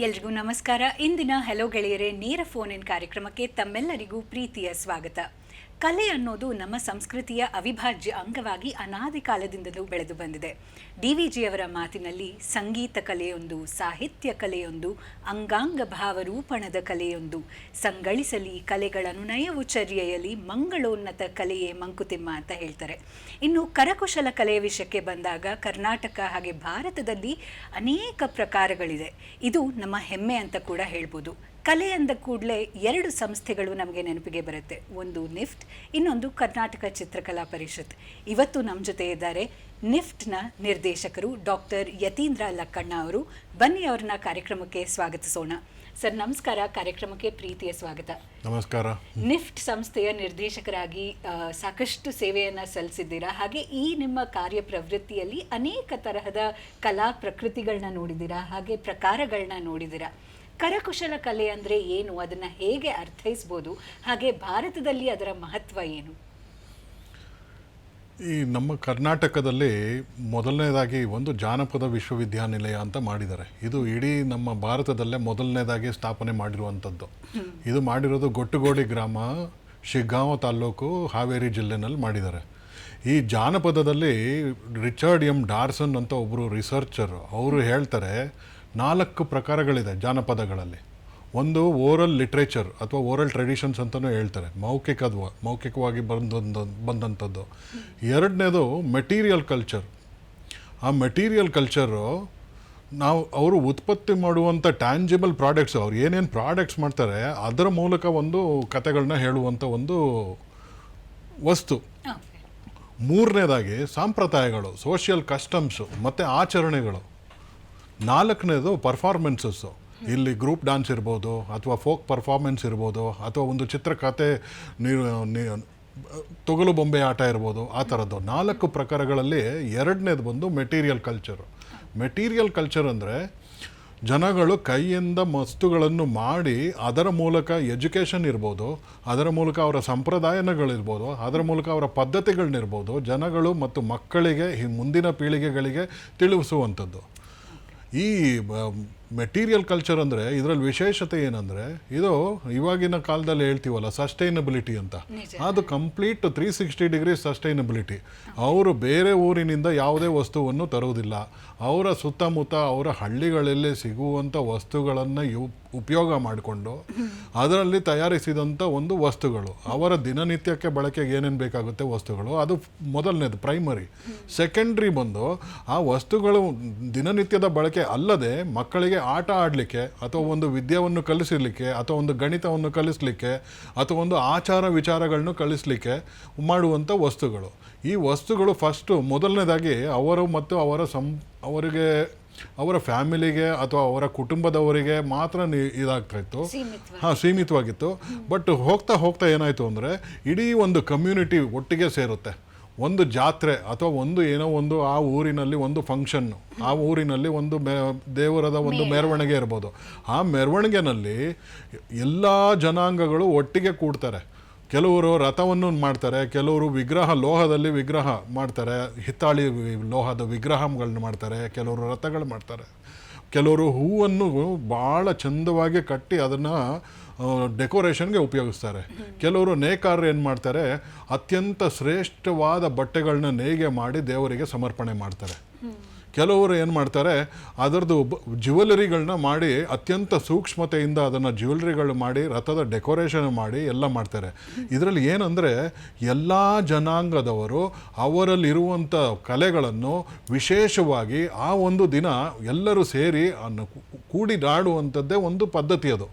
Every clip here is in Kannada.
ಎಲ್ರಿಗೂ ನಮಸ್ಕಾರ. ಇಂದಿನ ಹೆಲೋ ಗೆಳೆಯರೇ ನೇರ ಫೋನ್ ಇನ್ ಕಾರ್ಯಕ್ರಮಕ್ಕೆ ತಮ್ಮೆಲ್ಲರಿಗೂ ಪ್ರೀತಿಯ ಸ್ವಾಗತ. ಕಲೆ ಅನ್ನೋದು ನಮ್ಮ ಸಂಸ್ಕೃತಿಯ ಅವಿಭಾಜ್ಯ ಅಂಗವಾಗಿ ಅನಾದಿ ಕಾಲದಿಂದಲೂ ಬೆಳೆದು ಬಂದಿದೆ. DVGಯವರ ಮಾತಿನಲ್ಲಿ ಸಂಗೀತ ಕಲೆಯೊಂದು, ಸಾಹಿತ್ಯ ಕಲೆಯೊಂದು, ಅಂಗಾಂಗ ಭಾವರೂಪಣದ ಕಲೆಯೊಂದು, ಸಂಗಳಿಸಲಿ ಕಲೆಗಳ ಅನುನಯವು ಚರ್ಯೆಯಲ್ಲಿ ಮಂಗಳೋನ್ನತ ಕಲೆಯೇ ಮಂಕುತಿಮ್ಮ ಅಂತ ಹೇಳ್ತಾರೆ. ಇನ್ನು ಕರಕುಶಲ ಕಲೆಯ ವಿಷಯಕ್ಕೆ ಬಂದಾಗ ಕರ್ನಾಟಕ ಹಾಗೆ ಭಾರತದಲ್ಲಿ ಅನೇಕ ಪ್ರಕಾರಗಳಿದೆ. ಇದು ನಮ್ಮ ಹೆಮ್ಮೆ ಅಂತ ಕೂಡ ಹೇಳ್ಬೋದು. ಕಲೆ ಅಂದ ಕೂಡಲೇ ಎರಡು ಸಂಸ್ಥೆಗಳು ನಮಗೆ ನೆನಪಿಗೆ ಬರುತ್ತೆ. ಒಂದು ನಿಫ್ಟ್, ಇನ್ನೊಂದು ಕರ್ನಾಟಕ ಚಿತ್ರಕಲಾ ಪರಿಷತ್. ಇವತ್ತು ನಮ್ಮ ಜೊತೆ ಇದ್ದಾರೆ ನಿಫ್ಟ್ನ ನಿರ್ದೇಶಕರು ಡಾಕ್ಟರ್ ಯತೀಂದ್ರ ಲಕ್ಕಣ್ಣ ಅವರು. ಬನ್ನಿ ಅವ್ರನ್ನ ಕಾರ್ಯಕ್ರಮಕ್ಕೆ ಸ್ವಾಗತಿಸೋಣ. ಸರ್ ನಮಸ್ಕಾರ, ಕಾರ್ಯಕ್ರಮಕ್ಕೆ ಪ್ರೀತಿಯ ಸ್ವಾಗತ. ನಮಸ್ಕಾರ. ನಿಫ್ಟ್ ಸಂಸ್ಥೆಯ ನಿರ್ದೇಶಕರಾಗಿ ಸಾಕಷ್ಟು ಸೇವೆಯನ್ನು ಸಲ್ಲಿಸಿದ್ದೀರಾ. ಹಾಗೆ ಈ ನಿಮ್ಮ ಕಾರ್ಯ ಪ್ರವೃತ್ತಿಯಲ್ಲಿ ಅನೇಕ ತರಹದ ಕಲಾ ಪ್ರಕೃತಿಗಳನ್ನ ನೋಡಿದ್ದೀರಾ, ಹಾಗೆ ಪ್ರಕಾರಗಳನ್ನ ನೋಡಿದ್ದೀರಾ. ಕರಕುಶಲ ಕಲೆ ಅಂದರೆ ಏನು, ಅದನ್ನು ಹೇಗೆ ಅರ್ಥೈಸ್ಬೋದು, ಹಾಗೆ ಭಾರತದಲ್ಲಿ ಅದರ ಮಹತ್ವ ಏನು? ಈ ನಮ್ಮ ಕರ್ನಾಟಕದಲ್ಲಿ ಮೊದಲನೇದಾಗಿ ಒಂದು ಜಾನಪದ ವಿಶ್ವವಿದ್ಯಾನಿಲಯ ಅಂತ ಮಾಡಿದ್ದಾರೆ. ಇದು ಇಡೀ ನಮ್ಮ ಭಾರತದಲ್ಲೇ ಮೊದಲನೇದಾಗಿ ಸ್ಥಾಪನೆ ಮಾಡಿರುವಂಥದ್ದು. ಇದು ಮಾಡಿರೋದು ಗೊಟ್ಟುಗೋಡಿ ಗ್ರಾಮ, ಶಿಗ್ಗಾಂವ ತಾಲ್ಲೂಕು, ಹಾವೇರಿ ಜಿಲ್ಲೆನಲ್ಲಿ ಮಾಡಿದ್ದಾರೆ. ಈ ಜಾನಪದದಲ್ಲಿ ರಿಚರ್ಡ್ ಎಂ ಡಾರ್ಸನ್ ಅಂತ ಒಬ್ಬರು ರಿಸರ್ಚರ್, ಅವರು ಹೇಳ್ತಾರೆ 4 ಪ್ರಕಾರಗಳಿದೆ ಜಾನಪದಗಳಲ್ಲಿ. ಒಂದು ಓರಲ್ ಲಿಟ್ರೇಚರ್ ಅಥವಾ ಓರಲ್ ಟ್ರೆಡಿಷನ್ಸ್ ಅಂತಲೂ ಹೇಳ್ತಾರೆ, ಮೌಖಿಕವಾಗಿ ಬಂದಂಥದ್ದು. ಎರಡನೇದು ಮೆಟೀರಿಯಲ್ ಕಲ್ಚರ್. ಆ ಮೆಟೀರಿಯಲ್ ಕಲ್ಚರು ಅವರು ಉತ್ಪತ್ತಿ ಮಾಡುವಂಥ ಟ್ಯಾಂಜಿಬಲ್ ಪ್ರಾಡಕ್ಟ್ಸ್, ಅವ್ರು ಏನೇನು ಪ್ರಾಡಕ್ಟ್ಸ್ ಮಾಡ್ತಾರೆ ಅದರ ಮೂಲಕ ಒಂದು ಕಥೆಗಳನ್ನ ಹೇಳುವಂಥ ಒಂದು ವಸ್ತು. ಮೂರನೇದಾಗಿ ಸಂಪ್ರದಾಯಗಳು, ಸೋಷಿಯಲ್ ಕಸ್ಟಮ್ಸು ಮತ್ತು ಆಚರಣೆಗಳು. ನಾಲ್ಕನೇದು ಪರ್ಫಾರ್ಮೆನ್ಸಸ್ಸು. ಇಲ್ಲಿ ಗ್ರೂಪ್ ಡ್ಯಾನ್ಸ್ ಇರ್ಬೋದು, ಅಥವಾ ಫೋಕ್ ಪರ್ಫಾರ್ಮೆನ್ಸ್ ಇರ್ಬೋದು, ಅಥವಾ ಒಂದು ಚಿತ್ರಕಥೆ, ತೊಗಲು ಬೊಂಬೆ ಆಟ ಇರ್ಬೋದು, ಆ ಥರದ್ದು 4 ಪ್ರಕಾರಗಳಲ್ಲಿ ಎರಡನೇದು ಬಂದು ಮೆಟೀರಿಯಲ್ ಕಲ್ಚರು. ಮೆಟೀರಿಯಲ್ ಕಲ್ಚರ್ ಅಂದರೆ ಜನಗಳು ಕೈಯಿಂದ ವಸ್ತುಗಳನ್ನು ಮಾಡಿ ಅದರ ಮೂಲಕ ಎಜುಕೇಷನ್ ಇರ್ಬೋದು, ಅದರ ಮೂಲಕ ಅವರ ಸಂಪ್ರದಾಯಗಳಿರ್ಬೋದು, ಅದರ ಮೂಲಕ ಅವರ ಪದ್ಧತಿಗಳನ್ನಿರ್ಬೋದು ಜನಗಳು ಮತ್ತು ಮಕ್ಕಳಿಗೆ, ಮುಂದಿನ ಪೀಳಿಗೆಗಳಿಗೆ ತಿಳಿಸುವಂಥದ್ದು. ಈ ಮೆಟೀರಿಯಲ್ ಕಲ್ಚರ್ ಅಂದರೆ ಇದರಲ್ಲಿ ವಿಶೇಷತೆ ಏನಂದರೆ, ಇದು ಇವಾಗಿನ ಕಾಲದಲ್ಲಿ ಹೇಳ್ತೀವಲ್ಲ ಸಸ್ಟೈನಬಿಲಿಟಿ ಅಂತ, ಅದು ಕಂಪ್ಲೀಟ್ 360 ಡಿಗ್ರಿ ಸಸ್ಟೈನಬಿಲಿಟಿ. ಅವರು ಬೇರೆ ಊರಿನಿಂದ ಯಾವುದೇ ವಸ್ತುವನ್ನು ತರುವುದಿಲ್ಲ. ಅವರ ಸುತ್ತಮುತ್ತ ಅವರ ಹಳ್ಳಿಗಳಲ್ಲಿ ಸಿಗುವಂಥ ವಸ್ತುಗಳನ್ನು ಉಪಯೋಗ ಮಾಡಿಕೊಂಡು ಅದರಲ್ಲಿ ತಯಾರಿಸಿದಂಥ ಒಂದು ವಸ್ತುಗಳು, ಅವರ ದಿನನಿತ್ಯಕ್ಕೆ ಬಳಕೆಗೆ ಏನೇನು ಬೇಕಾಗುತ್ತೆ ವಸ್ತುಗಳು, ಅದು ಮೊದಲನೇದು ಪ್ರೈಮರಿ. ಸೆಕೆಂಡ್ರಿ ಬಂದು ಆ ವಸ್ತುಗಳು ದಿನನಿತ್ಯದ ಬಳಕೆ ಅಲ್ಲದೆ ಮಕ್ಕಳಿಗೆ ಆಟ ಆಡಲಿಕ್ಕೆ, ಅಥವಾ ಒಂದು ವಿದ್ಯೆಯನ್ನು ಕಲಿಸಲಿಕ್ಕೆ, ಅಥವಾ ಒಂದು ಗಣಿತವನ್ನು ಕಲಿಸಲಿಕ್ಕೆ, ಅಥವಾ ಒಂದು ಆಚಾರ ವಿಚಾರಗಳನ್ನು ಕಲಿಸಲಿಕ್ಕೆ ಮಾಡುವಂಥ ವಸ್ತುಗಳು. ಈ ವಸ್ತುಗಳು ಫಸ್ಟು ಮೊದಲನೇದಾಗಿ ಅವರು ಮತ್ತು ಅವರ ಫ್ಯಾಮಿಲಿಗೆ ಅಥವಾ ಅವರ ಕುಟುಂಬದವರಿಗೆ ಮಾತ್ರ ಇದಾಗ್ತಾಯಿತ್ತು, ಸೀಮಿತವಾಗಿತ್ತು. ಬಟ್ ಹೋಗ್ತಾ ಹೋಗ್ತಾ ಏನಾಯಿತು ಅಂದರೆ ಇಡೀ ಒಂದು ಕಮ್ಯುನಿಟಿ ಒಟ್ಟಿಗೆ ಸೇರುತ್ತೆ. ಒಂದು ಜಾತ್ರೆ ಅಥವಾ ಒಂದು ಆ ಊರಿನಲ್ಲಿ ಒಂದು ಫಂಕ್ಷನ್ನು, ಆ ಊರಿನಲ್ಲಿ ಒಂದು ದೇವರದ ಒಂದು ಮೆರವಣಿಗೆ ಇರ್ಬೋದು. ಆ ಮೆರವಣಿಗೆನಲ್ಲಿ ಎಲ್ಲ ಜನಾಂಗಗಳು ಒಟ್ಟಿಗೆ ಕೂಡ್ತಾರೆ. ಕೆಲವರು ರಥವನ್ನು ಮಾಡ್ತಾರೆ, ಕೆಲವರು ಲೋಹದಲ್ಲಿ ವಿಗ್ರಹ ಮಾಡ್ತಾರೆ, ಹಿತ್ತಾಳಿ ಲೋಹದ ವಿಗ್ರಹಗಳನ್ನ ಮಾಡ್ತಾರೆ, ಕೆಲವರು ರಥಗಳು ಮಾಡ್ತಾರೆ, ಕೆಲವರು ಹೂವನ್ನು ಭಾಳ ಚಂದವಾಗಿ ಕಟ್ಟಿ ಅದನ್ನು ಡೆಕೋರೇಷನ್ಗೆ ಉಪಯೋಗಿಸ್ತಾರೆ. ಕೆಲವರು ನೇಕಾರರು ಏನು ಮಾಡ್ತಾರೆ, ಅತ್ಯಂತ ಶ್ರೇಷ್ಠವಾದ ಬಟ್ಟೆಗಳನ್ನ ನೇಯ್ಗೆ ಮಾಡಿ ದೇವರಿಗೆ ಸಮರ್ಪಣೆ ಮಾಡ್ತಾರೆ. ಕೆಲವರು ಏನು ಮಾಡ್ತಾರೆ, ಅದರದ್ದು ಜ್ಯುವೆಲರಿಗಳನ್ನ ಮಾಡಿ ಅತ್ಯಂತ ಸೂಕ್ಷ್ಮತೆಯಿಂದ ಅದನ್ನು ಜ್ಯುವೆಲರಿಗಳು ಮಾಡಿ ರಥದ ಡೆಕೋರೇಷನ್ ಮಾಡಿ ಎಲ್ಲ ಮಾಡ್ತಾರೆ. ಇದರಲ್ಲಿ ಏನಂದರೆ ಎಲ್ಲ ಜನಾಂಗದವರು ಅವರಲ್ಲಿರುವಂಥ ಕಲೆಗಳನ್ನು ವಿಶೇಷವಾಗಿ ಆ ಒಂದು ದಿನ ಎಲ್ಲರೂ ಸೇರಿ ಕೂಡಿದಾಡುವಂಥದ್ದೇ ಒಂದು ಪದ್ಧತಿ ಅದು.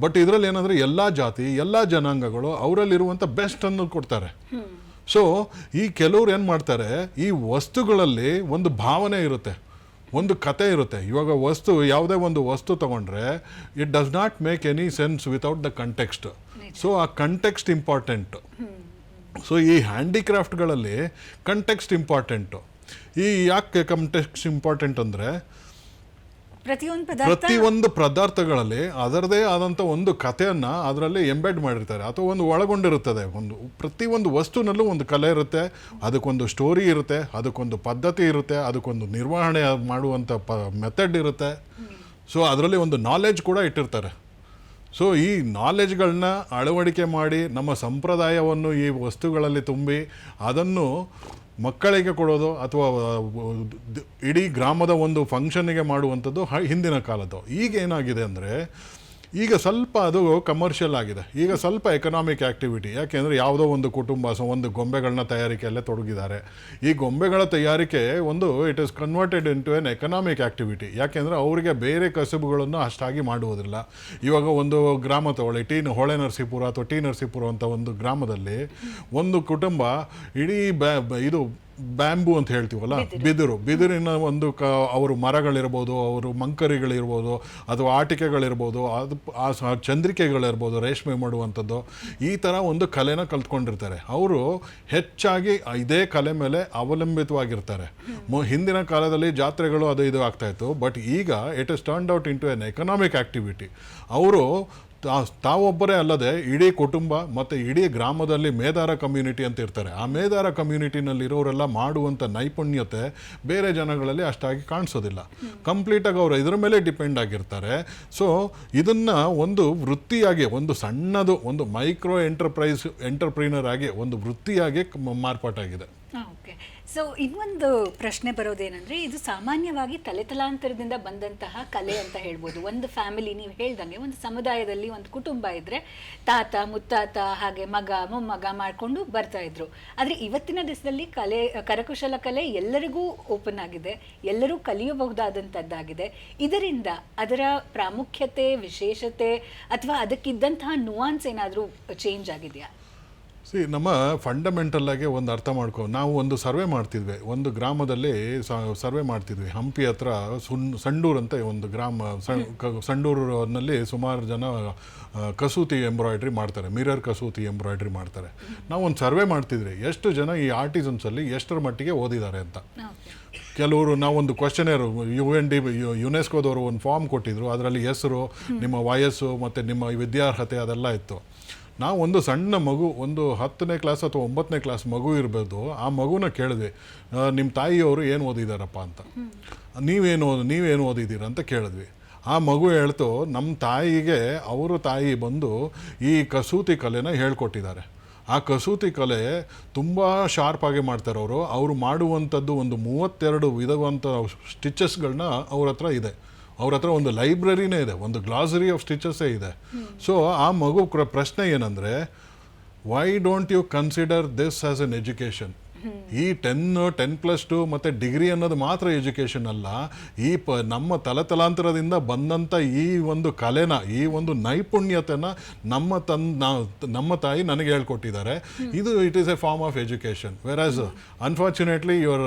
ಬಟ್ ಇದರಲ್ಲಿ ಏನಂದರೆ ಎಲ್ಲ ಜಾತಿ, ಎಲ್ಲ ಜನಾಂಗಗಳು ಅವರಲ್ಲಿರುವಂಥ ಬೆಸ್ಟನ್ನು ಕೊಡ್ತಾರೆ. ಸೊ ಈ ಕೆಲವ್ರು ಏನು ಮಾಡ್ತಾರೆ, ಈ ವಸ್ತುಗಳಲ್ಲಿ ಒಂದು ಭಾವನೆ ಇರುತ್ತೆ, ಒಂದು ಕತೆ ಇರುತ್ತೆ. ಇವಾಗ ಯಾವುದೇ ಒಂದು ವಸ್ತು ತಗೊಂಡ್ರೆ it does not make any sense without the context. So ಆ ಕಂಟೆಕ್ಸ್ಟ್ ಇಂಪಾರ್ಟೆಂಟು. ಸೊ ಈ ಹ್ಯಾಂಡಿಕ್ರಾಫ್ಟ್ಗಳಲ್ಲಿ ಕಂಟೆಕ್ಸ್ಟ್ ಇಂಪಾರ್ಟೆಂಟು. ಯಾಕೆ ಕಂಟೆಕ್ಸ್ಟ್ ಇಂಪಾರ್ಟೆಂಟ್ ಅಂದರೆ ಪ್ರತಿಯೊಂದು ಪದಾರ್ಥಗಳಲ್ಲಿ ಅದರದೇ ಆದಂಥ ಒಂದು ಕಥೆಯನ್ನು ಅದರಲ್ಲಿ ಎಂಬೆಡ್ ಮಾಡಿರ್ತಾರೆ ಅಥವಾ ಒಂದು ಒಳಗೊಂಡಿರುತ್ತದೆ. ಪ್ರತಿಯೊಂದು ವಸ್ತುನಲ್ಲೂ ಒಂದು ಕಲೆ ಇರುತ್ತೆ, ಅದಕ್ಕೊಂದು ಸ್ಟೋರಿ ಇರುತ್ತೆ, ಅದಕ್ಕೊಂದು ಪದ್ಧತಿ ಇರುತ್ತೆ, ಅದಕ್ಕೊಂದು ನಿರ್ವಹಣೆ ಮಾಡುವಂಥ ಮೆಥಡ್ ಇರುತ್ತೆ. ಸೊ ಅದರಲ್ಲಿ ಒಂದು ನಾಲೆಡ್ಜ್ ಕೂಡ ಇಟ್ಟಿರ್ತಾರೆ. ಸೊ ಈ ನಾಲೆಡ್ಜ್ಗಳನ್ನ ಅಳವಡಿಕೆ ಮಾಡಿ ನಮ್ಮ ಸಂಪ್ರದಾಯವನ್ನು ಈ ವಸ್ತುಗಳಲ್ಲಿ ತುಂಬಿ ಅದನ್ನು ಮಕ್ಕಳಿಗೆ ಕೊಡೋದು ಅಥವಾ ಇಡೀ ಗ್ರಾಮದ ಒಂದು ಫಂಕ್ಷನ್ನಿಗೆ ಮಾಡುವಂಥದ್ದು ಹಿಂದಿನ ಕಾಲದ್ದು. ಈಗ ಏನಾಗಿದೆ ಅಂದರೆ ಈಗ ಸ್ವಲ್ಪ ಅದು ಕಮರ್ಷಿಯಲ್ ಆಗಿದೆ, ಈಗ ಸ್ವಲ್ಪ ಎಕನಾಮಿಕ್ ಆ್ಯಕ್ಟಿವಿಟಿ. ಯಾಕೆಂದರೆ ಯಾವುದೋ ಒಂದು ಕುಟುಂಬ ಒಂದು ಗೊಂಬೆಗಳನ್ನ ತಯಾರಿಕೆಯಲ್ಲೇ ತೊಡಗಿದ್ದಾರೆ. ಈ ಗೊಂಬೆಗಳ ತಯಾರಿಕೆ it is converted into an economic activity. ಯಾಕೆಂದರೆ ಅವರಿಗೆ ಬೇರೆ ಕಸುಬುಗಳನ್ನು ಅಷ್ಟಾಗಿ ಮಾಡುವುದಿಲ್ಲ. ಇವಾಗ ಒಂದು ಗ್ರಾಮ ತಗೊಳ್ಳಿ, ಹೊಳೆ ನರಸೀಪುರ ಅಥವಾ ಟಿ ನರಸೀಪುರ ಅಂತ ಒಂದು ಗ್ರಾಮದಲ್ಲಿ ಒಂದು ಕುಟುಂಬ ಇಡೀ ಇದು ಬ್ಯಾಂಬು ಅಂತ ಹೇಳ್ತೀವಲ್ಲ, ಬಿದಿರಿನ ಒಂದು ಅವರು ಮರಗಳಿರ್ಬೋದು, ಅವರು ಮಂಕರಿಗಳಿರ್ಬೋದು, ಅಥವಾ ಆಟಿಕೆಗಳಿರ್ಬೋದು, ಅದು ಆ ಚಂದ್ರಿಕೆಗಳಿರ್ಬೋದು, ರೇಷ್ಮೆ ಮಾಡುವಂಥದ್ದು, ಈ ಥರ ಒಂದು ಕಲೆನ ಕಲ್ತ್ಕೊಂಡಿರ್ತಾರೆ. ಅವರು ಹೆಚ್ಚಾಗಿ ಇದೇ ಕಲೆ ಮೇಲೆ ಅವಲಂಬಿತವಾಗಿರ್ತಾರೆ. ಹಿಂದಿನ ಕಾಲದಲ್ಲಿ ಜಾತ್ರೆಗಳು ಅದು ಇದು ಆಗ್ತಾಯಿತ್ತು, ಬಟ್ ಈಗ it is turned out into an economic activity. ಅವರು ತಾವೊಬ್ಬರೇ ಅಲ್ಲದೆ ಇಡೀ ಕುಟುಂಬ ಮತ್ತು ಇಡೀ ಗ್ರಾಮದಲ್ಲಿ ಮೇದಾರ ಕಮ್ಯುನಿಟಿ ಅಂತ ಇರ್ತಾರೆ. ಆ ಮೇದಾರ ಕಮ್ಯುನಿಟಿನಲ್ಲಿರೋರೆಲ್ಲ ಮಾಡುವಂಥ ನೈಪುಣ್ಯತೆ ಬೇರೆ ಜನಗಳಲ್ಲಿ ಅಷ್ಟಾಗಿ ಕಾಣಿಸೋದಿಲ್ಲ. ಕಂಪ್ಲೀಟಾಗಿ ಅವರು ಇದರ ಮೇಲೆ ಡಿಪೆಂಡ್ ಆಗಿರ್ತಾರೆ. ಸೊ ಇದನ್ನು ಒಂದು ವೃತ್ತಿಯಾಗಿ, ಒಂದು ಸಣ್ಣದು ಒಂದು ಮೈಕ್ರೋ ಎಂಟರ್ಪ್ರಿನರ್ ಆಗಿ ಒಂದು ವೃತ್ತಿಯಾಗಿ ಮಾರ್ಪಾಟಾಗಿದೆ. ಓಕೆ. ಸೊ ಇನ್ನೊಂದು ಪ್ರಶ್ನೆ ಬರೋದೇನೆಂದರೆ, ಇದು ಸಾಮಾನ್ಯವಾಗಿ ತಲೆತಲಾಂತರದಿಂದ ಬಂದಂತಹ ಕಲೆ ಅಂತ ಹೇಳ್ಬೋದು. ಒಂದು ಫ್ಯಾಮಿಲಿ, ನೀವು ಹೇಳ್ದಂಗೆ ಒಂದು ಸಮುದಾಯದಲ್ಲಿ ಒಂದು ಕುಟುಂಬ ಇದ್ದರೆ ತಾತ ಮುತ್ತಾತ ಹಾಗೆ ಮಗ ಮೊಮ್ಮಗ ಮಾಡಿಕೊಂಡು ಬರ್ತಾ ಇದ್ರು. ಆದರೆ ಇವತ್ತಿನ ದಿವಸದಲ್ಲಿ ಕರಕುಶಲ ಕಲೆ ಎಲ್ಲರಿಗೂ ಓಪನ್ ಆಗಿದೆ, ಎಲ್ಲರೂ ಕಲಿಯಬಹುದಾದಂಥದ್ದಾಗಿದೆ. ಇದರಿಂದ ಅದರ ಪ್ರಾಮುಖ್ಯತೆ, ವಿಶೇಷತೆ ಅಥವಾ ಅದಕ್ಕಿದ್ದಂತಹ ನುವಾನ್ಸ್ ಏನಾದರೂ ಚೇಂಜ್ ಆಗಿದೆಯಾ? ನಮ್ಮ ಫಂಡಮೆಂಟಲ್ ಆಗಿ ಒಂದು ಅರ್ಥ ನಾವು ಒಂದು ಸರ್ವೆ ಮಾಡ್ತಿದ್ವಿ, ಒಂದು ಗ್ರಾಮದಲ್ಲಿ ಸರ್ವೆ ಮಾಡ್ತಿದ್ವಿ. ಹಂಪಿ ಹತ್ರ ಸಂಡೂರು ಅಂತ ಒಂದು ಗ್ರಾಮ, ಸಂಡೂರಿನಲ್ಲಿ ಸುಮಾರು ಜನ ಕಸೂತಿ ಎಂಬ್ರಾಯ್ಡ್ರಿ ಮಾಡ್ತಾರೆ, ಮಿರರ್ ಕಸೂತಿ ಎಂಬ್ರಾಯ್ಡ್ರಿ ಮಾಡ್ತಾರೆ. ನಾವು ಒಂದು ಸರ್ವೆ ಮಾಡ್ತಿದ್ವಿ, ಎಷ್ಟು ಜನ ಈ ಆರ್ಟಿಸನ್ಸಲ್ಲಿ ಎಷ್ಟರ ಮಟ್ಟಿಗೆ ಓದಿದ್ದಾರೆ ಅಂತ. ಕೆಲವರು ನಾವೊಂದು ಕ್ವಶನೇರ್ ಯುನೆಸ್ಕೋದವರು ಒಂದು ಫಾರ್ಮ್ ಕೊಟ್ಟಿದ್ರು, ಅದರಲ್ಲಿ ಹೆಸರು, ನಿಮ್ಮ ವಯಸ್ಸು ಮತ್ತು ನಿಮ್ಮ ವಿದ್ಯಾರ್ಹತೆ ಅದೆಲ್ಲ ಇತ್ತು. ನಾವು ಒಂದು ಸಣ್ಣ ಮಗು, ಒಂದು 10ನೇ ಕ್ಲಾಸ್ ಅಥವಾ 9ನೇ ಕ್ಲಾಸ್ ಮಗು ಇರ್ಬೋದು, ಆ ಮಗುನ ಕೇಳಿದ್ವಿ, ನಿಮ್ಮ ತಾಯಿಯವರು ಏನು ಓದಿದಾರಪ್ಪ ಅಂತ, ನೀವೇನು ಓದಿದ್ದೀರ ಅಂತ ಕೇಳಿದ್ವಿ. ಆ ಮಗು ಹೇಳ್ತು, ನಮ್ಮ ತಾಯಿಗೆ ಅವರು ತಾಯಿ ಬಂದು ಈ ಕಸೂತಿ ಕಲೆನ ಹೇಳ್ಕೊಟ್ಟಿದ್ದಾರೆ. ಆ ಕಸೂತಿ ಕಲೆ ತುಂಬ ಶಾರ್ಪಾಗಿ ಮಾಡ್ತಾರೆ ಅವರು ಮಾಡುವಂಥದ್ದು ಒಂದು 32 ವಿಧವಂಥ ಸ್ಟಿಚಸ್ಗಳನ್ನ ಅವ್ರ ಹತ್ರ ಇದೆ. ಅವ್ರ ಹತ್ರ ಒಂದು ಲೈಬ್ರರಿನೇ ಇದೆ, ಒಂದು ಗ್ಲಾಸರಿ ಆಫ್ ಸ್ಟಿಚಸ್ಸೇ ಇದೆ. ಸೊ ಆ ಮಗು ಪ್ರಶ್ನೆ ಏನಂದರೆ, why don't you consider this as an education? ಈ 10+2 ಮತ್ತು ಡಿಗ್ರಿ ಅನ್ನೋದು ಮಾತ್ರ ಎಜುಕೇಷನ್ ಅಲ್ಲ. ಈ ನಮ್ಮ ತಲತಲಾಂತರದಿಂದ ಬಂದಂಥ ಈ ಒಂದು ಕಲೆನ, ಈ ಒಂದು ನೈಪುಣ್ಯತೆನ ನಮ್ಮ ತಾಯಿ ನನಗೆ ಹೇಳ್ಕೊಟ್ಟಿದ್ದಾರೆ. ಇದು it is a form of education. Whereas unfortunately your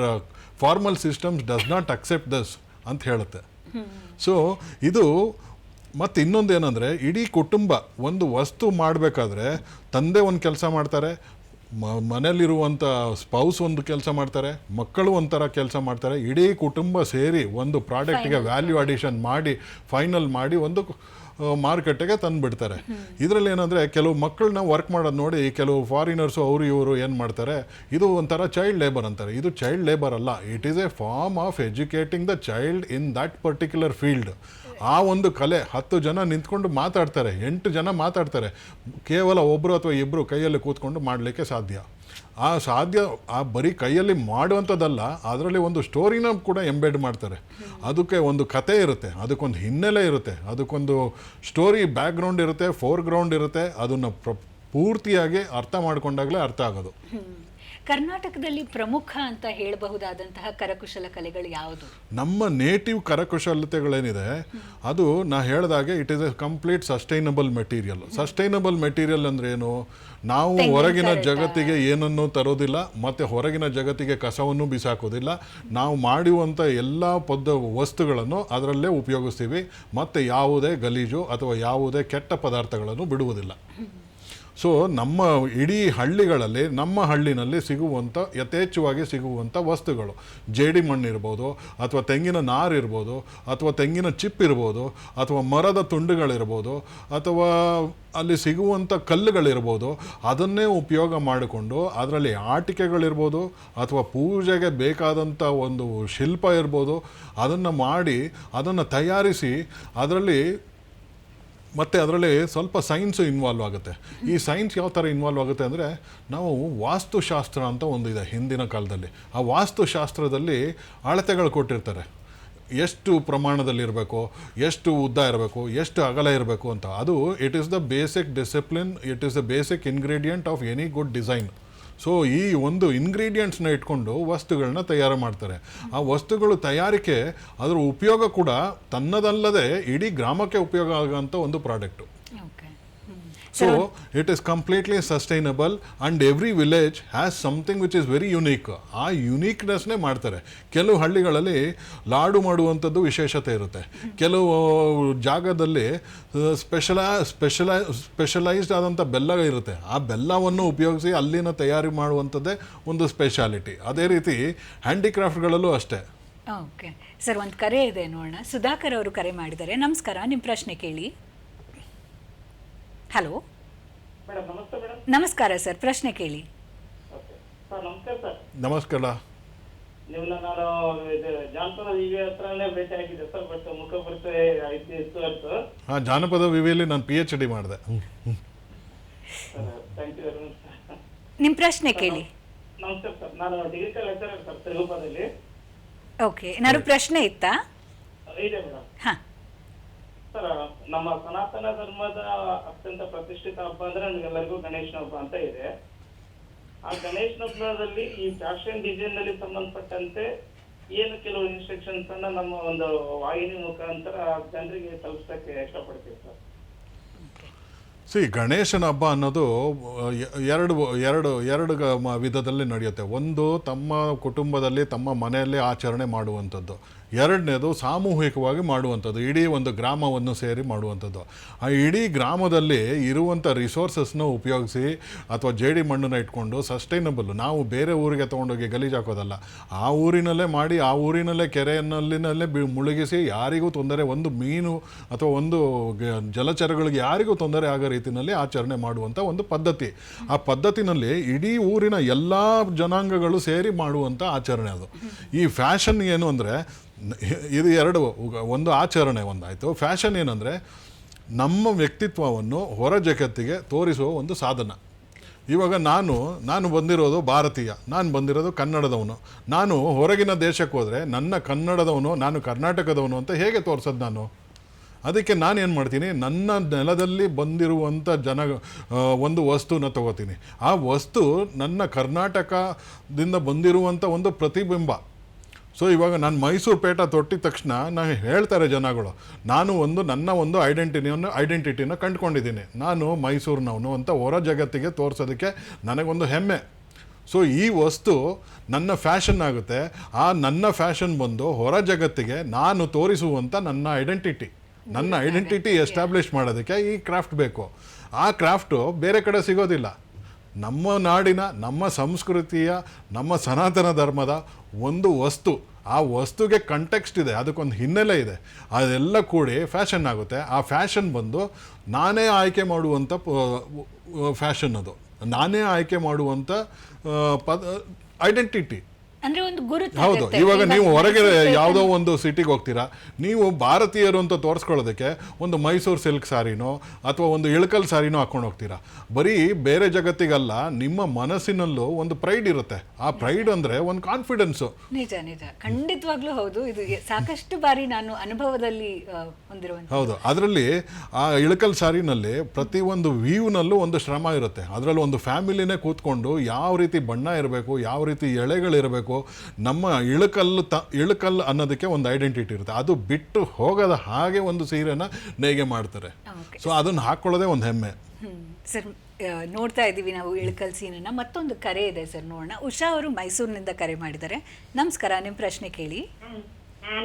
formal systems does not accept this ಅಂತ ಹೇಳುತ್ತೆ. ಸೊ ಇದು ಮತ್ತು ಇನ್ನೊಂದು ಏನಂದರೆ, ಇಡೀ ಕುಟುಂಬ ಒಂದು ವಸ್ತು ಮಾಡಬೇಕಾದ್ರೆ ತಂದೆ ಒಂದು ಕೆಲಸ ಮಾಡ್ತಾರೆ, ಮನೆಯಲ್ಲಿರುವಂಥ ಸ್ಪೌಸ್ ಒಂದು ಕೆಲಸ ಮಾಡ್ತಾರೆ, ಮಕ್ಕಳು ಒಂಥರ ಕೆಲಸ ಮಾಡ್ತಾರೆ, ಇಡೀ ಕುಟುಂಬ ಸೇರಿ ಒಂದು ಪ್ರಾಡಕ್ಟ್ಗೆ ವ್ಯಾಲ್ಯೂ ಅಡಿಷನ್ ಮಾಡಿ ಫೈನಲ್ ಮಾಡಿ ಒಂದು ಮಾರುಕಟ್ಟೆಗೆ ತಂದುಬಿಡ್ತಾರೆ. ಇದರಲ್ಲಿ ಏನಂದರೆ, ಕೆಲವು ಮಕ್ಕಳನ್ನ ವರ್ಕ್ ಮಾಡೋದು ನೋಡಿ ಕೆಲವು ಫಾರಿನರ್ಸು ಅವರು ಇವರು ಏನು ಮಾಡ್ತಾರೆ, ಇದು ಒಂಥರ ಚೈಲ್ಡ್ ಲೇಬರ್ ಅಂತಾರೆ. ಇದು ಚೈಲ್ಡ್ ಲೇಬರ್ ಅಲ್ಲ, it is a form of educating the child in that particular field. ಆ ಒಂದು ಕಲೆ 10 ಜನ ನಿಂತ್ಕೊಂಡು ಮಾತಾಡ್ತಾರೆ, 8 ಜನ ಮಾತಾಡ್ತಾರೆ, ಕೇವಲ ಒಬ್ಬರು ಅಥವಾ ಇಬ್ಬರು ಕೈಯಲ್ಲಿ ಕೂತ್ಕೊಂಡು ಮಾಡಲಿಕ್ಕೆ ಸಾಧ್ಯ. ಆ ಬರೀ ಕೈಯಲ್ಲಿ ಮಾಡುವಂಥದ್ದಲ್ಲ, ಅದರಲ್ಲಿ ಒಂದು ಸ್ಟೋರಿನ ಕೂಡ ಎಂಬೆಡ್ ಮಾಡ್ತಾರೆ. ಅದಕ್ಕೆ ಒಂದು ಕತೆ ಇರುತ್ತೆ, ಅದಕ್ಕೊಂದು ಹಿನ್ನೆಲೆ ಇರುತ್ತೆ, ಅದಕ್ಕೊಂದು ಸ್ಟೋರಿ ಬ್ಯಾಕ್ಗ್ರೌಂಡ್ ಇರುತ್ತೆ, ಫೋರ್ಗ್ರೌಂಡ್ ಇರುತ್ತೆ. ಅದನ್ನು ಪೂರ್ತಿಯಾಗಿ ಅರ್ಥ ಮಾಡ್ಕೊಂಡಾಗಲೇ ಅರ್ಥ ಆಗೋದು. ಕರ್ನಾಟಕದಲ್ಲಿ ಪ್ರಮುಖ ಅಂತ ಹೇಳಬಹುದಾದಂತಹ ಕರಕುಶಲ ಕಲೆಗಳು ಯಾವುದು? ನಮ್ಮ ನೇಟಿವ್ ಕರಕುಶಲತೆಗಳೇನಿದೆ ಅದು ನಾ ಹೇಳಿದಾಗೆ it is A complete sustainable material. Sustainable material ಅಂದ್ರೆ ಏನು? ನಾವು ಹೊರಗಿನ ಜಗತ್ತಿಗೆ ಏನನ್ನೂ ತರೋದಿಲ್ಲ ಮತ್ತು ಹೊರಗಿನ ಜಗತ್ತಿಗೆ ಕಸವನ್ನು ಬಿಸಾಕೋದಿಲ್ಲ. ನಾವು ಮಾಡುವಂಥ ಎಲ್ಲ ವಸ್ತುಗಳನ್ನು ಅದರಲ್ಲೇ ಉಪಯೋಗಿಸ್ತೀವಿ ಮತ್ತು ಯಾವುದೇ ಗಲೀಜು ಅಥವಾ ಯಾವುದೇ ಕೆಟ್ಟ ಪದಾರ್ಥಗಳನ್ನು ಬಿಡುವುದಿಲ್ಲ. ಸೊ ನಮ್ಮ ಇಡೀ ಹಳ್ಳಿಗಳಲ್ಲಿ, ನಮ್ಮ ಹಳ್ಳಿನಲ್ಲಿ ಸಿಗುವಂಥ ಯಥೇಚ್ಛವಾಗಿ ಸಿಗುವಂಥ ವಸ್ತುಗಳು, ಜೇಡಿ ಮಣ್ಣು ಇರ್ಬೋದು, ಅಥವಾ ತೆಂಗಿನ ನಾರು ಇರ್ಬೋದು, ಅಥವಾ ತೆಂಗಿನ ಚಿಪ್ ಇರ್ಬೋದು, ಅಥವಾ ಮರದ ತುಂಡುಗಳಿರ್ಬೋದು, ಅಥವಾ ಅಲ್ಲಿ ಸಿಗುವಂಥ ಕಲ್ಲುಗಳಿರ್ಬೋದು, ಅದನ್ನೇ ಉಪಯೋಗ ಮಾಡಿಕೊಂಡು ಅದರಲ್ಲಿ ಆಟಿಕೆಗಳಿರ್ಬೋದು, ಅಥವಾ ಪೂಜೆಗೆ ಬೇಕಾದಂಥ ಒಂದು ಶಿಲ್ಪ ಇರ್ಬೋದು, ಅದನ್ನು ಮಾಡಿ ಅದನ್ನು ತಯಾರಿಸಿ ಅದರಲ್ಲಿ ಸ್ವಲ್ಪ ಸೈನ್ಸು ಇನ್ವಾಲ್ವ್ ಆಗುತ್ತೆ. ಈ ಸೈನ್ಸ್ ಯಾವ ಥರ ಇನ್ವಾಲ್ವ್ ಆಗುತ್ತೆ ಅಂದರೆ, ನಾವು ವಾಸ್ತುಶಾಸ್ತ್ರ ಅಂತ ಒಂದಿದೆ ಹಿಂದಿನ ಕಾಲದಲ್ಲಿ. ಆ ವಾಸ್ತುಶಾಸ್ತ್ರದಲ್ಲಿ ಅಳತೆಗಳು ಕೊಟ್ಟಿರ್ತಾರೆ, ಎಷ್ಟು ಪ್ರಮಾಣದಲ್ಲಿರಬೇಕು, ಎಷ್ಟು ಉದ್ದ ಇರಬೇಕು, ಎಷ್ಟು ಅಗಲ ಇರಬೇಕು ಅಂತ. ಅದು it is the basic discipline, it is the basic ingredient of any good design. So ಈ ಒಂದು ಇಂಗ್ರೀಡಿಯೆಂಟ್ಸ್ನ ಇಟ್ಕೊಂಡು ವಸ್ತುಗಳನ್ನ ತಯಾರು ಮಾಡ್ತಾರೆ. ಆ ವಸ್ತುಗಳು ತಯಾರಿಕೆ, ಅದರ ಉಪಯೋಗ ಕೂಡ ತನ್ನದಲ್ಲದೆ ಇಡೀ ಗ್ರಾಮಕ್ಕೆ ಉಪಯೋಗ ಆಗೋಂಥ ಒಂದು product. So it is completely sustainable and every village has something which is very unique. ಆ ಯುನೀಕ್ನೆಸ್ನೇ ಮಾಡ್ತಾರೆ. ಕೆಲವು ಹಳ್ಳಿಗಳಲ್ಲಿ ಲಾಡು ಮಾಡುವಂಥದ್ದು ವಿಶೇಷತೆ ಇರುತ್ತೆ, ಕೆಲವು ಜಾಗದಲ್ಲಿ ಸ್ಪೆಷಲೈಸ್ಡ್ ಆದಂಥ ಬೆಲ್ಲ ಇರುತ್ತೆ. ಆ ಬೆಲ್ಲವನ್ನು ಉಪಯೋಗಿಸಿ ಅಲ್ಲಿನ ತಯಾರಿ ಮಾಡುವಂಥದ್ದೇ ಒಂದು ಸ್ಪೆಷಾಲಿಟಿ. ಅದೇ ರೀತಿ ಹ್ಯಾಂಡಿಕ್ರಾಫ್ಟ್ಗಳಲ್ಲೂ ಅಷ್ಟೇ. ಓಕೆ ಸರ್, ಒಂದು ಕರೆ ಇದೆ ನೋಡೋಣ. ಸುಧಾಕರ್ ಅವರು ಕರೆ ಮಾಡಿದ್ದಾರೆ. ನಮಸ್ಕಾರ, ನಿಮ್ಮ ಪ್ರಶ್ನೆ ಕೇಳಿ. ಹಲೋ, ನಮಸ್ಕಾರ ಸರ್, ಪ್ರಶ್ನೆ ಕೇಳಿ. ನಮಸ್ಕಾರ. ನಿಮ್ಮನ್ನ ನಾನು ಜಾನಪದ ವಿವಿ ಹತ್ರನೇ ಭೇಟಿ ಆಗಿದ್ದೆ ಸರ್, ಬಟ್ ಮುಖ ಪರಿಚಯ ಇತ್ತು ಅಂತ. ಹಾಂ, ಜಾನಪದ ವಿವಿಯಲ್ಲಿ ನಾನು PhD ಮಾಡಿದೆ. Thank you very much. ನಿಮ್ಮ ಪ್ರಶ್ನೆ ಕೇಳಿ. ನಮಸ್ಕಾರ ಸರ್, ನಾನು ಡಿಗ್ರಿ ಲೆಕ್ಚರರ್ ಸರ್ ತಿರುಪತಿಯಲ್ಲಿ. ಓಕೆ, ಏನಾದ್ರು ಪ್ರಶ್ನೆ ಇತ್ತಾ? ಇದೆ ಮೇಡಮ್. ಹಾಂ ಸರ್, ನಮ್ಮ ಸನಾತನ ಧರ್ಮದ ಅತ್ಯಂತ ಪ್ರತಿಷ್ಠಿತ ಹಬ್ಬ ಅಂದ್ರೆ ನಮಗೆಲ್ಲರಿಗೂ ಗಣೇಶನ ಹಬ್ಬ ಅಂತ ಇದೆ. ಆ ಗಣೇಶನ ಹಬ್ಬದಲ್ಲಿ ಈ ಫ್ಯಾಷನ್ ಡಿಸೈನ್ ನಲ್ಲಿ ಸಂಬಂಧಪಟ್ಟಂತೆ ಏನು ಕೆಲವು ಇನ್ಸ್ಟ್ರಕ್ಷನ್ಸ್ ಅನ್ನ ನಮ್ಮ ಒಂದು ವಾಹಿನಿ ಮುಖಾಂತರ ಜನರಿಗೆ ತಲುಪಿಸಕ್ಕೆ ಇಷ್ಟಪಡ್ತೀವಿ ಸರ್. ಗಣೇಶನ ಹಬ್ಬ ಅನ್ನೋದು ಎರಡು ವಿಧದಲ್ಲಿ ನಡೆಯುತ್ತೆ. ಒಂದು, ತಮ್ಮ ಕುಟುಂಬದಲ್ಲಿ ತಮ್ಮ ಮನೆಯಲ್ಲಿ ಆಚರಣೆ ಮಾಡುವಂಥದ್ದು. ಎರಡನೇದು, ಸಾಮೂಹಿಕವಾಗಿ ಮಾಡುವಂಥದ್ದು, ಇಡೀ ಒಂದು ಗ್ರಾಮವನ್ನು ಸೇರಿ ಮಾಡುವಂಥದ್ದು. ಆ ಇಡೀ ಗ್ರಾಮದಲ್ಲಿ ಇರುವಂಥ ರಿಸೋರ್ಸಸ್ನ ಉಪಯೋಗಿಸಿ ಅಥವಾ ಜೇಡಿ ಮಣ್ಣನ್ನು ಇಟ್ಕೊಂಡು ಸಸ್ಟೈನಬಲ್, ನಾವು ಬೇರೆ ಊರಿಗೆ ತೊಗೊಂಡೋಗಿ ಗಲೀಜು ಹಾಕೋದಲ್ಲ, ಆ ಊರಿನಲ್ಲೇ ಮಾಡಿ, ಆ ಊರಿನಲ್ಲೇ ಕೆರೆಯನ್ನಲ್ಲಿನಲ್ಲೇ ಮುಳುಗಿಸಿ ಯಾರಿಗೂ ತೊಂದರೆ, ಒಂದು ಮೀನು ಅಥವಾ ಒಂದು ಜಲಚರಗಳಿಗೆ ಯಾರಿಗೂ ತೊಂದರೆ ಆಗೋ ರೀತಿಯಲ್ಲಿ ಆಚರಣೆ ಮಾಡುವಂಥ ಒಂದು ಪದ್ಧತಿ. ಆ ಪದ್ಧತಿನಲ್ಲಿ ಇಡೀ ಊರಿನ ಎಲ್ಲ ಜನಾಂಗಗಳು ಸೇರಿ ಮಾಡುವಂಥ ಆಚರಣೆ ಅದು. ಈ ಫ್ಯಾಷನ್ ಏನು ಅಂದರೆ, ಇದು ಎರಡು, ಒಂದು ಆಚರಣೆ ಒಂದಾಯಿತು. ಫ್ಯಾಷನ್ ಏನಂದರೆ ನಮ್ಮ ವ್ಯಕ್ತಿತ್ವವನ್ನು ಹೊರ ಜಗತ್ತಿಗೆ ತೋರಿಸುವ ಒಂದು ಸಾಧನ. ಇವಾಗ ನಾನು ಬಂದಿರೋದು ಭಾರತೀಯ, ನಾನು ಬಂದಿರೋದು ಕನ್ನಡದವನು. ನಾನು ಹೊರಗಿನ ದೇಶಕ್ಕೆ ಹೋದರೆ ನನ್ನ ಕನ್ನಡದವನು, ನಾನು ಕರ್ನಾಟಕದವನು ಅಂತ ಹೇಗೆ ತೋರಿಸೋದು ನಾನು? ಅದಕ್ಕೆ ನಾನೇನು ಮಾಡ್ತೀನಿ, ನನ್ನ ನೆಲದಲ್ಲಿ ಬಂದಿರುವಂಥ ಒಂದು ವಸ್ತುನ ತಗೋತೀನಿ. ಆ ವಸ್ತು ನನ್ನ ಕರ್ನಾಟಕದಿಂದ ಬಂದಿರುವಂಥ ಒಂದು ಪ್ರತಿಬಿಂಬ. ಸೊ ಇವಾಗ ನಾನು ಮೈಸೂರು ಪೇಟ ತೊಟ್ಟಿದ ತಕ್ಷಣ ನಾನು ಹೇಳ್ತಾರೆ ಜನಗಳು, ನಾನು ನನ್ನ ಒಂದು ಐಡೆಂಟಿಟಿನ ಕಂಡುಕೊಂಡಿದ್ದೀನಿ, ನಾನು ಮೈಸೂರಿನವನು ಅಂತ ಹೊರ ಜಗತ್ತಿಗೆ ತೋರಿಸೋದಕ್ಕೆ ನನಗೊಂದು ಹೆಮ್ಮೆ. ಸೊ ಈ ವಸ್ತು ನನ್ನ ಫ್ಯಾಷನ್ ಆಗುತ್ತೆ. ಆ ನನ್ನ ಫ್ಯಾಷನ್ ಬಂದು ಹೊರ ಜಗತ್ತಿಗೆ ನಾನು ತೋರಿಸುವಂಥ ನನ್ನ ಐಡೆಂಟಿಟಿ ಎಸ್ಟಾಬ್ಲಿಷ್ ಮಾಡೋದಕ್ಕೆ ಈ ಕ್ರಾಫ್ಟ್ ಬೇಕು. ಆ ಕ್ರಾಫ್ಟು ಬೇರೆ ಕಡೆ ಸಿಗೋದಿಲ್ಲ. ನಮ್ಮ ನಾಡಿನ, ನಮ್ಮ ಸಂಸ್ಕೃತಿಯ, ನಮ್ಮ ಸನಾತನ ಧರ್ಮದ ಒಂದು ವಸ್ತು. ಆ ವಸ್ತುಗೆ ಕಂಟೆಕ್ಸ್ಟ್ ಇದೆ, ಅದಕ್ಕೊಂದು ಹಿನ್ನೆಲೆ ಇದೆ, ಅದೆಲ್ಲ ಕೂಡಿ ಫ್ಯಾಷನ್ ಆಗುತ್ತೆ. ಆ ಫ್ಯಾಷನ್ ಬಂದು ನಾನೇ ಆಯ್ಕೆ ಮಾಡುವಂಥ ಫ್ಯಾಷನ್, ಅದು ನಾನೇ ಆಯ್ಕೆ ಮಾಡುವಂಥ ಐಡೆಂಟಿಟಿ. ಅಂದ್ರೆ ಒಂದು ಗುರುತು. ಹೌದು. ಇವಾಗ ನೀವು ಹೊರಗೆ ಯಾವುದೋ ಒಂದು ಸಿಟಿಗೆ ಹೋಗ್ತೀರಾ, ನೀವು ಭಾರತೀಯರು ಅಂತ ತೋರಿಸ್ಕೊಳ್ಳೋದಕ್ಕೆ ಒಂದು ಮೈಸೂರು ಸಿಲ್ಕ್ ಸಾರಿನೋ ಅಥವಾ ಒಂದು ಇಳಕಲ್ ಸಾರಿನೋ ಹಾಕೊಂಡು ಹೋಗ್ತೀರಾ. ಬರೀ ಬೇರೆ ಜಗತ್ತಿಗಲ್ಲ, ನಿಮ್ಮ ಮನಸ್ಸಿನಲ್ಲೂ ಒಂದು ಪ್ರೈಡ್ ಇರುತ್ತೆ. ಆ ಪ್ರೈಡ್ ಅಂದರೆ ಒಂದು ಕಾನ್ಫಿಡೆನ್ಸು. ನಿಜ ನಿಜ, ಖಂಡಿತವಾಗ್ಲೂ ಹೌದು. ಇದು ಸಾಕಷ್ಟು ಬಾರಿ ನಾನು ಅನುಭವದಲ್ಲಿ ಹೊಂದಿರುವಂಥ. ಹೌದು. ಅದರಲ್ಲಿ ಆ ಇಳಕಲ್ ಸಾರಿನಲ್ಲಿ ಪ್ರತಿಯೊಂದು ವ್ಯೂನಲ್ಲೂ ಒಂದು ಶ್ರಮ ಇರುತ್ತೆ. ಅದರಲ್ಲಿ ಒಂದು ಫ್ಯಾಮಿಲಿನೇ ಕೂತ್ಕೊಂಡು ಯಾವ ರೀತಿ ಬಣ್ಣ ಇರಬೇಕು, ಯಾವ ರೀತಿ ಎಳೆಗಳಿರಬೇಕು, ನಮ್ಮ ಇಳಕಲ್ ಅನ್ನೋದಕ್ಕೆ ಒಂದು ಐಡೆಂಟಿಟಿ ಇರುತ್ತೆ. ಅದು ಬಿಟ್ಟು ಹೋಗದ ಹಾಗೆ ಒಂದು ಸೀರೆನ ನೇಯ್ಗೆ ಮಾಡ್ತಾರೆ. ಸೊ ಅದನ್ನು ಹಾಕೊಳ್ಳೋದೇ ಒಂದು ಹೆಮ್ಮೆ. ಸರ್, ನೋಡ್ತಾ ಇದ್ದೀವಿ ನಾವು ಇಳಕಲ್ ಸೀನನ್ನ. ಮತ್ತೊಂದು ಕರೆ ಇದೆ ಸರ್, ನೋಡೋಣ. ಉಷಾ ಅವರು ಮೈಸೂರಿನಿಂದ ಕರೆ ಮಾಡಿದ್ದಾರೆ. ನಮಸ್ಕಾರ, ನಿಮ್ಮ ಪ್ರಶ್ನೆ ಕೇಳಿ.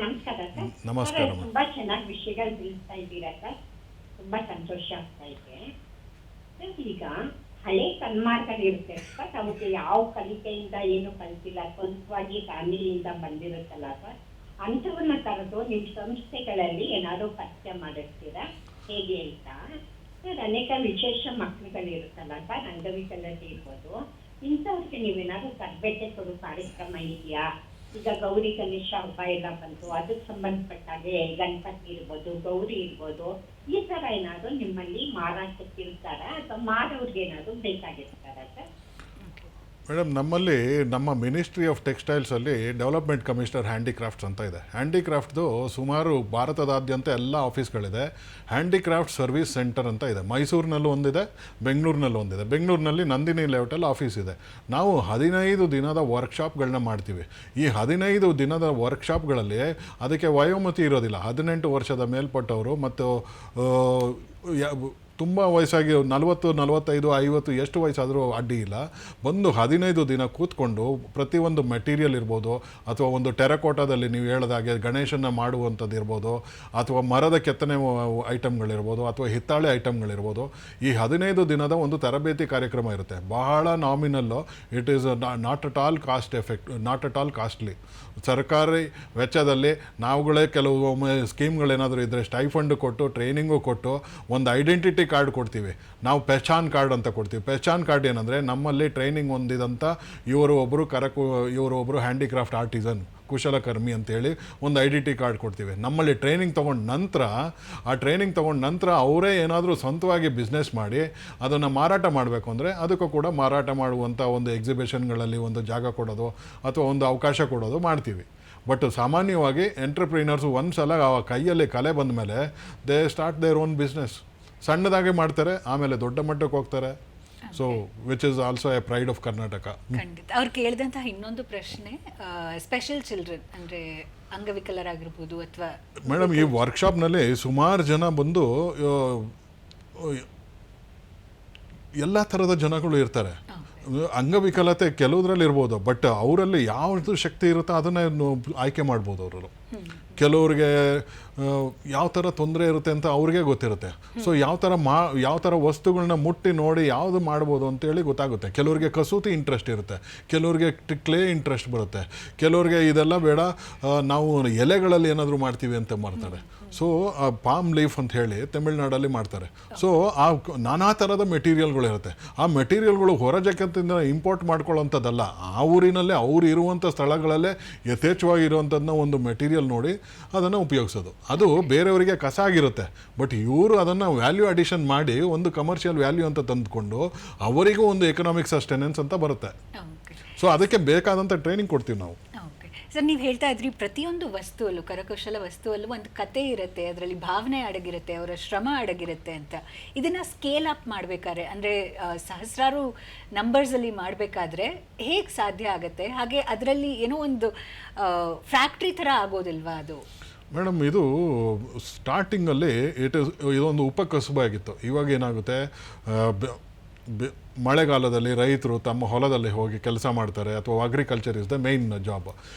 ನಮಸ್ಕಾರ ಸರ್. ನಮಸ್ಕಾರ. ತುಂಬಾ ಚೆನ್ನಾಗಿ ವಿಷಯಗಳು ತಿಳಿಸ್ತಾ ಇದ್ದೀರಾ ಸರ್, ತುಂಬಾ ಸಂತೋಷ ಆಗ್ತಾ ಇದೆ. ಈಗ ಹಳೆ ಸನ್ಮಾರ್ಗಗಳಿರುತ್ತೆ ಸರ್, ಅವಕ್ಕೆ ಯಾವ ಕಲಿಕೆಯಿಂದ ಏನು ಕಲಿತಿಲ್ಲ, ಸ್ವಂತವಾಗಿ ಫ್ಯಾಮಿಲಿಯಿಂದ ಬಂದಿರುತ್ತಲ್ಲ ಸರ್, ಅಂಥವನ್ನ ಕರೆದು ನಿಮ್ಮ ಸಂಸ್ಥೆಗಳಲ್ಲಿ ಏನಾದ್ರು ಪರಿಚಯ ಮಾಡಿರ್ತೀರಾ ಹೇಗೆ ಅಂತ ಸರ್. ಅನೇಕ ವಿಶೇಷ ಮಕ್ಕಳುಗಳಿರುತ್ತಲ್ಲ ಸರ್, ಅಂಗವಿಕಲತೆ ಇರ್ಬೋದು, ಇಂಥವ್ರಿಗೆ ನೀವೇನಾದ್ರು ತರಬೇತಿ ಕೊಡೋ ಕಾರ್ಯಕ್ರಮ ಇದೆಯಾ? ಈಗ ಗೌರಿ ಗಣೇಶ ಹಬ್ಬ ಎಲ್ಲ ಬಂತು, ಅದಕ್ಕೆ ಸಂಬಂಧಪಟ್ಟಾಗೆ ಗಣಪತಿ ಇರ್ಬೋದು, ಗೌರಿ ಇರ್ಬೋದು, ಈ ತರ ಏನಾದ್ರು ನಿಮ್ಮಲ್ಲಿ ಮಾರಾಟಕ್ಕೆ ಇರ್ತಾರ ಅಥವಾ ಮಾರೋರ್ಗೆ ಏನಾದ್ರು ಬೇಕಾಗಿರ್ತಾರ ಸರ್? ಮೇಡಮ್, ನಮ್ಮಲ್ಲಿ ನಮ್ಮ ಮಿನಿಸ್ಟ್ರಿ ಆಫ್ ಟೆಕ್ಸ್ಟೈಲ್ಸಲ್ಲಿ ಡೆವಲಪ್ಮೆಂಟ್ ಕಮಿಷನರ್ ಹ್ಯಾಂಡಿಕ್ರಾಫ್ಟ್ಸ್ ಅಂತ ಇದೆ. ಹ್ಯಾಂಡಿಕ್ರಾಫ್ಟ್ದು ಸುಮಾರು ಭಾರತದಾದ್ಯಂತ ಎಲ್ಲ ಆಫೀಸ್ಗಳಿದೆ. ಹ್ಯಾಂಡಿಕ್ರಾಫ್ಟ್ ಸರ್ವಿಸ್ ಸೆಂಟರ್ ಅಂತ ಇದೆ. ಮೈಸೂರಿನಲ್ಲೂ ಒಂದಿದೆ, ಬೆಂಗಳೂರಿನಲ್ಲೂ ಒಂದಿದೆ. ಬೆಂಗಳೂರಿನಲ್ಲಿ ನಂದಿನಿ ಲೇಔಟಲ್ಲಿ ಆಫೀಸ್ ಇದೆ. ನಾವು 15 ದಿನದ ವರ್ಕ್ಶಾಪ್ಗಳನ್ನ ಮಾಡ್ತೀವಿ. ಈ 15 ದಿನದ ವರ್ಕ್ಶಾಪ್ಗಳಲ್ಲಿ ಅದಕ್ಕೆ ವಯೋಮಿತಿ ಇರೋದಿಲ್ಲ. 18 ವರ್ಷದ ಮೇಲ್ಪಟ್ಟವರು ಮತ್ತು ತುಂಬ ವಯಸ್ಸಾಗಿ 40, 45, 50 ಎಷ್ಟು ವಯಸ್ಸಾದರೂ ಅಡ್ಡಿ ಇಲ್ಲ. ಬಂದು 15 ದಿನ ಕೂತ್ಕೊಂಡು ಪ್ರತಿಯೊಂದು ಮೆಟೀರಿಯಲ್ ಇರ್ಬೋದು, ಅಥವಾ ಒಂದು ಟೆರಕೋಟಾದಲ್ಲಿ ನೀವು ಹೇಳಿದಾಗೆ ಗಣೇಶನ ಮಾಡುವಂಥದ್ದು ಇರ್ಬೋದು, ಅಥವಾ ಮರದ ಕೆತ್ತನೆ ಐಟಮ್ಗಳಿರ್ಬೋದು, ಅಥವಾ ಹಿತ್ತಾಳೆ ಐಟಮ್ಗಳಿರ್ಬೋದು. ಈ 15 ದಿನದ ಒಂದು ತರಬೇತಿ ಕಾರ್ಯಕ್ರಮ ಇರುತ್ತೆ. ಬಹಳ nominal. It is not at all costly. ಸರ್ಕಾರಿ ವೆಚ್ಚದಲ್ಲಿ ನಾವುಗಳೇ ಕೆಲವೊಮ್ಮೆ ಸ್ಕೀಮ್ಗಳೇನಾದರೂ ಇದ್ದರೆ ಸ್ಟೈಫಂಡ್ ಕೊಟ್ಟು, ಟ್ರೈನಿಂಗು ಕೊಟ್ಟು, ಒಂದು ಐಡೆಂಟಿಟಿ ಕಾರ್ಡ್ ಕೊಡ್ತೀವಿ. ನಾವು ಪೆಚಾನ್ ಕಾರ್ಡ್ ಅಂತ ಕೊಡ್ತೀವಿ. ಪೆಚಾನ್ ಕಾರ್ಡ್ ಏನಂದರೆ, ನಮ್ಮಲ್ಲಿ ಟ್ರೈನಿಂಗ್ ಹೊಂದಿದಂಥ ಇವರು ಒಬ್ಬರು ಹ್ಯಾಂಡಿಕ್ರಾಫ್ಟ್ ಆರ್ಟಿಸನ್, ಕುಶಲಕರ್ಮಿ ಅಂತೇಳಿ ಒಂದು ಐಡೆಂಟಿ ಕಾರ್ಡ್ ಕೊಡ್ತೀವಿ. ನಮ್ಮಲ್ಲಿ ಟ್ರೈನಿಂಗ್ ತೊಗೊಂಡ ನಂತರ ಅವರೇ ಏನಾದರೂ ಸ್ವಂತವಾಗಿ ಬಿಸ್ನೆಸ್ ಮಾಡಿ ಅದನ್ನು ಮಾರಾಟ ಮಾಡಬೇಕು ಅಂದರೆ ಅದಕ್ಕೂ ಕೂಡ ಮಾರಾಟ ಮಾಡುವಂಥ ಒಂದು ಎಕ್ಸಿಬಿಷನ್ಗಳಲ್ಲಿ ಒಂದು ಜಾಗ ಕೊಡೋದು ಅಥವಾ ಒಂದು ಅವಕಾಶ ಕೊಡೋದು ಮಾಡ್ತೀವಿ. ಬಟ್ ಸಾಮಾನ್ಯವಾಗಿ ಎಂಟರ್ಪ್ರಿನರ್ಸು ಒಂದು ಸಲ ಆ ಕೈಯಲ್ಲಿ ಕಲೆ ಬಂದ ಮೇಲೆ they start their own business. ಸಣ್ಣದಾಗಿ ಮಾಡ್ತಾರೆ, ಆಮೇಲೆ ದೊಡ್ಡ ಮಟ್ಟಕ್ಕೆ ಹೋಗ್ತಾರೆ. So which is also A pride of Karnataka. ಖಂಡಿತ. ಅವ್ರು ಕೇಳಿದಂತಹ ಇನ್ನೊಂದು ಪ್ರಶ್ನೆ, ಸ್ಪೆಷಲ್ ಚಿಲ್ಡ್ರನ್ ಅಂದರೆ ಅಂಗವಿಕಲರಾಗಿರ್ಬೋದು ಅಥವಾ ಮೇಡಮ್, ಈ ವರ್ಕ್ಶಾಪ್ನಲ್ಲಿ ಸುಮಾರು ಜನ ಬಂದು ಎಲ್ಲ ಥರದ ಜನಗಳು ಇರ್ತಾರೆ. ಅಂಗವಿಕಲತೆ ಕೆಲವುದ್ರಲ್ಲಿ ಇರ್ಬೋದು, ಬಟ್ ಅವರಲ್ಲಿ ಯಾವುದು ಶಕ್ತಿ ಇರುತ್ತೋ ಅದನ್ನು ಆಯ್ಕೆ ಮಾಡ್ಬೋದು ಅವರು. ಕೆಲವ್ರಿಗೆ ಯಾವ ಥರ ತೊಂದರೆ ಇರುತ್ತೆ ಅಂತ ಅವ್ರಿಗೆ ಗೊತ್ತಿರುತ್ತೆ. ಸೊ ಯಾವ ಥರ ವಸ್ತುಗಳನ್ನ ಮುಟ್ಟಿ ನೋಡಿ ಯಾವುದು ಮಾಡ್ಬೋದು ಅಂತೇಳಿ ಗೊತ್ತಾಗುತ್ತೆ. ಕೆಲವ್ರಿಗೆ ಕಸೂತಿ ಇಂಟ್ರೆಸ್ಟ್ ಇರುತ್ತೆ, ಕೆಲವ್ರಿಗೆ ಕ್ಲೇ ಇಂಟ್ರೆಸ್ಟ್ ಬರುತ್ತೆ, ಕೆಲವ್ರಿಗೆ ಇದೆಲ್ಲ ಬೇಡ ನಾವು ಎಲೆಗಳಲ್ಲಿ ಏನಾದರೂ ಮಾಡ್ತೀವಿ ಅಂತ ಮಾಡ್ತಾರೆ. ಸೊ ಪಾಮ್ ಲೀಫ್ ಅಂತ ಹೇಳಿ ತಮಿಳ್ನಾಡಲ್ಲಿ ಮಾಡ್ತಾರೆ. ಸೊ ಆ ನಾನಾ ಥರದ ಮೆಟೀರಿಯಲ್ಗಳಿರುತ್ತೆ. ಆ ಮೆಟೀರಿಯಲ್ಗಳು ಹೊರ ಜಗತ್ತಿಂದ ಇಂಪೋರ್ಟ್ ಮಾಡ್ಕೊಳ್ಳೋಂಥದ್ದಲ್ಲ. ಆ ಊರಿನಲ್ಲೇ ಅವ್ರು ಇರುವಂಥ ಸ್ಥಳಗಳಲ್ಲೇ ಯಥೇಚ್ಛವಾಗಿ ಇರುವಂಥದ್ದನ್ನ ಒಂದು ಮೆಟೀರಿಯಲ್ ನೋಡಿ ಅದನ್ನು ಉಪಯೋಗಿಸೋದು. ಅದು ಬೇರೆಯವರಿಗೆ ಕಸ ಆಗಿರುತ್ತೆ, ಬಟ್ ಇವರು ಅದನ್ನು ವ್ಯಾಲ್ಯೂ ಅಡಿಷನ್ ಮಾಡಿ ಒಂದು ಕಮರ್ಷಿಯಲ್ ವ್ಯಾಲ್ಯೂ ಅಂತ ತಂದುಕೊಂಡು ಅವರಿಗೂ ಒಂದು ಎಕನಾಮಿಕ್ ಸಸ್ಟೆನೆನ್ಸ್ ಅಂತ ಬರುತ್ತೆ. ಸೊ ಅದಕ್ಕೆ ಬೇಕಾದಂಥ ಟ್ರೈನಿಂಗ್ ಕೊಡ್ತೀವಿ ನಾವು. ಸರ್, ನೀವು ಹೇಳ್ತಾ ಇದ್ರಿ ಪ್ರತಿಯೊಂದು ವಸ್ತುವಲ್ಲೂ, ಕರಕುಶಲ ವಸ್ತುವಲ್ಲೂ ಒಂದು ಕತೆ ಇರುತ್ತೆ, ಅದರಲ್ಲಿ ಭಾವನೆ ಅಡಗಿರುತ್ತೆ, ಅವರ ಶ್ರಮ ಅಡಗಿರುತ್ತೆ ಅಂತ. ಇದನ್ನು ಸ್ಕೇಲ್ ಅಪ್ ಮಾಡಬೇಕಾದ್ರೆ ಅಂದರೆ ಸಹಸ್ರಾರು ನಂಬರ್ಸಲ್ಲಿ ಮಾಡಬೇಕಾದ್ರೆ ಹೇಗೆ ಸಾಧ್ಯ ಆಗುತ್ತೆ? ಹಾಗೆ ಅದರಲ್ಲಿ ಏನೋ ಒಂದು ಫ್ಯಾಕ್ಟ್ರಿ ಥರ ಆಗೋದಿಲ್ವಾ ಅದು? ಮೇಡಮ್, ಇದು ಸ್ಟಾರ್ಟಿಂಗಲ್ಲಿ ಇದೊಂದು ಉಪಕಸುಬಾಗಿತ್ತು. ಇವಾಗ ಏನಾಗುತ್ತೆ, ಮಳೆಗಾಲದಲ್ಲಿ ರೈತರು ತಮ್ಮ ಹೊಲದಲ್ಲಿ ಹೋಗಿ ಕೆಲಸ ಮಾಡ್ತಾರೆ, ಅಥವಾ agriculture is the main job.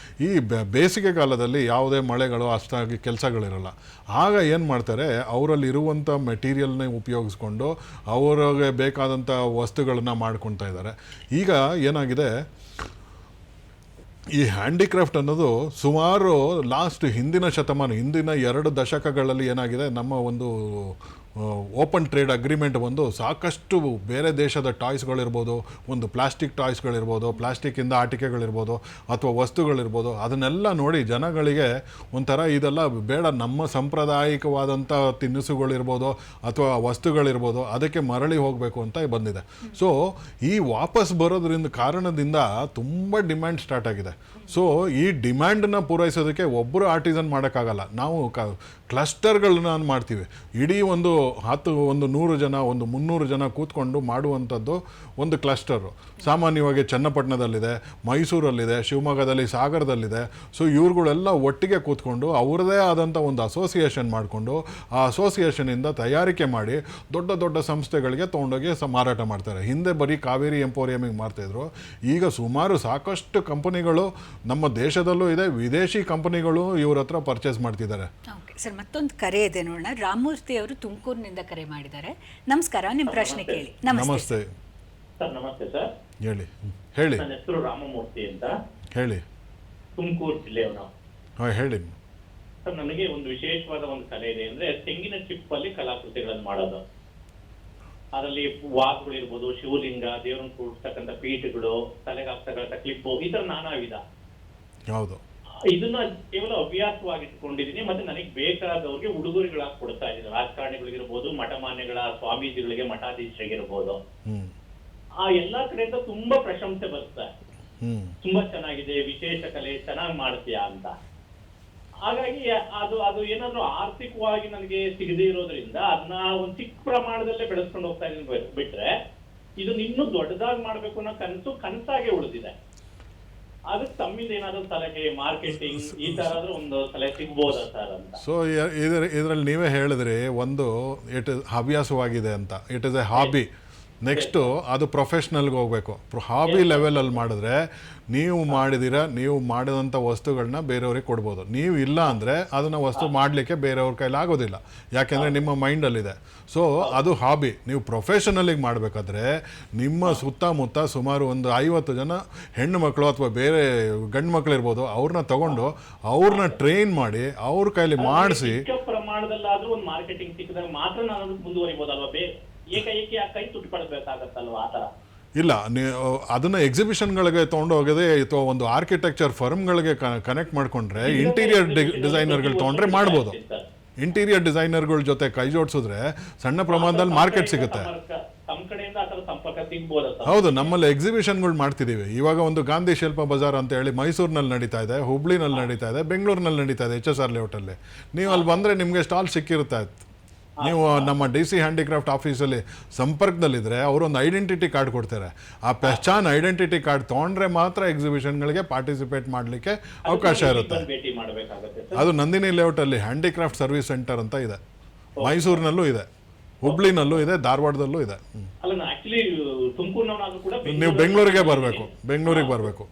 ಈ ಬೇಸಿಗೆ ಕಾಲದಲ್ಲಿ ಯಾವುದೇ ಮಳೆಗಳು ಅಷ್ಟಾಗಿ ಕೆಲಸಗಳಿರಲ್ಲ. ಆಗ ಏನು ಮಾಡ್ತಾರೆ, ಅವರಲ್ಲಿ ಇರುವಂಥ ಮೆಟೀರಿಯಲ್ನೇ ಉಪಯೋಗಿಸ್ಕೊಂಡು ಅವರಿಗೆ ಬೇಕಾದಂಥ ವಸ್ತುಗಳನ್ನು ಮಾಡ್ಕೊಳ್ತಾ ಇದ್ದಾರೆ. ಈಗ ಏನಾಗಿದೆ, ಈ ಹ್ಯಾಂಡಿಕ್ರಾಫ್ಟ್ ಅನ್ನೋದು ಸುಮಾರು ಹಿಂದಿನ 2 ದಶಕಗಳಲ್ಲಿ ಏನಾಗಿದೆ, ನಮ್ಮ ಒಂದು ಓಪನ್ ಟ್ರೇಡ್ ಅಗ್ರಿಮೆಂಟ್ ಬಂದು ಸಾಕಷ್ಟು ಬೇರೆ ದೇಶದ ಟಾಯ್ಸ್ಗಳಿರ್ಬೋದು, ಒಂದು ಪ್ಲಾಸ್ಟಿಕ್ ಟಾಯ್ಸ್ಗಳಿರ್ಬೋದು, ಪ್ಲಾಸ್ಟಿಕ್ಕಿಂದ ಆಟಿಕೆಗಳಿರ್ಬೋದು, ಅಥವಾ ವಸ್ತುಗಳಿರ್ಬೋದು, ಅದನ್ನೆಲ್ಲ ನೋಡಿ ಜನಗಳಿಗೆ ಒಂಥರ ಇದೆಲ್ಲ ಬೇಡ, ನಮ್ಮ ಸಾಂಪ್ರದಾಯಿಕವಾದಂಥ ತಿನಿಸುಗಳಿರ್ಬೋದು ಅಥವಾ ವಸ್ತುಗಳಿರ್ಬೋದು ಅದಕ್ಕೆ ಮರಳಿ ಹೋಗಬೇಕು ಅಂತ ಬಂದಿದೆ. ಸೊ ಈ ವಾಪಸ್ ಬರೋದ್ರಿಂದ ಕಾರಣದಿಂದ ತುಂಬ ಡಿಮ್ಯಾಂಡ್ ಸ್ಟಾರ್ಟ್ ಆಗಿದೆ. ಸೊ ಈ ಡಿಮ್ಯಾಂಡನ್ನ ಪೂರೈಸೋದಕ್ಕೆ ಒಬ್ಬರು ಆರ್ಟಿಸನ್ ಮಾಡೋಕ್ಕಾಗಲ್ಲ. ನಾವು ಕ್ಲಸ್ಟರ್ಗಳನ್ನ ಮಾಡ್ತೀವಿ. ಇಡೀ ಒಂದು 100 ಜನ, 300 ಜನ ಕೂತ್ಕೊಂಡು ಮಾಡುವಂಥದ್ದು ಒಂದು ಕ್ಲಸ್ಟರು. ಸಾಮಾನ್ಯವಾಗಿ ಚನ್ನಪಟ್ಟಣದಲ್ಲಿದೆ, ಮೈಸೂರಲ್ಲಿದೆ, ಶಿವಮೊಗ್ಗದಲ್ಲಿ, ಸಾಗರದಲ್ಲಿದೆ. ಸೊ ಇವ್ರುಗಳೆಲ್ಲ ಒಟ್ಟಿಗೆ ಕೂತ್ಕೊಂಡು ಅವ್ರದ್ದೇ ಆದಂಥ ಒಂದು ಅಸೋಸಿಯೇಷನ್ ಮಾಡಿಕೊಂಡು ಆ ಅಸೋಸಿಯೇಷನಿಂದ ತಯಾರಿಕೆ ಮಾಡಿ ದೊಡ್ಡ ಸಂಸ್ಥೆಗಳಿಗೆ ತೊಗೊಂಡೋಗಿ ಮಾರಾಟ ಮಾಡ್ತಾರೆ. ಹಿಂದೆ ಬರೀ ಕಾವೇರಿ ಎಂಪೋರಿಯಮಿಗೆ ಮಾಡ್ತಾಯಿದ್ರು. ಈಗ ಸಾಕಷ್ಟು ಕಂಪನಿಗಳು ನಮ್ಮ ದೇಶದಲ್ಲೂ ಇದೆ, ವಿದೇಶಿ ಕಂಪನಿಗಳು ಇವ್ರ ಹತ್ರ ಪರ್ಚೇಸ್ ಮಾಡ್ತಿದ್ದಾರೆ. ಓಕೆ ಸರ್, ಮತ್ತೊಂದು ಕರೆ ಇದೆ ನೋಡೋಣ. ರಾಮಮೂರ್ತಿ ಅವರು ತುಮಕೂರಿನಿಂದ ಕರೆ ಮಾಡಿದ್ದಾರೆ. ನಮಸ್ಕಾರ, ನಿಮ್ಮ ಪ್ರಶ್ನೆ ಕೇಳಿ. ನಮಸ್ತೆ. ಸರ್ ನಮಸ್ತೆ ಸರ್. ಹೇಳಿ ಹೇಳಿ ನನ್ನ ಹೆಸರು ರಾಮಮೂರ್ತಿ ಅಂತ, ಹೇಳಿ. ತುಮಕೂರು ಜಿಲ್ಲೆಯವನು. ಹಾಂ ಹೇಳಿ. ಸರ್ ನನಗೆ ಒಂದು ವಿಶೇಷವಾದ ಒಂದು ಕಲೆ ಇದೆ, ಅಂದ್ರೆ ತೆಂಗಿನ ಚಿಪ್ ಅಲ್ಲಿ ಕಲಾಕೃತಿಗಳನ್ನು ಮಾಡೋದು. ಅದರಲ್ಲಿ ವಾಕ್ಗಳು ಇರ್ಬೋದು, ಶಿವಲಿಂಗ, ದೇವರನ್ನು ಕೂಡಿಸ್ತಕ್ಕಂಥ ಪೀಠಗಳು, ತಲೆಗೆ ಹಾಕ್ತಕ್ಕಂಥ ಕ್ಲಿಪ್ಪು, ಈ ತರ ನಾನಾ ವಿಧ. ಹೌದು. ಇದನ್ನ ಕೇವಲ ಹವ್ಯಾಸವಾಗಿ ಇಟ್ಕೊಂಡಿದ್ದೀನಿ. ಮತ್ತೆ ನನಗೆ ಬೇಕಾದವ್ರಿಗೆ ಉಡುಗೊರೆಗಳಾಗಿ ಕೊಡ್ತಾ ಇದ್ದೀನಿ. ರಾಜಕಾರಣಿಗಳಿಗಿರ್ಬೋದು, ಮಠಮಾನ್ಯಗಳ ಸ್ವಾಮೀಜಿಗಳಿಗೆ, ಮಠಾಧೀಶರಿಗಿರ್ಬೋದು. ಆ ಎಲ್ಲಾ ಕಡೆಯಿಂದ ತುಂಬಾ ಪ್ರಶಂಸೆ ಬರುತ್ತೆ. ತುಂಬಾ ಚೆನ್ನಾಗಿದೆ, ವಿಶೇಷ ಕಲೆ, ಚೆನ್ನಾಗಿ ಮಾಡ್ತೀಯಾ ಅಂತ. ಹಾಗಾಗಿ ಅದು ಏನಾದ್ರು ಆರ್ಥಿಕವಾಗಿ ನನಗೆ ಸಿಗದೇ ಇರೋದ್ರಿಂದ ಅದನ್ನ ಒಂದು ಚಿಕ್ಕ ಪ್ರಮಾಣದಲ್ಲೇ ಬೆಳೆಸ್ಕೊಂಡು ಹೋಗ್ತಾ ಇದೀನಿ. ಬಿಟ್ರೆ ಇದನ್ನ ಇನ್ನೂ ದೊಡ್ಡದಾಗಿ ಮಾಡ್ಬೇಕು ಅನ್ನೋ ಕನಸಾಗೆ ಉಳಿದಿದೆ. ಅದಕ್ಕೆ ತಮ್ಮಿಂದ ಏನಾದ್ರು ಸಲಹೆ, ಮಾರ್ಕೆಟಿಂಗ್ ಈ ತರ ಒಂದು ಸಲಹೆ ಸಿಗ್ಬೋದಾ ಸರ್ ಅಂತ. ಸೊ ಇದರಲ್ಲಿ ನೀವೇ ಹೇಳಿದ್ರಿ, ಒಂದು ಇಟ್ ಇಸ್ ಹವ್ಯಾಸವಾಗಿದೆ ಅಂತ. It is A hobby. Next ಅದು ಪ್ರೊಫೆಷ್ನಲ್ಗೆ ಹೋಗಬೇಕು. ಹಾಬಿ ಲೆವೆಲಲ್ಲಿ ಮಾಡಿದ್ರೆ ನೀವು ಮಾಡಿದಂಥ ವಸ್ತುಗಳನ್ನ ಬೇರೆಯವ್ರಿಗೆ ಕೊಡ್ಬೋದು. ನೀವು ಇಲ್ಲ ಅಂದರೆ ಅದನ್ನು ವಸ್ತು ಮಾಡಲಿಕ್ಕೆ ಬೇರೆಯವ್ರ ಕೈಲಿ ಆಗೋದಿಲ್ಲ, ಯಾಕೆಂದರೆ ನಿಮ್ಮ ಮೈಂಡಲ್ಲಿದೆ. ಸೊ ಅದು ಹಾಬಿ. ನೀವು ಪ್ರೊಫೆಷನಲಿಗೆ ಮಾಡಬೇಕಾದ್ರೆ ನಿಮ್ಮ ಸುತ್ತಮುತ್ತ ಸುಮಾರು ಒಂದು 50 ಜನ ಹೆಣ್ಣು ಮಕ್ಕಳು ಅಥವಾ ಬೇರೆ ಗಂಡು ಮಕ್ಕಳು ಇರ್ಬೋದು, ಅವ್ರನ್ನ ತಗೊಂಡು ಅವ್ರನ್ನ ಟ್ರೈನ್ ಮಾಡಿ ಅವ್ರ ಕೈಲಿ ಮಾಡಿಸಿ. ಪ್ರಮಾಣದಲ್ಲಾದ್ರೂ ಒಂದು ಮಾರ್ಕೆಟಿಂಗ್ ಸಿಕ್ಕಿದಾಗ ಮಾತ್ರ ನಾನು ಮುಂದುವರಿಬೋದಲ್ವಾ? ಏಕಾಏಕಿ ಆ ಕೈ ತುಟ್ಪಡ್ಬೇಕಾಗತ್ತಲ್ವಾ? ಆ ತರ ಇಲ್ಲ, ಅದನ್ನು ಎಕ್ಸಿಬಿಷನ್ಗಳಿಗೆ ತೊಗೊಂಡೋಗದೆ ಅಥವಾ ಒಂದು ಆರ್ಕಿಟೆಕ್ಚರ್ ಫರ್ಮ್ಗಳಿಗೆ ಕನೆಕ್ಟ್ ಮಾಡಿಕೊಂಡ್ರೆ, ಇಂಟೀರಿಯರ್ ಡಿಸೈನರ್ಗಳು ತೊಗೊಂಡ್ರೆ ಮಾಡ್ಬೋದು. ಇಂಟೀರಿಯರ್ ಡಿಸೈನರ್ಗಳ ಜೊತೆ ಕೈ ಜೋಡಿಸಿದ್ರೆ ಸಣ್ಣ ಪ್ರಮಾಣದಲ್ಲಿ ಮಾರ್ಕೆಟ್ ಸಿಗುತ್ತೆ. ಹೌದು, ನಮ್ಮಲ್ಲಿ ಎಕ್ಸಿಬಿಷನ್ಗಳು ಮಾಡ್ತಿದ್ದೀವಿ. ಇವಾಗ ಒಂದು ಗಾಂಧಿ ಶಿಲ್ಪ ಬಜಾರ್ ಅಂತ ಹೇಳಿ ಮೈಸೂರಿನಲ್ಲಿ ನಡೀತಾ ಇದೆ, ಹುಬ್ಳಿನಲ್ಲಿ ನಡೀತಾ ಇದೆ, ಬೆಂಗಳೂರಿನಲ್ಲಿ ನಡೀತಾ ಇದೆ, HSR ಲೇಔಟಲ್ಲಿ. ನೀವು ಅಲ್ಲಿ ಬಂದರೆ ನಿಮಗೆ ಸ್ಟಾಲ್ ಸಿಕ್ಕಿರುತ್ತೆ. ನೀವು ನಮ್ಮ DC ಹ್ಯಾಂಡಿಕ್ರಾಫ್ಟ್ ಆಫೀಸಲ್ಲಿ ಸಂಪರ್ಕದಲ್ಲಿದ್ದರೆ ಅವರೊಂದು ಐಡೆಂಟಿಟಿ ಕಾರ್ಡ್ ಕೊಡ್ತಾರೆ. ಆ ಪೆಹಚಾನ್ ಐಡೆಂಟಿಟಿ ಕಾರ್ಡ್ ತೊಗೊಂಡ್ರೆ ಮಾತ್ರ ಎಕ್ಸಿಬಿಷನ್ಗಳಿಗೆ ಪಾರ್ಟಿಸಿಪೇಟ್ ಮಾಡಲಿಕ್ಕೆ ಅವಕಾಶ ಇರುತ್ತೆ. ಅದು ನಂದಿನಿ ಲೇಔಟಲ್ಲಿ ಹ್ಯಾಂಡಿಕ್ರಾಫ್ಟ್ ಸರ್ವಿಸ್ ಸೆಂಟರ್ ಅಂತ ಇದೆ. ಮೈಸೂರಿನಲ್ಲೂ ಇದೆ, ಹುಬ್ಳಿನಲ್ಲೂ ಇದೆ, ಧಾರವಾಡದಲ್ಲೂ ಇದೆ. ನೀವು ಬೆಂಗಳೂರಿಗೆ ಬರಬೇಕು.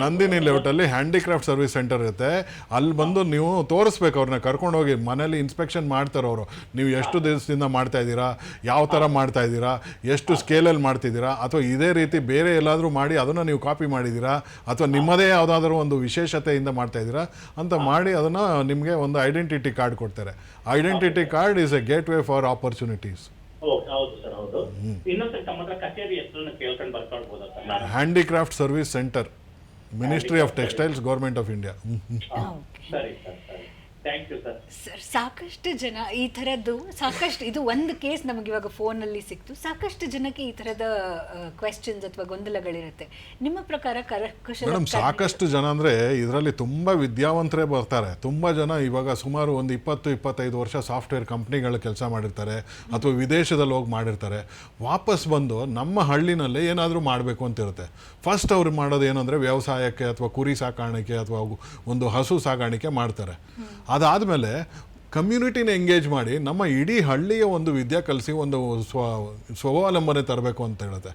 ನಂದಿನಿ ಲೇಔಟಲ್ಲಿ ಹ್ಯಾಂಡಿಕ್ರಾಫ್ಟ್ ಸರ್ವಿಸ್ ಸೆಂಟರ್ ಇರುತ್ತೆ. ಅಲ್ಲಿ ಬಂದು ನೀವು ತೋರಿಸ್ಬೇಕು, ಅವ್ರನ್ನ ಕರ್ಕೊಂಡೋಗಿ ಮನೇಲಿ ಇನ್ಸ್ಪೆಕ್ಷನ್ ಮಾಡ್ತಾರೆ ಅವರು. ನೀವು ಎಷ್ಟು ದಿವಸದಿಂದ ಮಾಡ್ತಾ ಇದ್ದೀರಾ, ಯಾವ ಥರ ಮಾಡ್ತಾ ಇದ್ದೀರಾ, ಎಷ್ಟು ಸ್ಕೇಲಲ್ಲಿ ಮಾಡ್ತಿದ್ದೀರಾ, ಅಥವಾ ಇದೇ ರೀತಿ ಬೇರೆ ಎಲ್ಲಾದರೂ ಮಾಡಿ ಅದನ್ನು ನೀವು ಕಾಪಿ ಮಾಡಿದ್ದೀರಾ, ಅಥವಾ ನಿಮ್ಮದೇ ಯಾವುದಾದ್ರೂ ಒಂದು ವಿಶೇಷತೆಯಿಂದ ಮಾಡ್ತಾ ಇದ್ದೀರಾ ಅಂತ ಮಾಡಿ ಅದನ್ನು ನಿಮಗೆ ಒಂದು ಐಡೆಂಟಿಟಿ ಕಾರ್ಡ್ ಕೊಡ್ತಾರೆ. Identity card is A gate way for opportunities. Handicraft service centre, ministry of textiles, government of India. Sir, ಸಾಕಷ್ಟು ಜನ ಈ ಥರದ್ದು ಇದು ಒಂದು ಕೇಸ್ ನಮಗೆ ಇವಾಗ ಫೋನಲ್ಲಿ ಸಿಕ್ತು. ಸಾಕಷ್ಟು ಜನಕ್ಕೆ ಈ ಥರದ ಕ್ವೆಶ್ಚನ್ಸ್ ಅಥವಾ ಗೊಂದಲಗಳಿರುತ್ತೆ. ನಿಮ್ಮ ಪ್ರಕಾರ ಮೇಡಮ್, ಸಾಕಷ್ಟು ಜನ ಅಂದರೆ ಇದರಲ್ಲಿ ತುಂಬ ವಿದ್ಯಾವಂತರೇ ಬರ್ತಾರೆ. ತುಂಬ ಜನ ಇವಾಗ ಸುಮಾರು ಒಂದು 20-25 ವರ್ಷ ಸಾಫ್ಟ್ವೇರ್ ಕಂಪ್ನಿಗಳು ಕೆಲಸ ಮಾಡಿರ್ತಾರೆ ಅಥವಾ ವಿದೇಶದಲ್ಲಿ ಹೋಗಿ ಮಾಡಿರ್ತಾರೆ. ವಾಪಸ್ ಬಂದು ನಮ್ಮ ಹಳ್ಳಿನಲ್ಲೇ ಏನಾದರೂ ಮಾಡಬೇಕು ಅಂತಿರುತ್ತೆ. ಫಸ್ಟ್ ಅವ್ರು ಮಾಡೋದು ಏನು ಅಂದರೆ ವ್ಯವಸಾಯಕ್ಕೆ ಅಥವಾ ಕುರಿ ಸಾಕಾಣಿಕೆ ಅಥವಾ ಒಂದು ಹಸು ಸಾಗಾಣಿಕೆ ಮಾಡ್ತಾರೆ. ಅದಾದಮೇಲೆ ಕಮ್ಯುನಿಟಿನ ಎಂಗೇಜ್ ಮಾಡಿ ನಮ್ಮ ಇಡೀ ಹಳ್ಳಿಯ ಒಂದು ವಿದ್ಯೆ ಕಲಿಸಿ ಒಂದು ಸ್ವಾವಲಂಬನೆ ತರಬೇಕು ಅಂತ ಹೇಳುತ್ತೆ.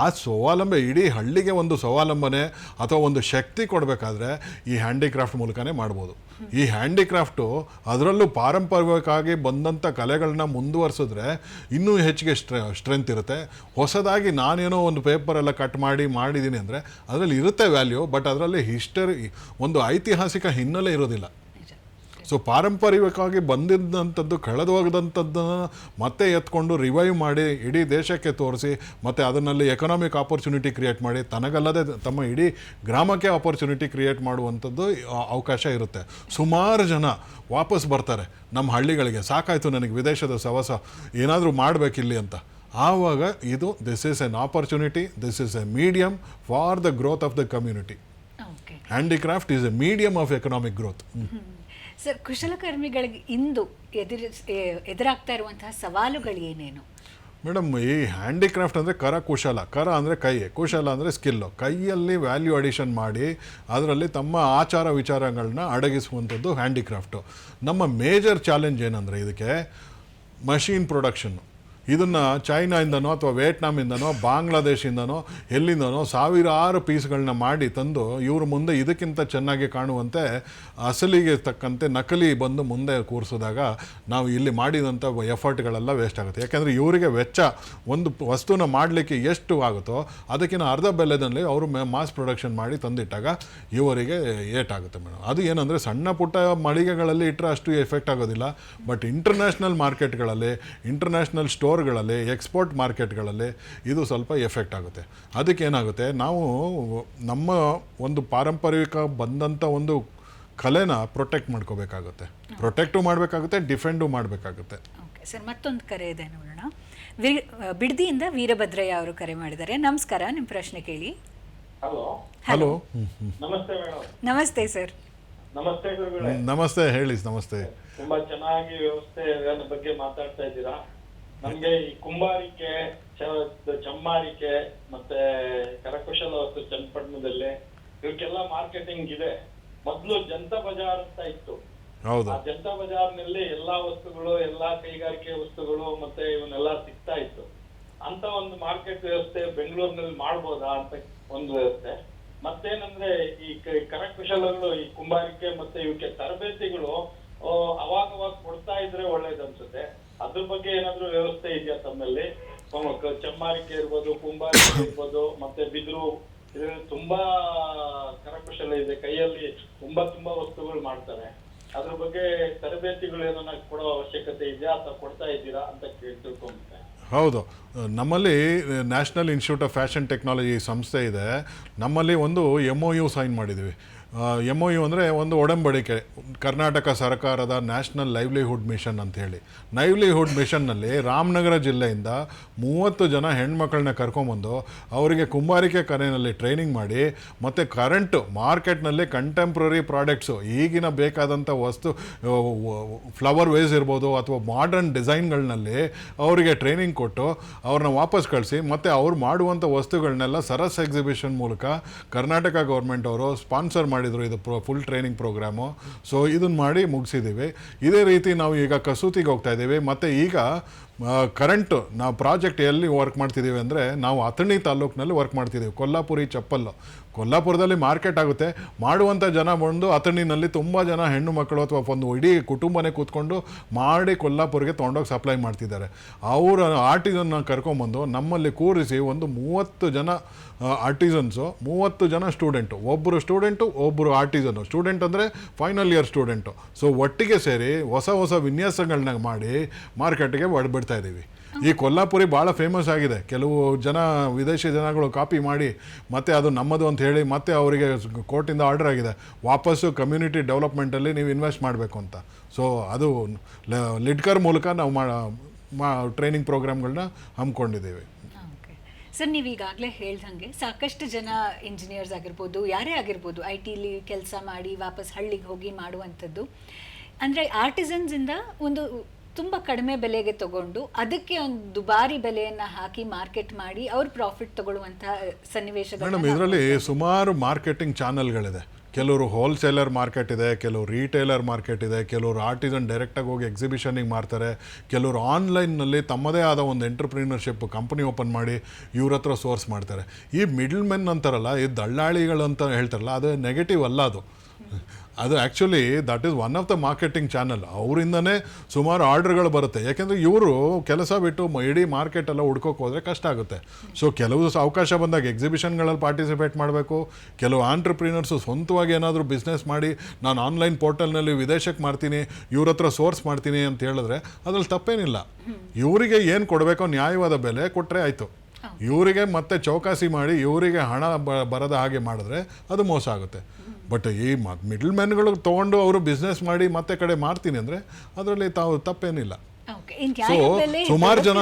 ಆ ಸ್ವಾವಲಂಬನೆ, ಇಡೀ ಹಳ್ಳಿಗೆ ಒಂದು ಸ್ವಾವಲಂಬನೆ ಅಥವಾ ಒಂದು ಶಕ್ತಿ ಕೊಡಬೇಕಾದ್ರೆ ಈ ಹ್ಯಾಂಡಿಕ್ರಾಫ್ಟ್ ಮೂಲಕನೇ ಮಾಡ್ಬೋದು. ಈ ಹ್ಯಾಂಡಿಕ್ರಾಫ್ಟು ಅದರಲ್ಲೂ ಪಾರಂಪರಿಕವಾಗಿ ಬಂದಂಥ ಕಲೆಗಳನ್ನ ಮುಂದುವರಿಸಿದ್ರೆ ಇನ್ನೂ ಹೆಚ್ಚಿಗೆ ಸ್ಟ್ರೆಂತ್ ಇರುತ್ತೆ. ಹೊಸದಾಗಿ ನಾನೇನೋ ಒಂದು ಪೇಪರೆಲ್ಲ ಕಟ್ ಮಾಡಿದ್ದೀನಿ ಅಂದರೆ ಅದರಲ್ಲಿ ಇರುತ್ತೆ ವ್ಯಾಲ್ಯೂ, ಬಟ್ ಅದರಲ್ಲಿ ಹಿಸ್ಟರಿ, ಒಂದು ಐತಿಹಾಸಿಕ ಹಿನ್ನೆಲೆ ಇರೋದಿಲ್ಲ. ಸೊ ಪಾರಂಪರಿಕವಾಗಿ ಬಂದಿದ್ದಂಥದ್ದು, ಕಳೆದು ಹೋಗದಂಥದ್ದನ್ನು ಮತ್ತೆ ಎತ್ಕೊಂಡು ರಿವೈವ್ ಮಾಡಿ ಇಡೀ ದೇಶಕ್ಕೆ ತೋರಿಸಿ, ಮತ್ತು ಅದರಲ್ಲಿ ಎಕನಾಮಿಕ್ ಆಪರ್ಚುನಿಟಿ ಕ್ರಿಯೇಟ್ ಮಾಡಿ, ತನಗಲ್ಲದೆ ತಮ್ಮ ಇಡೀ ಗ್ರಾಮಕ್ಕೆ ಆಪರ್ಚುನಿಟಿ ಕ್ರಿಯೇಟ್ ಮಾಡುವಂಥದ್ದು ಅವಕಾಶ ಇರುತ್ತೆ. ಸುಮಾರು ಜನ ವಾಪಸ್ ಬರ್ತಾರೆ ನಮ್ಮ ಹಳ್ಳಿಗಳಿಗೆ. ಸಾಕಾಯಿತು ನನಗೆ ವಿದೇಶದ ಸವಸ, ಏನಾದರೂ ಮಾಡಬೇಕಿಲ್ಲಿ ಅಂತ. ಆವಾಗ this is an opportunity, this is a medium for the growth of the community. Handicraft is a medium of economic growth. Sir, ಕುಶಲಕರ್ಮಿಗಳಿಗೆ ಇಂದು ಎದುರಾಗ್ತಾ ಇರುವಂತಹ ಸವಾಲುಗಳು ಏನೇನು? ಮೇಡಮ್, ಈ ಹ್ಯಾಂಡಿಕ್ರಾಫ್ಟ್ ಅಂದರೆ ಕರಕುಶಲ. ಕರ ಅಂದರೆ ಕೈ, ಕುಶಲ ಅಂದರೆ ಸ್ಕಿಲ್ಲು. ಕೈಯಲ್ಲಿ ವ್ಯಾಲ್ಯೂ ಅಡಿಷನ್ ಮಾಡಿ ಅದರಲ್ಲಿ ತಮ್ಮ ಆಚಾರ ವಿಚಾರಗಳನ್ನ ಅಡಗಿಸುವಂಥದ್ದು ಹ್ಯಾಂಡಿಕ್ರಾಫ್ಟು. ನಮ್ಮ ಮೇಜರ್ ಚಾಲೆಂಜ್ ಏನಂದರೆ ಇದಕ್ಕೆ ಮಷೀನ್ ಪ್ರೊಡಕ್ಷನ್ನು. ಇದನ್ನು ಚೈನಾಯಿಂದನೋ ಅಥವಾ ವಿಯೆಟ್ನಾಮಿಂದನೋ ಬಾಂಗ್ಲಾದೇಶಿಂದನೋ ಎಲ್ಲಿಂದನೋ ಸಾವಿರಾರು ಪೀಸ್ಗಳನ್ನ ಮಾಡಿ ತಂದು ಇವರು ಮುಂದೆ ಇದಕ್ಕಿಂತ ಚೆನ್ನಾಗಿ ಕಾಣುವಂತೆ ಅಸಲಿಗೆ ತಕ್ಕಂತೆ ನಕಲಿ ಬಂದು ಮುಂದೆ ಕೂರಿಸಿದಾಗ ನಾವು ಇಲ್ಲಿ ಮಾಡಿದಂಥ ಎಫರ್ಟ್ಗಳೆಲ್ಲ ವೇಸ್ಟ್ ಆಗುತ್ತೆ. ಯಾಕೆಂದರೆ ಇವರಿಗೆ ವೆಚ್ಚ ಒಂದು ವಸ್ತುನ ಮಾಡಲಿಕ್ಕೆ ಎಷ್ಟು ಆಗುತ್ತೋ ಅದಕ್ಕಿಂತ ಅರ್ಧ ಬೆಲೆದಲ್ಲಿ ಅವರು ಮಾಸ್ ಪ್ರೊಡಕ್ಷನ್ ಮಾಡಿ ತಂದಿಟ್ಟಾಗ ಇವರಿಗೆ ಏಟಾಗುತ್ತೆ ಮೇಡಮ್. ಅದು ಏನಂದರೆ ಸಣ್ಣ ಪುಟ್ಟ ಮಳಿಗೆಗಳಲ್ಲಿ ಇಟ್ಟರೆ ಅಷ್ಟು ಎಫೆಕ್ಟ್ ಆಗೋದಿಲ್ಲ. ಬಟ್ ಇಂಟರ್ನ್ಯಾಷನಲ್ ಮಾರ್ಕೆಟ್ಗಳಲ್ಲಿ, ಇಂಟರ್ನ್ಯಾಷನಲ್ ಸ್ಟೋರ್ಗಳಲ್ಲಿ, ಎಕ್ಸ್ಪೋರ್ಟ್ ಮಾರ್ಕೆಟ್ಗಳಲ್ಲಿ ಇದು ಸ್ವಲ್ಪ ಎಫೆಕ್ಟ್ ಆಗುತ್ತೆ. ಅದಕ್ಕೇನಾಗುತ್ತೆ, ನಾವು ನಮ್ಮ ಒಂದು ಪಾರಂಪರಿಕ ಬಂದಂಥ ಒಂದು ಕಲೆನ ಪ್ರೊಟೆಕ್ಟ್ ಮಾಡ್ಕೋಬೇಕಾಗುತ್ತೆ. ಪ್ರೊಟೆಕ್ಟು ಮಾಡಬೇಕಾಗುತ್ತೆ, ಡಿಫೆಂಡು ಮಾಡಬೇಕಾಗುತ್ತೆ. ಓಕೆ ಸರ್, ಮತ್ತೊಂದು ಕರೆ ಇದೆ ನೋಡೋಣ. ಬಿಡದಿಯಿಂದ ವೀರಭದ್ರಯ್ಯ ಅವರು ಕರೆ ಮಾಡಿದ್ದಾರೆ. ನಮಸ್ಕಾರ, ನಿಮ್ಮ ಪ್ರಶ್ನೆ ಕೇಳಿ. Hello hello. ನಮಸ್ತೆ ಮೇಡಮ್. ನಮಸ್ತೆ ಸರ್. ನಮಸ್ತೆ ಗುರುಗಳೇ. ನಮಸ್ತೆ, ಹೇಳಿ. ನಮಸ್ತೆ. ತುಂಬಾ ಚೆನ್ನಾಗಿ ವ್ಯವಸ್ಥೆ ಬಗ್ಗೆ ಮಾತಾಡ್ತಾ ಇದ್ದೀರಾ. ನಮ್ಗೆ ಈ ಕುಂಬಾರಿಕೆ, ಚಮ್ಮಾರಿಕೆ ಮತ್ತೆ ಕರಕುಶಲ ವಸ್ತು ಚನ್ನಪಟ್ಟಣದಲ್ಲಿ ಇವಕ್ಕೆಲ್ಲ ಮಾರ್ಕೆಟಿಂಗ್ ಇದೆ. ಮೊದ್ಲು ಜನತಾ ಬಜಾರ್ ಅಂತ ಇತ್ತು. ಹೌದು. ಆ ಜನತಾ ಬಜಾರ್ನಲ್ಲಿ ಎಲ್ಲಾ ವಸ್ತುಗಳು, ಎಲ್ಲಾ ಕೈಗಾರಿಕೆ ವಸ್ತುಗಳು ಮತ್ತೆ ಇವನ್ನೆಲ್ಲ ಸಿಗ್ತಾ ಇತ್ತು. ಅಂತ ಒಂದು ಮಾರ್ಕೆಟ್ ವ್ಯವಸ್ಥೆ ಬೆಂಗಳೂರಿನಲ್ಲಿ ಮಾಡ್ಬೋದಾ ಅಂತ ಒಂದು ವ್ಯವಸ್ಥೆ. ಮತ್ತೇನಂದ್ರೆ ಈ ಕರಕುಶಲಗಳು, ಈ ಕುಂಬಾರಿಕೆ ಮತ್ತೆ ಇವಕ್ಕೆ ತರಬೇತಿಗಳು ಅವಾಗ ಕೊಡ್ತಾ ಇದ್ರೆ ಒಳ್ಳೇದು ಅನ್ಸುತ್ತೆ. ಅದ್ರ ಬಗ್ಗೆ ಏನಾದ್ರು ವ್ಯವಸ್ಥೆ ಇದೆಯಾ ತಮ್ಮಲ್ಲಿ? ಚಮ್ಮಾರಿಕೆ ಇರ್ಬೋದು, ಕುಂಬಾರಿಕೆ ಇರ್ಬೋದು, ಮತ್ತೆ ಬಿದಿರು, ಇದರಲ್ಲಿ ತುಂಬಾ ಕರಕುಶಲ ಇದೆ. ಕೈಯಲ್ಲಿ ತುಂಬಾ ವಸ್ತುಗಳು ಮಾಡ್ತಾರೆ. ಅದ್ರ ಬಗ್ಗೆ ತರಬೇತಿಗಳು ಏನನ್ನ ಕೊಡೋ ಅವಶ್ಯಕತೆ ಇದೆಯಾ ಅಥವಾ ಕೊಡ್ತಾ ಇದ್ದೀರಾ ಅಂತ ತಿಳ್ಕೊಂಡ್ರೆ. ಹೌದು, ನಮ್ಮಲ್ಲಿ national institute of fashion technology ಸಂಸ್ಥೆ ಇದೆ. ನಮ್ಮಲ್ಲಿ ಒಂದು MOU ಸೈನ್ ಮಾಡಿದ್ದೀವಿ. MOU ಅಂದರೆ ಒಂದು ಒಡಂಬಡಿಕೆ, ಕರ್ನಾಟಕ ಸರ್ಕಾರದ ನ್ಯಾಷನಲ್ ಲೈವ್ಲಿಹುಡ್ ಮಿಷನ್ ಅಂತ ಹೇಳಿ. ಲೈವ್ಲಿಹುಡ್ ಮಿಷನ್ನಲ್ಲಿ ರಾಮನಗರ ಜಿಲ್ಲೆಯಿಂದ 30 ಜನ ಹೆಣ್ಮಕ್ಳನ್ನ ಕರ್ಕೊಂಬಂದು ಅವರಿಗೆ ಕುಂಬಾರಿಕೆ ಕಲೆಯಲ್ಲಿ ಟ್ರೈನಿಂಗ್ ಮಾಡಿ, ಮತ್ತು ಕರೆಂಟು ಮಾರ್ಕೆಟ್ನಲ್ಲಿ ಕಂಟೆಂಪ್ರರಿ ಪ್ರಾಡಕ್ಟ್ಸು, ಈಗಿನ ಬೇಕಾದಂಥ ವಸ್ತು, ಫ್ಲವರ್ ವೇಸ್ ಇರ್ಬೋದು ಅಥವಾ ಮಾಡರ್ನ್ ಡಿಸೈನ್ಗಳಲ್ಲಿ ಅವರಿಗೆ ಟ್ರೈನಿಂಗ್ ಕೊಟ್ಟು ಅವ್ರನ್ನ ವಾಪಸ್ ಕಳಿಸಿ, ಮತ್ತು ಅವ್ರು ಮಾಡುವಂಥ ವಸ್ತುಗಳನ್ನೆಲ್ಲ ಸರಸ್ ಎಕ್ಸಿಬಿಷನ್ ಮೂಲಕ ಕರ್ನಾಟಕ ಗೌರ್ಮೆಂಟ್ ಅವರು ಸ್ಪಾನ್ಸರ್ ಮಾಡಿದರು. ಇದು ಫುಲ್ ಟ್ರೈನಿಂಗ್ ಪ್ರೋಗ್ರಾಮು. ಸೊ ಇದನ್ನು ಮಾಡಿ ಮುಗಿಸಿದ್ದೀವಿ. ಇದೇ ರೀತಿ ನಾವು ಈಗ ಕಸೂತಿಗೆ ಹೋಗ್ತಾ ಇದ್ದೀವಿ. ಮತ್ತು ಈಗ ಕರೆಂಟು ನಾವು ಪ್ರಾಜೆಕ್ಟ್ ಎಲ್ಲಿ ವರ್ಕ್ ಮಾಡ್ತಿದ್ದೀವಿ ಅಂದರೆ, ನಾವು ಅಥಣಿ ತಾಲೂಕಿನಲ್ಲಿ ವರ್ಕ್ ಮಾಡ್ತಿದ್ದೀವಿ. ಕೊಲ್ಲಾಪುರಿ ಚಪ್ಪಲ್ಲು ಕೊಲ್ಲಾಪುರದಲ್ಲಿ ಮಾರ್ಕೆಟ್ ಆಗುತ್ತೆ. ಮಾಡುವಂಥ ಜನ ಬಂದು ಅಥಣಿನಲ್ಲಿ ತುಂಬ ಜನ ಹೆಣ್ಣು ಮಕ್ಕಳು ಅಥವಾ ಒಂದು ಇಡೀ ಕುಟುಂಬನೇ ಕೂತ್ಕೊಂಡು ಮಾಡಿ ಕೊಲ್ಲಾಪುರಿಗೆ ತೊಗೊಂಡೋಗಿ ಸಪ್ಲೈ ಮಾಡ್ತಿದ್ದಾರೆ. ಅವರ ಆರ್ಟಿಸನ್ನ ಕರ್ಕೊಂಬಂದು ನಮ್ಮಲ್ಲಿ ಕೂರಿಸಿ ಒಂದು 30 ಜನ ಆರ್ಟಿಸನ್ಸು, 30 ಜನ ಸ್ಟೂಡೆಂಟು, ಒಬ್ಬರು ಸ್ಟೂಡೆಂಟು, ಒಬ್ಬರು ಆರ್ಟಿಸನ್ನು. ಸ್ಟೂಡೆಂಟ್ ಅಂದರೆ ಫೈನಲ್ ಇಯರ್ ಸ್ಟೂಡೆಂಟು. ಸೊ ಒಟ್ಟಿಗೆ ಸೇರಿ ಹೊಸ ವಿನ್ಯಾಸಗಳನ್ನ ಮಾಡಿ ಮಾರ್ಕೆಟ್ಗೆ ಬಿಡ್ತಾ ಇದ್ದೀವಿ. ಈ ಕೊಲ್ಲಾಪುರಿ ಭಾಳ ಫೇಮಸ್ ಆಗಿದೆ. ಕೆಲವು ಜನ ವಿದೇಶಿ ಜನಗಳು ಕಾಪಿ ಮಾಡಿ ಮತ್ತೆ ಅದು ನಮ್ಮದು ಅಂತ ಹೇಳಿ ಮತ್ತೆ ಅವರಿಗೆ ಕೋರ್ಟಿಂದ ಆರ್ಡರ್ ಆಗಿದೆ, ವಾಪಸ್ಸು ಕಮ್ಯುನಿಟಿ ಡೆವಲಪ್ಮೆಂಟಲ್ಲಿ ನೀವು ಇನ್ವೆಸ್ಟ್ ಮಾಡಬೇಕು ಅಂತ. ಸೊ ಅದು ಲಿಡ್ಕರ್ ಮೂಲಕ ನಾವು ಟ್ರೈನಿಂಗ್ ಪ್ರೋಗ್ರಾಮ್ಗಳನ್ನ ಹಮ್ಮಿಕೊಂಡಿದ್ದೀವಿ. ಸರ್, ನೀವು ಈಗಾಗಲೇ ಹೇಳ್ದಂಗೆ ಸಾಕಷ್ಟು ಜನ ಇಂಜಿನಿಯರ್ಸ್ ಆಗಿರ್ಬೋದು, ಯಾರೇ ಆಗಿರ್ಬೋದು, IT ಕೆಲಸ ಮಾಡಿ ವಾಪಸ್ ಹಳ್ಳಿಗೆ ಹೋಗಿ ಮಾಡುವಂಥದ್ದು. ಅಂದರೆ ಆರ್ಟಿಸನ್ಸಿಂದ ಒಂದು ತುಂಬ ಕಡಿಮೆ ಬೆಲೆಗೆ ತಗೊಂಡು ಅದಕ್ಕೆ ಒಂದು ದುಬಾರಿ ಬೆಲೆಯನ್ನು ಹಾಕಿ ಮಾರ್ಕೆಟ್ ಮಾಡಿ ಅವ್ರು ಪ್ರಾಫಿಟ್ ತಗೊಳ್ಳುವಂಥ ಸನ್ನಿವೇಶಗಳು. ಮೇಡಮ್, ಇದರಲ್ಲಿ ಸುಮಾರು ಮಾರ್ಕೆಟಿಂಗ್ ಚಾನಲ್ಗಳಿದೆ. ಕೆಲವರು ಹೋಲ್ಸೇಲರ್ ಮಾರ್ಕೆಟ್ ಇದೆ, ಕೆಲವರು ರೀಟೇಲರ್ ಮಾರ್ಕೆಟ್ ಇದೆ, ಕೆಲವರು ಆರ್ಟಿಸನ್ ಡೈರೆಕ್ಟಾಗಿ ಹೋಗಿ ಎಕ್ಸಿಬಿಷನಿಗೆ ಮಾರ್ತಾರೆ, ಕೆಲವರು ಆನ್ಲೈನ್ನಲ್ಲಿ ತಮ್ಮದೇ ಆದ ಒಂದು ಎಂಟರ್ಪ್ರಿನರ್ಶಿಪ್ ಕಂಪನಿ ಓಪನ್ ಮಾಡಿ ಇವ್ರ ಹತ್ರ ಸೋರ್ಸ್ ಮಾಡ್ತಾರೆ. ಈ ಮಿಡ್ಲ್ ಮೆನ್ ಅಂತಾರಲ್ಲ, ಈ ದಳ್ಳಾಳಿಗಳಂತ ಹೇಳ್ತಾರಲ್ಲ, ಅದು ನೆಗೆಟಿವ್ ಅಲ್ಲ. ಅದು actually that is one of the marketing channel. ಅವರಿಂದನೇ ಸುಮಾರು ಆರ್ಡರ್ಗಳು ಬರುತ್ತೆ. ಯಾಕೆಂದರೆ ಇವರು ಕೆಲಸ ಬಿಟ್ಟು ಇಡೀ ಮಾರ್ಕೆಟೆಲ್ಲ ಹುಡ್ಕೋಕೆ ಹೋದರೆ ಕಷ್ಟ ಆಗುತ್ತೆ. ಸೊ ಕೆಲವು ಅವಕಾಶ ಬಂದಾಗ ಎಕ್ಸಿಬಿಷನ್ಗಳಲ್ಲಿ ಪಾರ್ಟಿಸಿಪೇಟ್ ಮಾಡಬೇಕು. ಕೆಲವು ಆಂಟ್ರಪ್ರಿನರ್ಸು ಸ್ವಂತವಾಗಿ ಏನಾದರೂ ಬಿಸ್ನೆಸ್ ಮಾಡಿ ನಾನು ಆನ್ಲೈನ್ ಪೋರ್ಟಲ್ನಲ್ಲಿ ವಿದೇಶಕ್ಕೆ ಮಾಡ್ತೀನಿ, ಇವ್ರ ಹತ್ರ ಸೋರ್ಸ್ ಮಾಡ್ತೀನಿ ಅಂತ ಹೇಳಿದ್ರೆ ಅದ್ರಲ್ಲಿ ತಪ್ಪೇನಿಲ್ಲ. ಇವರಿಗೆ ಏನು ಕೊಡಬೇಕೋ ನ್ಯಾಯವಾದ ಬೆಲೆ ಕೊಟ್ಟರೆ ಆಯಿತು. ಇವರಿಗೆ ಮತ್ತೆ ಚೌಕಾಸಿ ಮಾಡಿ ಇವರಿಗೆ ಹಣ ಬರದ ಹಾಗೆ ಮಾಡಿದ್ರೆ ಅದು ಮೋಸ ಆಗುತ್ತೆ. ಬಟ್ ಈ ಮಿಡ್ಲ್ ಮ್ಯಾನ್ಗಳು ತೊಗೊಂಡು ಅವರು ಬಿಸ್ನೆಸ್ ಮಾಡಿ ಮತ್ತೆ ಕಡೆ ಮಾಡ್ತೀನಿ ಅಂದರೆ ಅದರಲ್ಲಿ ತಪ್ಪೇನಿಲ್ಲ. ಸೊ ಸುಮಾರು ಜನ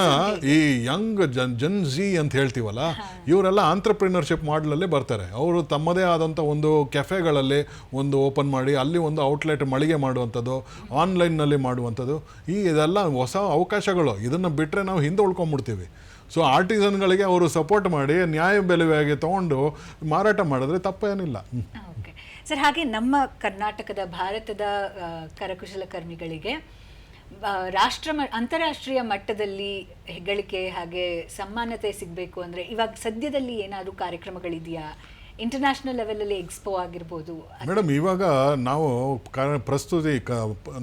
ಈ ಯಂಗ್ ಜನ್ ಝಿ ಅಂತ ಹೇಳ್ತೀವಲ್ಲ, ಇವರೆಲ್ಲ ಆಂಟ್ರಪ್ರಿನರ್ಶಿಪ್ ಮಾಡಲಲ್ಲಿ ಬರ್ತಾರೆ. ಅವರು ತಮ್ಮದೇ ಆದಂಥ ಒಂದು ಕೆಫೆಗಳಲ್ಲಿ ಒಂದು ಓಪನ್ ಮಾಡಿ ಅಲ್ಲಿ ಒಂದು ಔಟ್ಲೆಟ್ ಮಳಿಗೆ ಮಾಡುವಂಥದ್ದು, ಆನ್ಲೈನ್ನಲ್ಲಿ ಮಾಡುವಂಥದ್ದು, ಇದೆಲ್ಲ ಹೊಸ ಅವಕಾಶಗಳು. ಇದನ್ನು ಬಿಟ್ಟರೆ ನಾವು ಹಿಂದೆ ಉಳ್ಕೊಂಡ್ಬಿಡ್ತೀವಿ. ಸೊ ಆರ್ಟಿಸನ್ಗಳಿಗೆ ಅವರು ಸಪೋರ್ಟ್ ಮಾಡಿ ನ್ಯಾಯ ಬೆಲೆಯಾಗಿ ತೊಗೊಂಡು ಮಾರಾಟ ಮಾಡಿದ್ರೆ ತಪ್ಪೇನಿಲ್ಲ. ಸರ್, ಹಾಗೆ ನಮ್ಮ ಕರ್ನಾಟಕದ ಭಾರತದ ಕರಕುಶಲಕರ್ಮಿಗಳಿಗೆ ಅಂತಾರಾಷ್ಟ್ರೀಯ ಮಟ್ಟದಲ್ಲಿ ಹೆಗ್ಗಳಿಕೆ ಹಾಗೆ ಸಮ್ಮಾನತೆ ಸಿಗಬೇಕು ಅಂದರೆ ಇವಾಗ ಸದ್ಯದಲ್ಲಿ ಏನಾದರೂ ಕಾರ್ಯಕ್ರಮಗಳಿದೆಯಾ? ಇಂಟರ್ನ್ಯಾಷನಲ್ ಲೆವೆಲಲ್ಲಿ ಎಕ್ಸ್ಪೋ ಆಗಿರ್ಬೋದು. ಮೇಡಮ್, ಇವಾಗ ನಾವು ಪ್ರಸ್ತುತಿ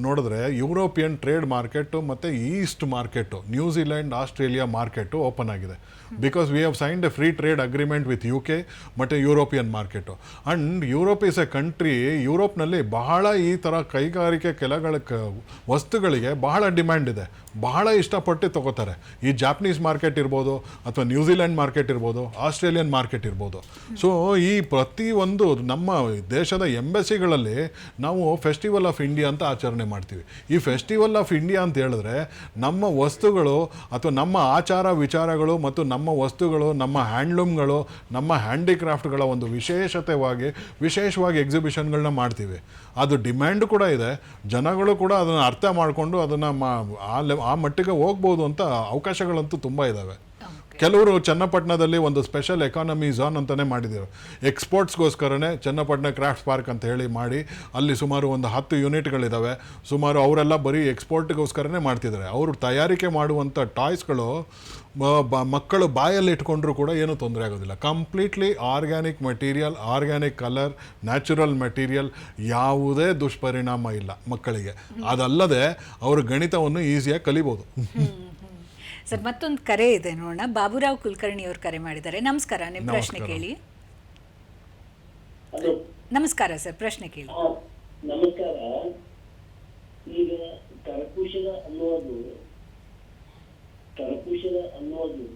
ನೋಡಿದ್ರೆ ಯುರೋಪಿಯನ್ ಟ್ರೇಡ್ ಮಾರ್ಕೆಟು ಮತ್ತು east market, New Zealand, Australia market open ಆಗಿದೆ. Because we have signed a free trade agreement with UK ಮತ್ತು European market. And Europe is a country, ಯುರೋಪ್ನಲ್ಲಿ ಬಹಳ ಈ ಥರ ಕೈಗಾರಿಕೆ ವಸ್ತುಗಳಿಗೆ ಬಹಳ ಡಿಮ್ಯಾಂಡ್ ಇದೆ, ಬಹಳ ಇಷ್ಟಪಟ್ಟು ತಗೋತಾರೆ. ಈ ಜಾಪನೀಸ್ ಮಾರ್ಕೆಟ್ ಇರ್ಬೋದು, ಅಥವಾ ನ್ಯೂಜಿಲೆಂಡ್ ಮಾರ್ಕೆಟ್ ಇರ್ಬೋದು, ಆಸ್ಟ್ರೇಲಿಯನ್ ಮಾರ್ಕೆಟ್ ಇರ್ಬೋದು. ಸೊ ಈ ಪ್ರತಿಯೊಂದು ನಮ್ಮ ದೇಶದ ಎಂಬಸಿಗಳಲ್ಲಿ ನಾವು ಫೆಸ್ಟಿವಲ್ ಆಫ್ ಇಂಡಿಯಾ ಅಂತ ಆಚರಣೆ ಮಾಡ್ತೀವಿ. ಈ ಫೆಸ್ಟಿವಲ್ ಆಫ್ ಇಂಡಿಯಾ ಅಂತ ಹೇಳಿದ್ರೆ ನಮ್ಮ ವಸ್ತುಗಳು ಅಥವಾ ನಮ್ಮ ಆಚಾರ ವಿಚಾರಗಳು ಮತ್ತು ನಮ್ಮ ವಸ್ತುಗಳು, ನಮ್ಮ ಹ್ಯಾಂಡ್ಲೂಮ್ಗಳು, ನಮ್ಮ ಹ್ಯಾಂಡಿಕ್ರಾಫ್ಟ್ಗಳ ಒಂದು ವಿಶೇಷವಾಗಿ ಎಕ್ಸಿಬಿಷನ್ಗಳನ್ನ ಮಾಡ್ತೀವಿ. ಅದು ಡಿಮ್ಯಾಂಡ್ ಕೂಡ ಇದೆ, ಜನಗಳು ಕೂಡ ಅದನ್ನು ಅರ್ಥ ಮಾಡಿಕೊಂಡು ಅದನ್ನು ಆ ಮಟ್ಟಿಗೆ ಹೋಗ್ಬೋದು ಅಂತ ಅವಕಾಶಗಳಂತೂ ತುಂಬ ಇದ್ದಾವೆ. ಕೆಲವರು ಚನ್ನಪಟ್ಟಣದಲ್ಲಿ ಒಂದು ಸ್ಪೆಷಲ್ ಎಕಾನಮಿ ಝೋನ್ ಅಂತಲೇ ಮಾಡಿದ್ದಾರೆ. ಎಕ್ಸ್ಪೋರ್ಟ್ಸ್ಗೋಸ್ಕರನೇ ಚನ್ನಪಟ್ಟಣ ಕ್ರಾಫ್ಟ್ಸ್ ಪಾರ್ಕ್ ಅಂತ ಹೇಳಿ ಮಾಡಿ ಅಲ್ಲಿ ಸುಮಾರು ಒಂದು 10 ಯೂನಿಟ್ಗಳಿದ್ದಾವೆ. ಸುಮಾರು ಅವರೆಲ್ಲ ಬರೀ ಎಕ್ಸ್ಪೋರ್ಟ್ಗೋಸ್ಕರನೇ ಮಾಡ್ತಿದ್ದಾರೆ. ಅವರು ತಯಾರಿಕೆ ಮಾಡುವಂಥ ಟಾಯ್ಸ್ಗಳು ಮಕ್ಕಳು ಬಾಯಲ್ಲಿ ಇಟ್ಕೊಂಡ್ರೂ ಕೂಡ ಏನೂ ತೊಂದರೆ ಆಗೋದಿಲ್ಲ. Completely organic material, organic colour, natural material, ಯಾವುದೇ ದುಷ್ಪರಿಣಾಮ ಇಲ್ಲ ಮಕ್ಕಳಿಗೆ. ಅದಲ್ಲದೆ ಅವರು ಗಣಿತವನ್ನು ಈಸಿಯಾಗಿ ಕಲಿಬೋದು. ಸರ್, ಮತ್ತೊಂದು ಕರೆ ಇದೆ ನೋಡೋಣ. ಬಾಬುರಾವ್ ಕುಲಕರ್ಣಿ ಅವರು ಕರೆ ಮಾಡಿದ್ದಾರೆ. ನಮಸ್ಕಾರ, ನಿಮ್ಮ ಪ್ರಶ್ನೆ ಕೇಳಿ. ನಮಸ್ಕಾರ ಸರ್, ಪ್ರಶ್ನೆ ಕೇಳಿ. ನಮಸ್ಕಾರ. ಈಗ ಕರಕುಶಲ ಅನ್ನೋದು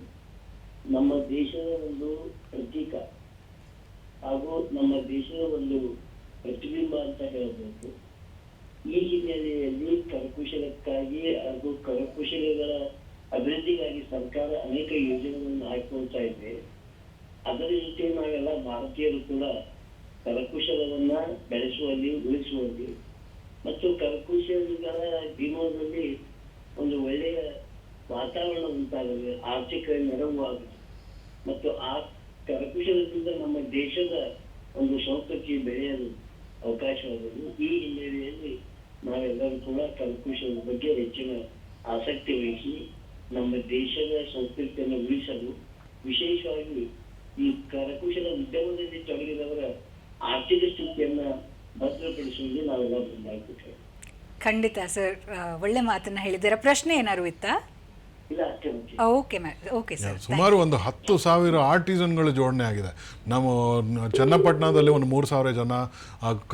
ನಮ್ಮ ದೇಶದ ಒಂದು ಪ್ರತೀಕ ಹಾಗೂ ನಮ್ಮ ದೇಶದ ಒಂದು ಪ್ರತಿಬಿಂಬ ಅಂತ ಹೇಳಬಹುದು. ಈ ಹಿನ್ನೆಲೆಯಲ್ಲಿ ಕರಕುಶಲಕ್ಕಾಗಿ ಹಾಗೂ ಕರಕುಶಲಗಳ ಅಭಿವೃದ್ಧಿಗಾಗಿ ಸರ್ಕಾರ ಅನೇಕ ಯೋಜನೆಗಳನ್ನು ಹಾಕಿಕೊಳ್ತಾ ಇದೆ. ಅದರ ಜೊತೆ ನಾವೆಲ್ಲ ಭಾರತೀಯರು ಕೂಡ ಕರಕುಶಲವನ್ನ ಬೆಳೆಸುವಲ್ಲಿ, ಉಳಿಸುವಲ್ಲಿ ಮತ್ತು ಕರಕುಶಲಿಗಳ ಜೀವನದಲ್ಲಿ ಒಂದು ಒಳ್ಳೆಯ ವಾತಾವರಣ ಉಂಟಾಗಲಿ, ಆರ್ಥಿಕ ನೆರವು ಆಗುತ್ತೆ ಮತ್ತು ಆ ಕರಕುಶಲದಿಂದ ನಮ್ಮ ದೇಶದ ಒಂದು ಸಂಸ್ಕೃತಿ ಬೆಳೆಯಲು ಅವಕಾಶವಾಗುವುದು. ಈ ಹಿನ್ನೆಲೆಯಲ್ಲಿ ನಾವೆಲ್ಲರೂ ಕೂಡ ಕರಕುಶಲದ ಬಗ್ಗೆ ಹೆಚ್ಚಿನ ಆಸಕ್ತಿ ವಹಿಸಿ ನಮ್ಮ ದೇಶದ ಸಂಸ್ಕೃತಿಯನ್ನು ಉಳಿಸಲು, ವಿಶೇಷವಾಗಿ ಈ ಕರಕುಶಲ ಉದ್ಯಮದಲ್ಲಿ ತೊಡಗಿದವರ ಆರ್ಥಿಕ ಸ್ಥಿತಿಯನ್ನ ಭದ್ರಪಡಿಸುವಲ್ಲಿ ನಾವೆಲ್ಲ ಮುಂದಾಗಬೇಕು. ಖಂಡಿತ ಸರ್, ಒಳ್ಳೆ ಮಾತನ್ನ ಹೇಳಿದ್ದೀರಾ. ಪ್ರಶ್ನೆ ಏನಾದ್ರು ಇತ್ತಾ? ಇಲ್ಲ, ಅಷ್ಟೇ ಮುಖ್ಯ. Okay sir. ಸುಮಾರು ಒಂದು 10,000 ಆರ್ಟಿಸನ್ಗಳು ಜೋಡಣೆ ಆಗಿದೆ. ನಮ್ಮ ಚನ್ನಪಟ್ಟಣದಲ್ಲಿ ಒಂದು 3,000 ಜನ,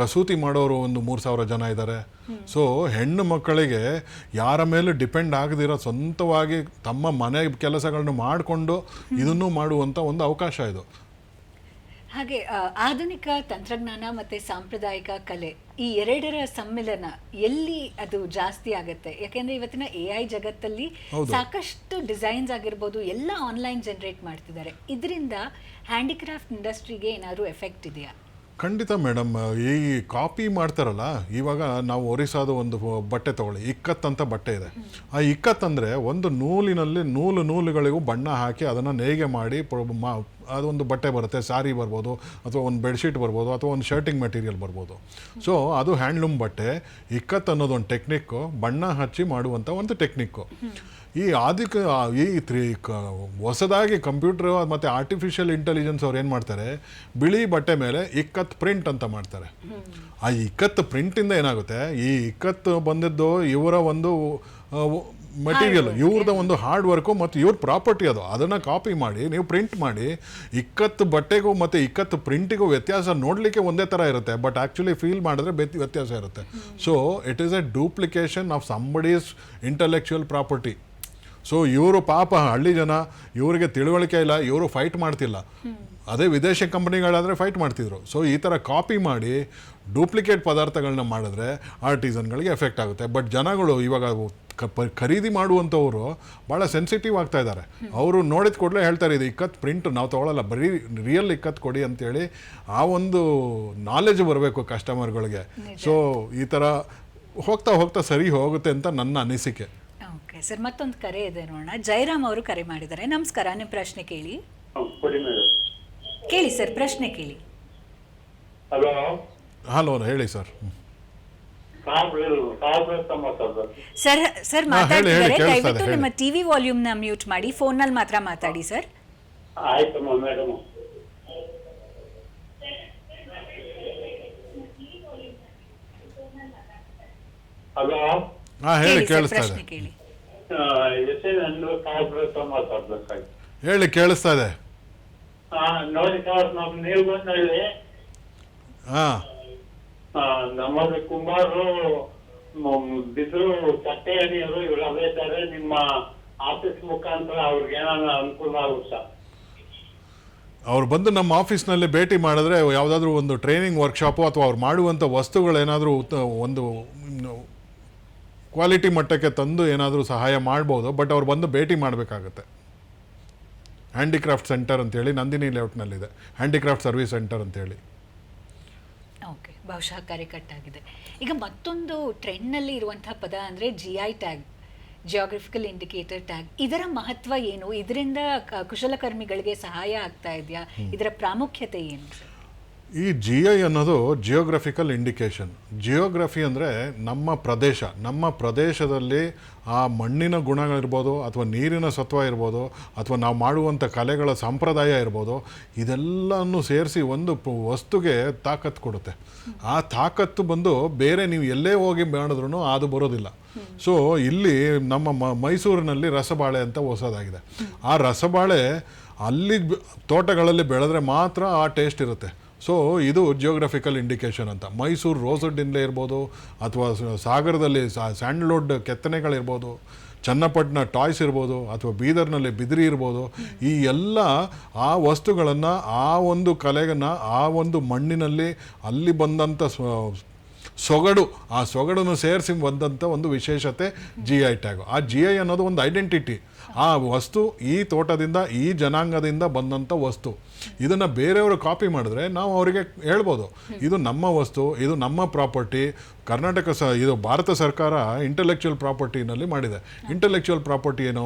ಕಸೂತಿ ಮಾಡೋರು ಒಂದು 3,000 ಜನ ಇದ್ದಾರೆ. ಸೊ ಹೆಣ್ಣು ಮಕ್ಕಳಿಗೆ ಯಾರ ಮೇಲೆ ಡಿಪೆಂಡ್ ಆಗದಿರೋ ಸ್ವಂತವಾಗಿ ತಮ್ಮ ಮನೆ ಕೆಲಸಗಳನ್ನು ಮಾಡಿಕೊಂಡು ಇದನ್ನು ಮಾಡುವಂಥ ಒಂದು ಅವಕಾಶ ಇದು. ಹಾಗೆ ಆಧುನಿಕ ತಂತ್ರಜ್ಞಾನ ಮತ್ತು ಸಾಂಪ್ರದಾಯಿಕ ಕಲೆ, ಈ ಎರಡರ ಸಮ್ಮಿಲನ ಎಲ್ಲಿ ಅದು ಜಾಸ್ತಿ ಆಗುತ್ತೆ? ಯಾಕೆಂದರೆ ಇವತ್ತಿನ AI ಜಗತ್ತಲ್ಲಿ ಸಾಕಷ್ಟು ಡಿಸೈನ್ಸ್ ಆಗಿರ್ಬೋದು ಎಲ್ಲ ಆನ್ಲೈನ್ ಜನರೇಟ್ ಮಾಡ್ತಿದ್ದಾರೆ. ಇದರಿಂದ ಹ್ಯಾಂಡಿಕ್ರಾಫ್ಟ್ ಇಂಡಸ್ಟ್ರಿಗೆ ಏನಾದರೂ ಎಫೆಕ್ಟ್ ಇದೆಯಾ? ಖಂಡಿತ ಮೇಡಮ್. ಈ ಕಾಪಿ ಮಾಡ್ತಾರಲ್ಲ, ಇವಾಗ ನಾವು ಒರಿಸ್ಸಾದ ಒಂದು ಬಟ್ಟೆ ತಗೊಳ್ಳಿ, ಇಕ್ಕತ್ ಅಂತ ಬಟ್ಟೆ ಇದೆ. ಆ ಇಕ್ಕತ್ ಅಂದರೆ ಒಂದು ನೂಲಿನಲ್ಲಿ ನೂಲುಗಳಿಗೂ ಬಣ್ಣ ಹಾಕಿ ಅದನ್ನು ನೇಯ್ಗೆ ಮಾಡಿ ಅದೊಂದು ಬಟ್ಟೆ ಬರುತ್ತೆ. ಸಾರಿ ಬರ್ಬೋದು, ಅಥವಾ ಒಂದು ಬೆಡ್ಶೀಟ್ ಬರ್ಬೋದು, ಅಥವಾ ಒಂದು ಶರ್ಟಿಂಗ್ ಮೆಟೀರಿಯಲ್ ಬರ್ಬೋದು. ಸೊ ಅದು ಹ್ಯಾಂಡ್ಲೂಮ್ ಬಟ್ಟೆ. ಇಕ್ಕತ್ ಅನ್ನೋದೊಂದು ಟೆಕ್ನಿಕ್ಕು, ಬಣ್ಣ ಹಚ್ಚಿ ಮಾಡುವಂಥ ಒಂದು ಟೆಕ್ನಿಕ್ಕು. ಈ ಹೊಸದಾಗಿ ಕಂಪ್ಯೂಟರ್ ಮತ್ತು ಆರ್ಟಿಫಿಷಿಯಲ್ ಇಂಟೆಲಿಜೆನ್ಸ್ ಅವ್ರು ಏನು ಮಾಡ್ತಾರೆ, ಬಿಳಿ ಬಟ್ಟೆ ಮೇಲೆ ಇಕ್ಕತ್ ಪ್ರಿಂಟ್ ಅಂತ ಮಾಡ್ತಾರೆ. ಆ ಇಕ್ಕತ್ ಪ್ರಿಂಟಿಂದ ಏನಾಗುತ್ತೆ, ಈ ಇಕ್ಕತ್ತು ಬಂದಿದ್ದು ಇವರ ಒಂದು ಮೆಟೀರಿಯಲ್, ಇವ್ರದ್ದು ಒಂದು ಹಾರ್ಡ್ ವರ್ಕು ಮತ್ತು ಇವ್ರ ಪ್ರಾಪರ್ಟಿ ಅದು. ಅದನ್ನು ಕಾಪಿ ಮಾಡಿ ನೀವು ಪ್ರಿಂಟ್ ಮಾಡಿ, ಇಕ್ಕತ್ತು ಬಟ್ಟೆಗೂ ಮತ್ತು ಇಕ್ಕತ್ತು ಪ್ರಿಂಟಿಗೂ ವ್ಯತ್ಯಾಸ ನೋಡಲಿಕ್ಕೆ ಒಂದೇ ಥರ ಇರುತ್ತೆ, ಬಟ್ ಆ್ಯಕ್ಚುಲಿ ಫೀಲ್ ಮಾಡಿದ್ರೆ ವ್ಯತ್ಯಾಸ ಇರುತ್ತೆ. So it is A duplication of somebody's intellectual property. So ಇವರು ಪಾಪ ಹಳ್ಳಿ ಜನ, ಇವರಿಗೆ ತಿಳುವಳಿಕೆ ಇಲ್ಲ, ಇವರು ಫೈಟ್ ಮಾಡ್ತಿಲ್ಲ. ಅದೇ ವಿದೇಶಿ ಕಂಪನಿಗಳಾದರೆ ಫೈಟ್ ಮಾಡ್ತಿದ್ರು. ಸೊ ಈ ಥರ ಕಾಪಿ ಮಾಡಿ ಡೂಪ್ಲಿಕೇಟ್ ಪದಾರ್ಥಗಳನ್ನ ಮಾಡಿದ್ರೆ ಆರ್ಟಿಸನ್ಗಳಿಗೆ ಎಫೆಕ್ಟ್ ಆಗುತ್ತೆ. ಬಟ್ ಜನಗಳು ಇವಾಗ ಖರೀದಿ ಮಾಡುವಂಥವರು ಭಾಳ ಸೆನ್ಸಿಟಿವ್ ಆಗ್ತಾ ಇದ್ದಾರೆ. ಅವರು ನೋಡಿದ ಕೂಡಲೇ ಹೇಳ್ತಾರೆ, ಇದು ಇಕ್ಕತ್ ಪ್ರಿಂಟ್ ನಾವು ತೊಗೊಳ್ಳಲ್ಲ, ಬರೀ ರಿಯಲ್ ಇಕ್ಕತ್ ಕೊಡಿ ಅಂತೇಳಿ ಆ ಒಂದು ನಾಲೆಜ್ ಬರಬೇಕು ಕಸ್ಟಮರ್ಗಳಿಗೆ. ಸೊ ಈ ಥರ ಹೋಗ್ತಾ ಸರಿ ಹೋಗುತ್ತೆ ಅಂತ ನನ್ನ ಅನಿಸಿಕೆ. ಓಕೆ ಸರ್, ಮತ್ತೊಂದು ಕರೆ ಇದೆ ನೋಡೋಣ. ಜಯರಾಮ್ ಅವರು ಕರೆ ಮಾಡಿದ್ದಾರೆ. ನಮಸ್ಕಾರ, ನಿಮ್ಮ ಪ್ರಶ್ನೆ ಕೇಳಿ. ಕೇಳಿ ಸರ್, ಪ್ರಶ್ನೆ ಕೇಳಿ. ಹಲೋ, ಹೇಳಿ ಸರ್. ಸರ್ ಸರ್ ಹಾ, ಹೇಳಿ, ಮಾತಾಡ್ತಿದ್ದಾರೆ, ಕೇಳಿಸ್ತಾ ಇದೆ, ದಯವಿಟ್ಟು ಹೇಳಿ. ನಿಮ್ಮ ಟಿವಿ ವಾಲ್ಯೂಮ್ನ ಮ್ಯೂಟ್ ಮಾಡಿ, ಫೋನ್ನಲ್ಲಿ ಮಾತ್ರ ಮಾತಾಡಿ ಸರ್. ಆಯ್ತಮ್ಮ ಮೇಡಮ್. ಹಲೋ, ಹಾಂ ಹೇಳಿ, ಹೇಳಿ ಸರ್, ಕೇಳಿಸ್ತಾ ಇದೆ. ಪ್ರಶ್ನೆ ಕೇಳಿ. ನಾನು ಕಾರ್ಪೊರೇಟ್ ಮಾತಾಡ್ಬೇಕಾಗಿ. ಹೇಳಿ, ಕೇಳಿಸ್ತಾ ಇದೆ. ನೋಡಿ ಸರ್, ನಮ್ ನೀರ್ಗೊಂಡಳ್ಳಿ ಹಾಂ ನಮ್ಮದು ಕುಂಬಾರು ಬಿದ್ರು ಚಟ್ಟೆ ಎಣಿಯರು ಇವರೆಲ್ಲ ಇದ್ದಾರೆ. ನಿಮ್ಮ ಆಫೀಸ್ ಮುಖಾಂತರ ಅವ್ರಿಗೆ ಏನಾನ ಅನುಕೂಲ ಆಗುತ್ತೆ ಸರ್? ಅವ್ರು ಬಂದು ನಮ್ಮ ಆಫೀಸ್ನಲ್ಲಿ ಭೇಟಿ ಮಾಡಿದ್ರೆ ಯಾವುದಾದ್ರೂ ಒಂದು ಟ್ರೈನಿಂಗ್ ವರ್ಕ್ಶಾಪು ಅಥವಾ ಅವ್ರು ಮಾಡುವಂಥ ವಸ್ತುಗಳೇನಾದರೂ ಒಂದು ಕ್ವಾಲಿಟಿ ಮಟ್ಟಕ್ಕೆ ತಂದು ಏನಾದರೂ ಸಹಾಯ ಮಾಡ್ಬೋದು. ಬಟ್ ಅವ್ರು ಬಂದು ಭೇಟಿ ಮಾಡಬೇಕಾಗತ್ತೆ. ಹ್ಯಾಂಡಿಕ್ರಾಫ್ಟ್ ಸೆಂಟರ್ ಅಂತೇಳಿ ನಂದಿನಿ ಲೇಔಟ್ನಲ್ಲಿದೆ, ಹ್ಯಾಂಡಿಕ್ರಾಫ್ಟ್ ಸರ್ವಿಸ್ ಸೆಂಟರ್ ಅಂತೇಳಿ. ಓಕೆ, ಬಹುಶಃ ಕರೆ ಕಟ್ಟಾಗಿದೆ. ಈಗ ಮತ್ತೊಂದು ಟ್ರೆಂಡ್ನಲ್ಲಿ ಇರುವಂತಹ ಪದ ಅಂದರೆ GI tag, geographical indicator tag. ಇದರ ಮಹತ್ವ ಏನು? ಇದರಿಂದ ಕುಶಲಕರ್ಮಿಗಳಿಗೆ ಸಹಾಯ ಆಗ್ತಾ ಇದೆಯಾ? ಇದರ ಪ್ರಾಮುಖ್ಯತೆ ಏನು? ಈ GI ಅನ್ನೋದು ಜಿಯೋಗ್ರಫಿಕಲ್ ಇಂಡಿಕೇಶನ್. ಜಿಯೋಗ್ರಫಿ ಅಂದರೆ ನಮ್ಮ ಪ್ರದೇಶ, ನಮ್ಮ ಪ್ರದೇಶದಲ್ಲಿ ಆ ಮಣ್ಣಿನ ಗುಣಗಳಿರ್ಬೋದು, ಅಥವಾ ನೀರಿನ ಸತ್ವ ಇರ್ಬೋದು, ಅಥವಾ ನಾವು ಮಾಡುವಂಥ ಕಲೆಗಳ ಸಂಪ್ರದಾಯ ಇರ್ಬೋದು, ಇದೆಲ್ಲನೂ ಸೇರಿಸಿ ಒಂದು ವಸ್ತುಗೆ ತಾಕತ್ತು ಕೊಡುತ್ತೆ. ಆ ತಾಕತ್ತು ಬಂದು ಬೇರೆ ನೀವು ಎಲ್ಲೇ ಹೋಗಿ ಮಾಡಿದ್ರೂ ಅದು ಬರೋದಿಲ್ಲ. ಸೊ ಇಲ್ಲಿ ನಮ್ಮ ಮೈಸೂರಿನಲ್ಲಿ ರಸಬಾಳೆ ಅಂತ ಹೊಸದಾಗಿದೆ. ಆ ರಸಬಾಳೆ ಅಲ್ಲಿ ತೋಟಗಳಲ್ಲಿ ಬೆಳೆದ್ರೆ ಮಾತ್ರ ಆ ಟೇಸ್ಟ್ ಇರುತ್ತೆ. ಸೊ ಇದು ಜಿಯೋಗ್ರಫಿಕಲ್ ಇಂಡಿಕೇಶನ್ ಅಂತ. ಮೈಸೂರು ರೋಸಡ್ಡಿನ್ಲೇ ಇರ್ಬೋದು, ಅಥವಾ ಸಾಗರದಲ್ಲಿ ಸ್ಯಾಂಡಲ್ವುಡ್ ಕೆತ್ತನೆಗಳಿರ್ಬೋದು, ಚನ್ನಪಟ್ಟಣ ಟಾಯ್ಸ್ ಇರ್ಬೋದು, ಅಥವಾ ಬೀದರ್ನಲ್ಲಿ ಬಿದಿರಿ ಇರ್ಬೋದು, ಈ ಎಲ್ಲ ಆ ವಸ್ತುಗಳನ್ನು, ಆ ಒಂದು ಕಲೆಯನ್ನು, ಆ ಒಂದು ಮಣ್ಣಿನಲ್ಲಿ ಅಲ್ಲಿ ಬಂದಂಥ ಸೊಗಡು, ಆ ಸೊಗಡನ್ನು ಸೇರಿಸಿ ಬಂದಂಥ ಒಂದು ವಿಶೇಷತೆ GI ಟ್ಯಾಗು. ಆ GI ಅನ್ನೋದು ಒಂದು ಐಡೆಂಟಿಟಿ. ಆ ವಸ್ತು ಈ ತೋಟದಿಂದ, ಈ ಜನಾಂಗದಿಂದ ಬಂದಂಥ ವಸ್ತು. ಇದನ್ನು ಬೇರೆಯವರು ಕಾಪಿ ಮಾಡಿದ್ರೆ ನಾವು ಅವರಿಗೆ ಹೇಳ್ಬೋದು, ಇದು ನಮ್ಮ ವಸ್ತು, ಇದು ನಮ್ಮ ಪ್ರಾಪರ್ಟಿ. ಕರ್ನಾಟಕ ಇದು ಭಾರತ ಸರ್ಕಾರ ಇಂಟೆಲೆಕ್ಚುಯಲ್ ಪ್ರಾಪರ್ಟಿನಲ್ಲಿ ಮಾಡಿದೆ. ಇಂಟೆಲೆಕ್ಚುಯಲ್ ಪ್ರಾಪರ್ಟಿ ಏನು?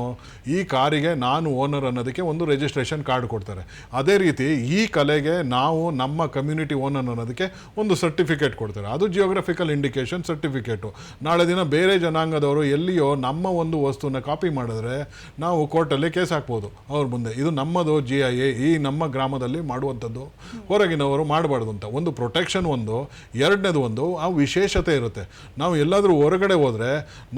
ಈ ಕಾರಿಗೆ ನಾನು ಓನರ್ ಅನ್ನೋದಕ್ಕೆ ಒಂದು ರಿಜಿಸ್ಟ್ರೇಷನ್ ಕಾರ್ಡ್ ಕೊಡ್ತಾರೆ. ಅದೇ ರೀತಿ ಈ ಕಲೆಗೆ ನಾವು ನಮ್ಮ ಕಮ್ಯುನಿಟಿ ಓನರ್ ಅನ್ನೋದಕ್ಕೆ ಒಂದು ಸರ್ಟಿಫಿಕೇಟ್ ಕೊಡ್ತಾರೆ. ಅದು ಜಿಯೋಗ್ರಫಿಕಲ್ ಇಂಡಿಕೇಶನ್ ಸರ್ಟಿಫಿಕೇಟು. ನಾಳೆ ದಿನ ಬೇರೆ ಜನಾಂಗದವರು ಎಲ್ಲಿಯೋ ನಮ್ಮ ಒಂದು ವಸ್ತುನ ಕಾಪಿ ಮಾಡಿದ್ರೆ ನಾವು ಕೋರ್ಟಲ್ಲಿ ಕೇಸ್ ಹಾಕ್ಬೋದು ಅವ್ರ ಮುಂದೆ. ಇದು ನಮ್ಮದು GI, ಈ ನಮ್ಮ ಗ್ರಾಮದಲ್ಲಿ ಮಾಡುವಂಥದ್ದು, ಹೊರಗಿನವರು ಮಾಡಬಾರ್ದು ಅಂತ ಒಂದು ಪ್ರೊಟೆಕ್ಷನ್. ಒಂದು ಎರಡನೇದು ಒಂದು ಆ ವಿಶೇಷತೆ ಇರುತ್ತೆ. ನಾವು ಎಲ್ಲಾದರೂ ಹೊರಗಡೆ ಹೋದರೆ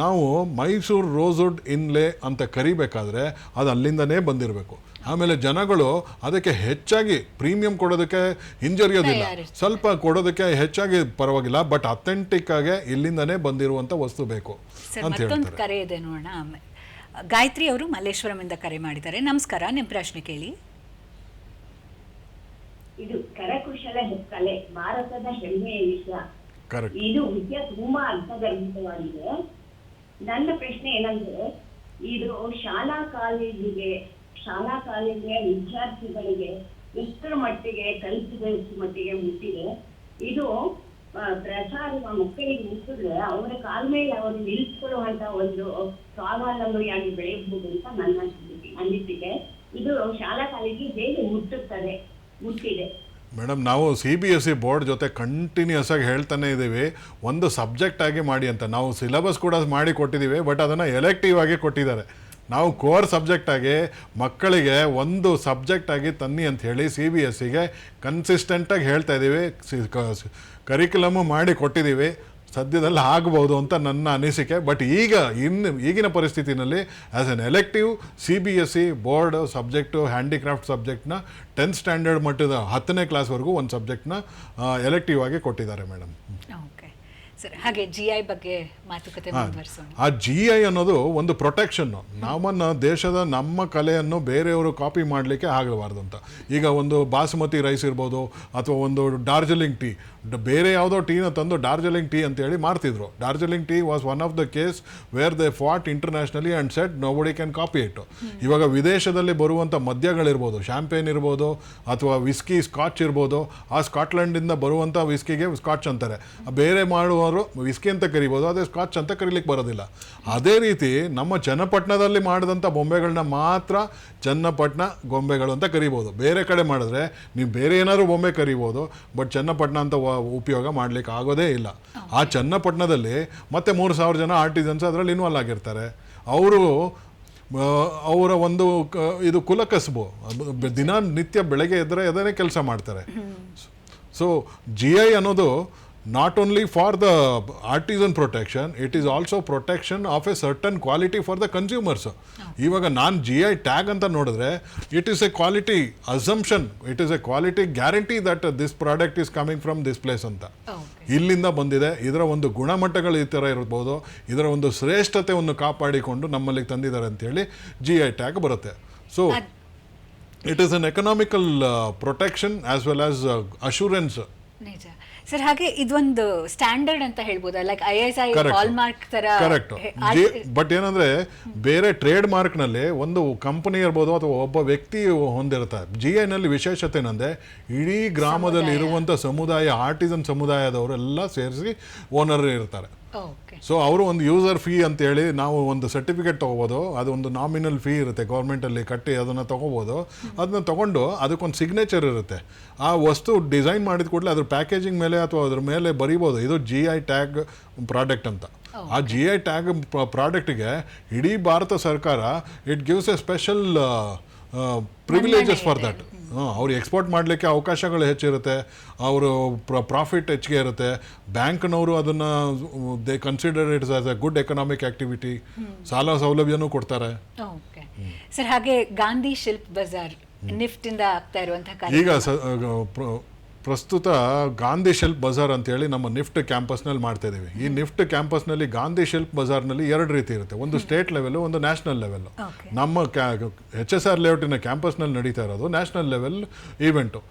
ನಾವು ಮೈಸೂರು ರೋಸ್ವುಡ್ ಇನ್ಲೇ ಅಂತ ಕರಿಬೇಕಾದ್ರೆ ಅದು ಅಲ್ಲಿಂದನೇ ಬಂದಿರಬೇಕು. ಆಮೇಲೆ ಜನಗಳು ಅದಕ್ಕೆ ಹೆಚ್ಚಾಗಿ ಪ್ರೀಮಿಯಂ ಕೊಡೋದಕ್ಕೆ ಹಿಂಜರಿಯೋದಿಲ್ಲ, ಸ್ವಲ್ಪ ಕೊಡೋದಕ್ಕೆ ಹೆಚ್ಚಾಗಿ ಪರವಾಗಿಲ್ಲ, ಬಟ್ ಅಥೆಂಟಿಕ್ ಆಗಿ ಇಲ್ಲಿಂದನೇ ಬಂದಿರುವಂಥ ವಸ್ತು ಬೇಕು ಅಂತ ಮತ್ತೊಂದು ಹೇಳ್ತಾರೆ. ಕರೆ ಇದೆ ನೋಡೋಣ. ಗಾಯತ್ರಿ ಅವರು ಮಲ್ಲೇಶ್ವರಮಿಂದ ಕರೆ ಮಾಡಿದ್ದಾರೆ. ನಮಸ್ಕಾರ, ನಿಮ್ಮ ಪ್ರಶ್ನೆ ಕೇಳಿ. ಇದು ಕರಕುಶಲ ಕಲೆ ಭಾರತದ ಹೆಮ್ಮೆಯ ವಿಷಯ. ಕರೆಕ್ಟ್. ಇದು ವಿಷಯ ತುಂಬಾ ಅರ್ಥಗರ್ಭಿತವಾಗಿದೆ. ನನ್ನ ಪ್ರಶ್ನೆ ಏನಂದ್ರೆ, ಇದು ಶಾಲಾ ಕಾಲೇಜಿನ ವಿದ್ಯಾರ್ಥಿಗಳಿಗೆ ಎಷ್ಟರ ಮಟ್ಟಿಗೆ ಕಲಿಸಿದ ಮಟ್ಟಿಗೆ ಮುಟ್ಟಿದೆ? ಇದು ಪ್ರಸಾರ ಮಕ್ಕಳಿಗೆ ಮುಟ್ಟಿದ್ರೆ ಅವರ ಕಾಲ ಮೇಲೆ ಅವರು ನಿಲ್ಲಿಸಿಕೊಳ್ಳುವಂತ ಒಂದು ಸ್ವಾವಲಂಬಿಯಾಗಿ ಬೆಳೆಯಬಹುದು ಅಂತ ನನ್ನ ಅನಿಸಿಕೆ. ಇದು ಶಾಲಾ ಕಾಲೇಜಿಗೆ ಹೇಗೆ ಮುಟ್ಟಿದೆ? ಮೇಡಮ್, ನಾವು CBSE ಬೋರ್ಡ್ ಜೊತೆ ಕಂಟಿನ್ಯೂಸ್ ಆಗಿ ಹೇಳ್ತಾನೆ ಇದ್ದೀವಿ, ಒಂದು ಸಬ್ಜೆಕ್ಟ್ ಆಗಿ ಮಾಡಿ ಅಂತ. ನಾವು ಸಿಲೆಬಸ್ ಕೂಡ ಮಾಡಿ ಕೊಟ್ಟಿದ್ದೀವಿ, ಬಟ್ ಅದನ್ನು ಎಲೆಕ್ಟಿವ್ ಆಗಿ ಕೊಟ್ಟಿದ್ದಾರೆ. ನಾವು ಕೋರ್ ಸಬ್ಜೆಕ್ಟ್ ಆಗಿ ಮಕ್ಕಳಿಗೆ ಒಂದು ಸಬ್ಜೆಕ್ಟ್ ಆಗಿ ತನ್ನಿ ಅಂತ ಹೇಳಿ CBSEಗೆ ಕನ್ಸಿಸ್ಟೆಂಟಾಗಿ ಹೇಳ್ತಾ ಇದ್ದೀವಿ. ಕರಿಕ್ಯುಲಮ್ಮು ಮಾಡಿ ಕೊಟ್ಟಿದ್ದೀವಿ. ಸದ್ಯದಲ್ಲಿ ಆಗ್ಬೋದು ಅಂತ ನನ್ನ ಅನಿಸಿಕೆ. ಬಟ್ ಈಗಿನ ಪರಿಸ್ಥಿತಿನಲ್ಲಿ as an elective CBSE board subject handicraft ಸಬ್ಜೆಕ್ಟ್ನ 10th ಸ್ಟ್ಯಾಂಡರ್ಡ್ ಮಟ್ಟದ 10ನೇ ಕ್ಲಾಸ್ವರೆಗೂ ಒಂದು ಸಬ್ಜೆಕ್ಟ್ನ ಎಲೆಕ್ಟಿವ್ ಆಗಿ ಕೊಟ್ಟಿದ್ದಾರೆ ಮೇಡಮ್. ಓಕೆ ಸರ್, ಹಾಗೆ GI ಬಗ್ಗೆ ಮಾತುಕತೆ ಮುಂದುವರಿಸೋಣ. ಆ GI ಅನ್ನೋದು ಒಂದು ಪ್ರೊಟೆಕ್ಷನ್ನು. ನಮ್ಮನ್ನು ದೇಶದ ನಮ್ಮ ಕಲೆಯನ್ನು ಬೇರೆಯವರು ಕಾಪಿ ಮಾಡಲಿಕ್ಕೆ ಆಗಬಾರ್ದು ಅಂತ. ಈಗ ಒಂದು ಬಾಸುಮತಿ ರೈಸ್ ಇರ್ಬೋದು, ಅಥವಾ ಒಂದು ಡಾರ್ಜಿಲಿಂಗ್ ಟೀ, ಬೇರೆ ಯಾವುದೋ ಟೀನ ತಂದು ಡಾರ್ಜಿಲಿಂಗ್ ಟೀ ಅಂತೇಳಿ ಮಾಡ್ತಿದ್ರು. Darjeeling tea was one of the case where they fought internationally and set nobody can copy it. ಇವಾಗ ವಿದೇಶದಲ್ಲಿ ಬರುವಂಥ ಮದ್ಯಗಳಿರ್ಬೋದು, ಶಾಂಪೇನ್ ಇರ್ಬೋದು, ಅಥವಾ ವಿಸ್ಕಿ ಸ್ಕಾಚ್ ಇರ್ಬೋದು, ಆ ಸ್ಕಾಟ್ಲೆಂಡಿಂದ ಬರುವಂಥ ವಿಸ್ಕಿಗೆ ಸ್ಕಾಚ್ ಅಂತಾರೆ. ಬೇರೆ ಮಾಡುವ ಏನಾದ್ರು ವಿಸ್ಕಿ ಅಂತ ಕರಿಬೋದು, ಅದೇ ಸ್ಕಾಚ್ ಅಂತ ಕರೀಲಿಕ್ಕೆ ಬರೋದಿಲ್ಲ. ಅದೇ ರೀತಿ ನಮ್ಮ ಚನ್ನಪಟ್ಟಣದಲ್ಲಿ ಮಾಡಿದಂಥ ಬೊಂಬೆಗಳನ್ನ ಮಾತ್ರ ಚನ್ನಪಟ್ಟಣ ಗೊಂಬೆಗಳು ಅಂತ ಕರಿಬೋದು. ಬೇರೆ ಕಡೆ ಮಾಡಿದ್ರೆ ನೀವು ಬೇರೆ ಏನಾದ್ರು ಬೊಂಬೆ ಕರಿಬೋದು, ಬಟ್ ಚನ್ನಪಟ್ಟಣ ಅಂತ ಉಪಯೋಗ ಮಾಡಲಿಕ್ಕೆ ಆಗೋದೇ ಇಲ್ಲ. ಆ ಚನ್ನಪಟ್ಟಣದಲ್ಲಿ ಮತ್ತೆ 3,000 ಜನ ಆರ್ಟಿಸನ್ಸ್ ಅದರಲ್ಲಿ ಇನ್ವಾಲ್ವ್ ಆಗಿರ್ತಾರೆ. ಅವರು ಅವರ ಒಂದು ಇದು ಕುಲಕಸಬು, ದಿನನಿತ್ಯ ಬೆಳಗ್ಗೆ ಎದ್ದರೆ ಅದನ್ನೇ ಕೆಲಸ ಮಾಡ್ತಾರೆ. ಸೊ GI ಅನ್ನೋದು not only for the artisan protection, it is also protection of A certain quality for the consumers. ಇವಾಗ ನಾನು GI ಟ್ಯಾಗ್ ಅಂತ ನೋಡಿದ್ರೆ it is A quality assumption, it is A quality guarantee that this product is coming from this place ಅಂತ. ಇಲ್ಲಿಂದ ಬಂದಿದೆ, ಇದರ ಒಂದು ಗುಣಮಟ್ಟಗಳು ಈ ಥರ ಇರ್ಬೋದು, ಇದರ ಒಂದು ಶ್ರೇಷ್ಠತೆಯನ್ನು ಕಾಪಾಡಿಕೊಂಡು ನಮ್ಮಲ್ಲಿಗೆ ತಂದಿದ್ದಾರೆ ಅಂತೇಳಿ GI ಟ್ಯಾಗ್ ಬರುತ್ತೆ. So it is an economical protection as well as assurance. ನಿಜ ಸರ್. ಹಾಗೆ ಇದೊಂದು ಸ್ಟ್ಯಾಂಡರ್ಡ್ ಅಂತ ಹೇಳ್ಬೋದಾ, ಲೈಕ್ ISI ಹಾಲ್ ಮಾರ್ಕ್ ತರ? ಕರೆಕ್ಟ್. ಬಟ್ ಏನಂದ್ರೆ ಬೇರೆ ಟ್ರೇಡ್ ಮಾರ್ಕ್ ನಲ್ಲಿ ಒಂದು ಕಂಪನಿ ಇರ್ಬೋದು ಅಥವಾ ಒಬ್ಬ ವ್ಯಕ್ತಿ ಹೊಂದಿರ್ತಾರೆ. GI ನಲ್ಲಿ ವಿಶೇಷತೆ ಏನಂದ್ರೆ ಇಡೀ ಗ್ರಾಮದಲ್ಲಿ ಇರುವಂತ ಸಮುದಾಯ, ಆರ್ಟಿಸನ್ ಸಮುದಾಯದವರೆಲ್ಲ ಸೇರಿಸಿ ಓನರ್ ಇರ್ತಾರೆ. ಸೊ ಅವರು ಒಂದು ಯೂಸರ್ ಫೀ ಅಂತೇಳಿ ನಾವು ಒಂದು ಸರ್ಟಿಫಿಕೇಟ್ ತೊಗೋಬೋದು, ಅದು ಒಂದು ನಾಮಿನಲ್ ಫೀ ಇರುತ್ತೆ ಗೌರ್ಮೆಂಟಲ್ಲಿ ಕಟ್ಟಿ ಅದನ್ನು ತೊಗೋಬೋದು. ಅದನ್ನ ತೊಗೊಂಡು ಅದಕ್ಕೊಂದು ಸಿಗ್ನೇಚರ್ ಇರುತ್ತೆ. ಆ ವಸ್ತು ಡಿಸೈನ್ ಮಾಡಿದ ಕೂಡಲೇ ಅದ್ರ ಪ್ಯಾಕೇಜಿಂಗ್ ಮೇಲೆ ಅಥವಾ ಅದ್ರ ಮೇಲೆ ಬರೀಬೋದು ಇದು GI ಟ್ಯಾಗ್ ಪ್ರಾಡಕ್ಟ್ ಅಂತ. ಆ GI ಟ್ಯಾಗ್ ಪ್ರಾಡಕ್ಟಿಗೆ ಇಡೀ ಭಾರತ ಸರ್ಕಾರ it gives A special privileges for that. ಅವ್ರು ಎಕ್ಸ್ಪೋರ್ಟ್ ಮಾಡಲಿಕ್ಕೆ ಅವಕಾಶಗಳು ಹೆಚ್ಚಿರುತ್ತೆ, ಅವರು ಪ್ರಾಫಿಟ್ ಹೆಚ್ಚಿಗೆ ಇರುತ್ತೆ. ಬ್ಯಾಂಕ್ನವರು ಅದನ್ನು they consider it's as A good economic activity, ಸಾಲ ಸೌಲಭ್ಯನೂ ಕೊಡ್ತಾರೆ. ಸರ್ ಹಾಗೆ ಗಾಂಧಿ ಶಿಲ್ಪ್ ಬಜಾರ್ ನಿಫ್ಟಿಂದ ಆಗ್ತಾ ಇರುವಂತಹ ಈಗ ಪ್ರಸ್ತುತ ಗಾಂಧಿ ಶಿಲ್ಪ್ ಬಜಾರ್ ಅಂತೇಳಿ ನಮ್ಮ ನಿಫ್ಟ್ ಕ್ಯಾಂಪಸ್ನಲ್ಲಿ ಮಾಡ್ತಾ ಇದ್ದೀವಿ. ಈ ನಿಫ್ಟ್ ಕ್ಯಾಂಪಸ್ನಲ್ಲಿ ಗಾಂಧಿ ಶಿಲ್ಪ್ ಬಜಾರ್ನಲ್ಲಿ 2 ರೀತಿ ಇರುತ್ತೆ, ಒಂದು ಸ್ಟೇಟ್ ಲೆವೆಲ್ಲು, ಒಂದು ನ್ಯಾಷನಲ್ ಲೆವೆಲ್ಲು. ನಮ್ಮ HSR ಲೇಔಟಿನ ಕ್ಯಾಂಪಸ್ನಲ್ಲಿ ನಡೀತಾ ಇರೋದು ನ್ಯಾಷನಲ್ ಲೆವೆಲ್ ಈವೆಂಟು.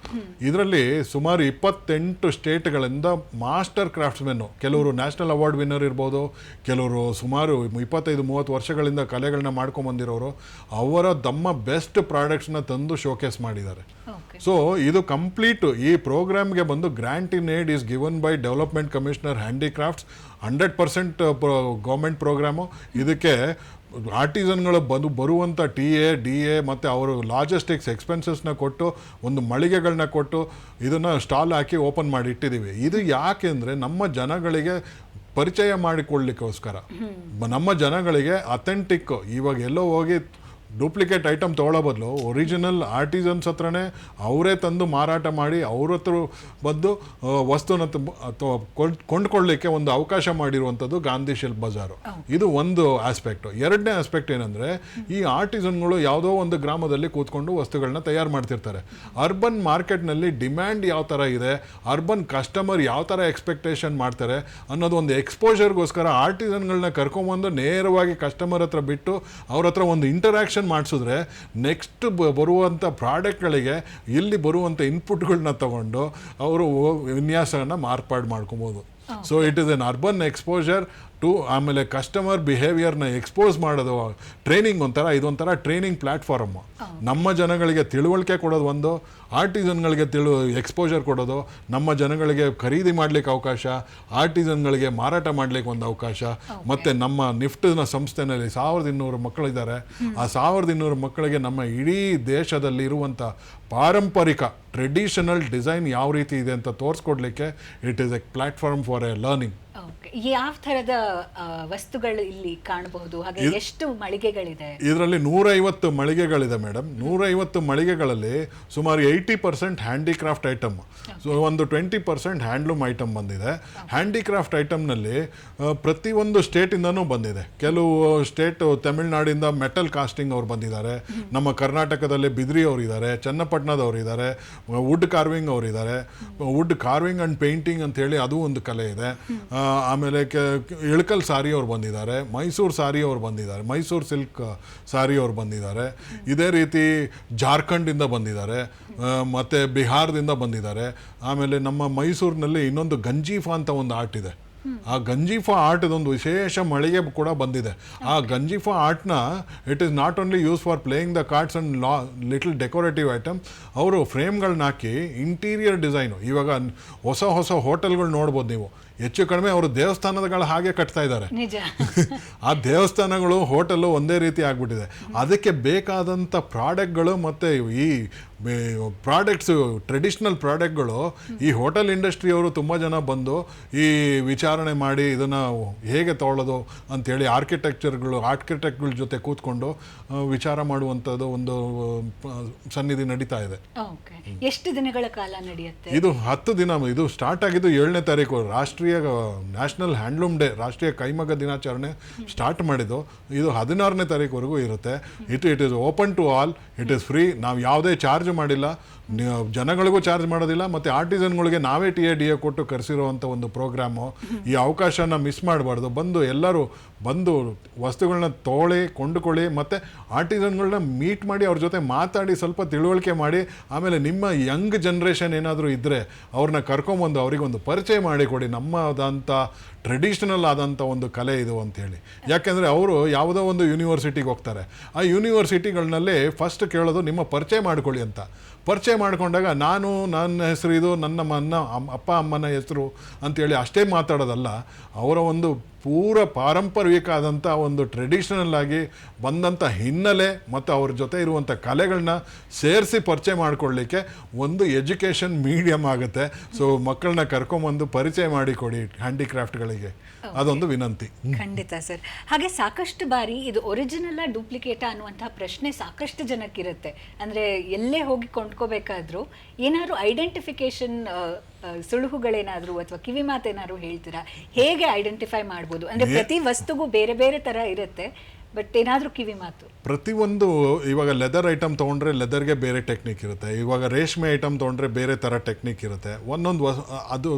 ಇದರಲ್ಲಿ ಸುಮಾರು 28 ಸ್ಟೇಟ್ಗಳಿಂದ ಮಾಸ್ಟರ್ ಕ್ರಾಫ್ಟ್ಸ್ಮೆನ್ನು, ಕೆಲವರು ನ್ಯಾಷನಲ್ ಅವಾರ್ಡ್ ವಿನ್ನರ್ ಇರ್ಬೋದು, ಕೆಲವರು ಸುಮಾರು 25-30 ವರ್ಷಗಳಿಂದ ಕಲೆಗಳನ್ನ ಮಾಡ್ಕೊಂಬಂದಿರೋರು, ಅವರ ತಮ್ಮ ಬೆಸ್ಟ್ ಪ್ರಾಡಕ್ಟ್ಸ್ನ ತಂದು ಶೋಕೇಸ್ ಮಾಡಿದ್ದಾರೆ. ಸೊ ಇದು ಕಂಪ್ಲೀಟ್ ಈ ಪ್ರೋಗ್ರಾಮ್ಗೆ ಬಂದು grant in aid is given by development commissioner handicrafts, 100% government programme. ಇದಕ್ಕೆ ಆರ್ಟಿಸನ್ಗಳು ಬರುವಂಥ TA, DA ಮತ್ತು ಅವರು ಲಾಜಿಸ್ಟಿಕ್ಸ್ ಎಕ್ಸ್ಪೆನ್ಸಸ್ನ ಕೊಟ್ಟು ಒಂದು ಮಳಿಗೆಗಳನ್ನ ಕೊಟ್ಟು ಇದನ್ನು ಸ್ಟಾಲ್ ಹಾಕಿ ಓಪನ್ ಮಾಡಿ ಇಟ್ಟಿದ್ದೀವಿ. ಇದು ಯಾಕೆಂದರೆ ನಮ್ಮ ಜನಗಳಿಗೆ ಪರಿಚಯ ಮಾಡಿಕೊಳ್ಳಲಿಕ್ಕೋಸ್ಕರ, ನಮ್ಮ ಜನಗಳಿಗೆ ಅಥೆಂಟಿಕ್, ಇವಾಗ ಎಲ್ಲೋ ಹೋಗಿ ಡೂಪ್ಲಿಕೇಟ್ ಐಟಮ್ ತೊಗೊಳ್ಳೋ ಬದಲು ಒರಿಜಿನಲ್ ಆರ್ಟಿಸನ್ಸ್ ಹತ್ರನೇ ಅವರೇ ತಂದು ಮಾರಾಟ ಮಾಡಿ ಅವ್ರ ಹತ್ರ ಬಂದು ವಸ್ತುನ ಕೊಂಡ್ಕೊಳ್ಳಿಕ್ಕೆ ಒಂದು ಅವಕಾಶ ಮಾಡಿರುವಂಥದ್ದು ಗಾಂಧಿ ಶಿಲ್ಪ್ ಬಜಾರು. ಇದು ಒಂದು ಆಸ್ಪೆಕ್ಟು. ಎರಡನೇ ಆಸ್ಪೆಕ್ಟ್ ಏನಂದರೆ, ಈ ಆರ್ಟಿಸನ್ಗಳು ಯಾವುದೋ ಒಂದು ಗ್ರಾಮದಲ್ಲಿ ಕೂತ್ಕೊಂಡು ವಸ್ತುಗಳನ್ನ ತಯಾರು ಮಾಡ್ತಿರ್ತಾರೆ. ಅರ್ಬನ್ ಮಾರ್ಕೆಟ್ನಲ್ಲಿ ಡಿಮ್ಯಾಂಡ್ ಯಾವ ಥರ ಇದೆ, ಅರ್ಬನ್ ಕಸ್ಟಮರ್ ಯಾವ ಥರ ಎಕ್ಸ್ಪೆಕ್ಟೇಷನ್ ಮಾಡ್ತಾರೆ ಅನ್ನೋದು ಒಂದು ಎಕ್ಸ್ಪೋಜರ್ಗೋಸ್ಕರ ಆರ್ಟಿಸನ್ಗಳನ್ನ ಕರ್ಕೊಂಬಂದು ನೇರವಾಗಿ ಕಸ್ಟಮರ್ ಹತ್ರ ಬಿಟ್ಟು ಅವ್ರ ಹತ್ರ ಒಂದು ಇಂಟರಾಕ್ಷನ್ ಮಾಡಿಸಿದ್ರೆ ನೆಕ್ಸ್ಟ್ ಬರುವಂಥ ಪ್ರಾಡಕ್ಟ್ಗಳಿಗೆ ಇಲ್ಲಿ ಬರುವಂಥ ಇನ್ಪುಟ್ಗಳನ್ನ ತಗೊಂಡು ಅವರು ವಿನ್ಯಾಸವನ್ನು ಮಾರ್ಪಾಡು ಮಾಡ್ಕೊಬೋದು. So it is an urban exposure to, ಆಮೇಲೆ ಕಸ್ಟಮರ್ ಬಿಹೇವಿಯರ್ನ ಎಕ್ಸ್ಪೋಸ್ ಮಾಡೋದು, ಟ್ರೈನಿಂಗ್ ಇದೊಂಥರ ಟ್ರೈನಿಂಗ್ ಪ್ಲ್ಯಾಟ್ಫಾರ್ಮು. ನಮ್ಮ ಜನಗಳಿಗೆ ತಿಳುವಳಿಕೆ ಕೊಡೋದು ಒಂದು, ಆರ್ಟಿಸನ್ಗಳಿಗೆ ಎಕ್ಸ್ಪೋಜರ್ ಕೊಡೋದು, ನಮ್ಮ ಜನಗಳಿಗೆ ಖರೀದಿ ಮಾಡಲಿಕ್ಕೆ ಅವಕಾಶ, ಆರ್ಟಿಸನ್ಗಳಿಗೆ ಮಾರಾಟ ಮಾಡಲಿಕ್ಕೆ ಒಂದು ಅವಕಾಶ. ಮತ್ತು ನಮ್ಮ ನಿಫ್ಟ್ನ ಸಂಸ್ಥೆಯಲ್ಲಿ 1200 ಮಕ್ಕಳಿದ್ದಾರೆ. ಆ 1200 ಮಕ್ಕಳಿಗೆ ನಮ್ಮ ಇಡೀ ದೇಶದಲ್ಲಿ ಇರುವಂಥ ಪಾರಂಪರಿಕ ಟ್ರೆಡಿಷನಲ್ ಡಿಸೈನ್ ಯಾವ ರೀತಿ ಇದೆ ಅಂತ ತೋರಿಸ್ಕೊಡ್ಲಿಕ್ಕೆ it is a platform for a learning. ಯಾವ ಥರದ ವಸ್ತುಗಳು ಇಲ್ಲಿ ಕಾಣಬಹುದು, ಹಾಗೆ ಎಷ್ಟು ಮಳಿಗೆಗಳಿದೆ? ಇದರಲ್ಲಿ 150 ಮಳಿಗೆಗಳಿದೆ ಮೇಡಮ್. 150 ಮಳಿಗೆಗಳಲ್ಲಿ ಸುಮಾರು 80% ಹ್ಯಾಂಡಿಕ್ರಾಫ್ಟ್ ಐಟಮ್, ಸೊ ಒಂದು 20% ಹ್ಯಾಂಡ್ಲೂಮ್ ಐಟಮ್ ಬಂದಿದೆ. ಹ್ಯಾಂಡಿಕ್ರಾಫ್ಟ್ ಐಟಮ್ನಲ್ಲಿ ಪ್ರತಿಯೊಂದು ಸ್ಟೇಟಿಂದನೂ ಬಂದಿದೆ. ಕೆಲವು ಸ್ಟೇಟ್, ತಮಿಳ್ನಾಡಿಂದ ಮೆಟಲ್ ಕಾಸ್ಟಿಂಗ್ ಅವ್ರು ಬಂದಿದ್ದಾರೆ, ನಮ್ಮ ಕರ್ನಾಟಕದಲ್ಲಿ ಬಿದ್ರಿ ಅವರಿದ್ದಾರೆ, ಚನ್ನಪಟ್ಟಣದವ್ರು ಇದ್ದಾರೆ, ವುಡ್ ಕಾರ್ವಿಂಗ್ ಅವರಿದ್ದಾರೆ. ವುಡ್ ಕಾರ್ವಿಂಗ್ ಆ್ಯಂಡ್ ಪೇಂಟಿಂಗ್ ಅಂತೇಳಿ ಅದು ಒಂದು ಕಲೆ ಇದೆ. ಆಮೇಲೆ ಇಳಕಲ್ ಸಾರಿ ಅವ್ರು ಬಂದಿದ್ದಾರೆ, ಮೈಸೂರು ಸಾರಿ ಅವ್ರು ಬಂದಿದ್ದಾರೆ, ಮೈಸೂರು ಸಿಲ್ಕ್ ಸಾರಿ ಅವ್ರು ಬಂದಿದ್ದಾರೆ. ಇದೇ ರೀತಿ ಜಾರ್ಖಂಡಿಂದ ಬಂದಿದ್ದಾರೆ, ಮತ್ತು ಬಿಹಾರದಿಂದ ಬಂದಿದ್ದಾರೆ. ಆಮೇಲೆ ನಮ್ಮ ಮೈಸೂರಿನಲ್ಲಿ ಇನ್ನೊಂದು ಗಂಜೀಫಾ ಅಂತ ಒಂದು ಆರ್ಟ್ ಇದೆ, ಆ ಗಂಜಿಫಾ ಆರ್ಟ್ ಇದೊಂದು ವಿಶೇಷ ಮಳಿಗೆ ಕೂಡ ಬಂದಿದೆ. ಆ ಗಂಜಿಫಾ ಆರ್ಟ್ನ it is not only use for playing the cards and little decorative item. ಅವರು ಫ್ರೇಮ್ಗಳನ್ನ ಹಾಕಿ ಇಂಟೀರಿಯರ್ ಡಿಸೈನು, ಇವಾಗ ಹೊಸ ಹೊಸ ಹೋಟೆಲ್ಗಳು ನೋಡ್ಬೋದು ನೀವು, ಹೆಚ್ಚು ಕಡಿಮೆ ಅವರು ದೇವಸ್ಥಾನಗಳ ಹಾಗೆ ಕಟ್ತಾ ಇದ್ದಾರೆ. ನಿಜ. ಆ ದೇವಸ್ಥಾನಗಳು ಹೋಟೆಲ್ಲು ಒಂದೇ ರೀತಿ ಆಗ್ಬಿಟ್ಟಿದೆ. ಅದಕ್ಕೆ ಬೇಕಾದಂಥ ಪ್ರಾಡಕ್ಟ್ಗಳು ಮತ್ತು ಈ ಪ್ರಾಡಕ್ಟ್ಸು, ಟ್ರೆಡಿಷ್ನಲ್ ಪ್ರಾಡಕ್ಟ್ಗಳು ಈ ಹೋಟೆಲ್ ಇಂಡಸ್ಟ್ರಿಯವರು ತುಂಬ ಜನ ಬಂದು ಈ ವಿಚಾರಣೆ ಮಾಡಿ ಇದನ್ನು ಹೇಗೆ ತೊಗೊಳ್ಳೋದು ಅಂಥೇಳಿ ಆರ್ಕಿಟೆಕ್ಟ್ಗಳ ಜೊತೆ ಕೂತ್ಕೊಂಡು ವಿಚಾರ ಮಾಡುವಂಥದ್ದು ಒಂದು ಸನ್ನಿಧಿ ನಡೀತಾ ಇದೆ. ಓಕೆ, ಎಷ್ಟು ದಿನಗಳ ಕಾಲ ನಡೆಯುತ್ತೆ ಇದು? 10 ದಿನ. ಇದು ಸ್ಟಾರ್ಟ್ ಆಗಿದ್ದು 7ನೇ ತಾರೀಕು, ನ್ಯಾಷನಲ್ ಹ್ಯಾಂಡ್ಲೂಮ್ ಡೇ, ರಾಷ್ಟ್ರೀಯ ಕೈಮಗ್ಗ ದಿನಾಚರಣೆ ಸ್ಟಾರ್ಟ್ ಮಾಡಿದ್ದು. ಇದು 16ನೇ ತಾರೀಕುವರೆಗೂ ಇರುತ್ತೆ. It is open to all, it is free. ನಾವು ಯಾವುದೇ ಚಾರ್ಜ್ ಮಾಡಿಲ್ಲ, ಜನಗಳಿಗೂ ಚಾರ್ಜ್ ಮಾಡೋದಿಲ್ಲ, ಮತ್ತು ಆರ್ಟಿಸನ್ಗಳಿಗೆ ನಾವೇ TADA ಕೊಟ್ಟು ಕರೆಸಿರುವಂಥ ಒಂದು ಪ್ರೋಗ್ರಾಮು. ಈ ಅವಕಾಶನ ಮಿಸ್ ಮಾಡಬಾರ್ದು. ಎಲ್ಲರೂ ಬಂದು ವಸ್ತುಗಳನ್ನ ಕೊಂಡುಕೊಳ್ಳಿ, ಮತ್ತು ಆರ್ಟಿಸನ್ಗಳನ್ನ ಮೀಟ್ ಮಾಡಿ ಅವ್ರ ಜೊತೆ ಮಾತಾಡಿ ಸ್ವಲ್ಪ ತಿಳುವಳಿಕೆ ಮಾಡಿ, ಆಮೇಲೆ ನಿಮ್ಮ ಯಂಗ್ ಜನ್ರೇಷನ್ ಏನಾದರೂ ಇದ್ದರೆ ಅವ್ರನ್ನ ಕರ್ಕೊಂಬಂದು ಅವರಿಗೊಂದು ಪರಿಚಯ ಮಾಡಿಕೊಡಿ, ನಮ್ಮದಂಥ ಟ್ರೆಡಿಷನಲ್ ಆದಂಥ ಒಂದು ಕಲೆ ಇದು ಅಂಥೇಳಿ. ಯಾಕೆಂದರೆ ಅವರು ಯಾವುದೋ ಒಂದು ಯೂನಿವರ್ಸಿಟಿಗೆ ಹೋಗ್ತಾರೆ, ಆ ಯೂನಿವರ್ಸಿಟಿಗಳನ್ನಲ್ಲೇ ಫಸ್ಟ್ ಕೇಳೋದು ನಿಮ್ಮ ಪರಿಚಯ ಮಾಡ್ಕೊಳ್ಳಿ ಅಂತ. ಪರಿಚಯ ಮಾಡಿಕೊಂಡಾಗ ನನ್ನ ಹೆಸರು ಇದು, ಅಪ್ಪ ಅಮ್ಮನ ಹೆಸರು ಅಂಥೇಳಿ ಅಷ್ಟೇ ಮಾತಾಡೋದಲ್ಲ, ಅವರ ಒಂದು ಪೂರ ಪಾರಂಪರಿಕ ಆದಂಥ ಒಂದು ಟ್ರೆಡಿಷನಲ್ ಆಗಿ ಬಂದಂಥ ಹಿನ್ನೆಲೆ ಮತ್ತು ಅವ್ರ ಜೊತೆ ಇರುವಂಥ ಕಲೆಗಳನ್ನ ಸೇರಿಸಿ ಪರಿಚಯ ಮಾಡಿಕೊಳ್ಳಿಕ್ಕೆ ಒಂದು ಎಜುಕೇಷನ್ ಮೀಡಿಯಮ್ ಆಗುತ್ತೆ. ಸೊ ಮಕ್ಕಳನ್ನ ಕರ್ಕೊಂಬಂದು ಪರಿಚಯ ಮಾಡಿಕೊಡಿ ಹ್ಯಾಂಡಿಕ್ರಾಫ್ಟ್ಗಳಿಗೆ, ಅದೊಂದು ವಿನಂತಿ. ಖಂಡಿತ ಸರ್. ಹಾಗೆ ಸಾಕಷ್ಟು ಬಾರಿ ಇದು ಒರಿಜಿನಲ್ ಡೂಪ್ಲಿಕೇಟಾ ಅನ್ನುವಂತಹ ಪ್ರಶ್ನೆ ಸಾಕಷ್ಟು ಜನಕ್ಕಿರುತ್ತೆ. ಅಂದರೆ ಎಲ್ಲೇ ಹೋಗಿ ಕೊಂಡ್ಕೋಬೇಕಾದ್ರೂ ಏನಾದ್ರು ಐಡೆಂಟಿಫಿಕೇಶನ್ ಸುಳುಹುಗಳೇನಾದರೂ ಅಥವಾ ಕಿವಿ ಮಾತೇನಾದ್ರು ಹೇಳ್ತೀರಾ? ಹೇಗೆ ಐಡೆಂಟಿಫೈ ಮಾಡ್ಬೋದು? ಅಂದರೆ ಪ್ರತಿ ವಸ್ತುಗೂ ಬೇರೆ ಬೇರೆ ಥರ ಇರುತ್ತೆ, ಬಟ್ ಏನಾದರೂ ಕಿವಿ ಮಾತು? ಪ್ರತಿಯೊಂದು, ಇವಾಗ ಲೆದರ್ ಐಟಮ್ ತೊಗೊಂಡ್ರೆ ಲೆದರ್ಗೆ ಬೇರೆ ಟೆಕ್ನಿಕ್ ಇರುತ್ತೆ, ಇವಾಗ ರೇಷ್ಮೆ ಐಟಮ್ ತೊಗೊಂಡ್ರೆ ಬೇರೆ ಥರ ಟೆಕ್ನಿಕ್ ಇರುತ್ತೆ. ಒಂದೊಂದು ಅದು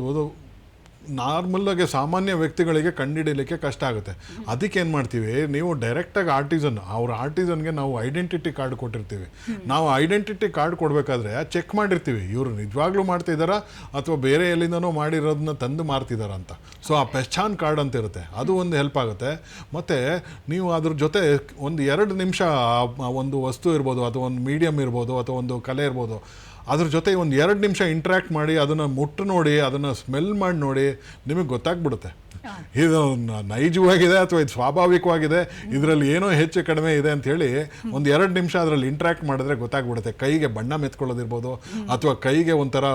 ನಾರ್ಮಲ್ಲಾಗಿ ಸಾಮಾನ್ಯ ವ್ಯಕ್ತಿಗಳಿಗೆ ಕಂಡುಹಿಡಿಯಲಿಕ್ಕೆ ಕಷ್ಟ ಆಗುತ್ತೆ. ಅದಕ್ಕೆ ಏನು ಮಾಡ್ತೀವಿ, ನೀವು ಡೈರೆಕ್ಟಾಗಿ ಅವ್ರ ಆರ್ಟಿಸನ್ಗೆ ನಾವು ಐಡೆಂಟಿಟಿ ಕಾರ್ಡ್ ಕೊಟ್ಟಿರ್ತೀವಿ. ನಾವು ಐಡೆಂಟಿಟಿ ಕಾರ್ಡ್ ಕೊಡಬೇಕಾದ್ರೆ ಚೆಕ್ ಮಾಡಿರ್ತೀವಿ, ಇವರು ನಿಜವಾಗ್ಲೂ ಮಾಡ್ತಿದ್ದಾರಾ ಅಥವಾ ಬೇರೆ ಎಲ್ಲಿಂದನೋ ಮಾಡಿರೋದನ್ನ ತಂದು ಮಾರ್ತಿದ್ದಾರಾ ಅಂತ. ಸೊ ಆ ಪೆಚಾನ್ ಕಾರ್ಡ್ ಅಂತ ಇರುತ್ತೆ, ಅದು ಒಂದು ಹೆಲ್ಪ್ ಆಗುತ್ತೆ. ಮತ್ತು ನೀವು ಅದ್ರ ಜೊತೆ ಒಂದು 2 ನಿಮಿಷ ಒಂದು ವಸ್ತು ಇರ್ಬೋದು, ಅಥವಾ ಒಂದು ಮೀಡಿಯಮ್ ಇರ್ಬೋದು, ಅಥವಾ ಒಂದು ಕಲೆ ಇರ್ಬೋದು, ಅದ್ರ ಜೊತೆ ಒಂದು 2 ನಿಮಿಷ ಇಂಟ್ರ್ಯಾಕ್ಟ್ ಮಾಡಿ, ಅದನ್ನು ಮುಟ್ಟು ನೋಡಿ, ಅದನ್ನು ಸ್ಮೆಲ್ ಮಾಡಿ ನೋಡಿ, ನಿಮಗೆ ಗೊತ್ತಾಗ್ಬಿಡುತ್ತೆ ಇದು ನೈಜವಾಗಿದೆ ಅಥವಾ ಇದು ಸ್ವಾಭಾವಿಕವಾಗಿದೆ, ಇದರಲ್ಲಿ ಏನೋ ಹೆಚ್ಚು ಕಡಿಮೆ ಇದೆ ಅಂಥೇಳಿ ಒಂದು 2 ನಿಮಿಷ ಅದರಲ್ಲಿ ಇಂಟ್ರ್ಯಾಕ್ಟ್ ಮಾಡಿದ್ರೆ ಗೊತ್ತಾಗ್ಬಿಡುತ್ತೆ. ಕೈಗೆ ಬಣ್ಣ ಮೆತ್ಕೊಳ್ಳೋದಿರ್ಬೋದು, ಅಥವಾ ಕೈಗೆ ಒಂಥರ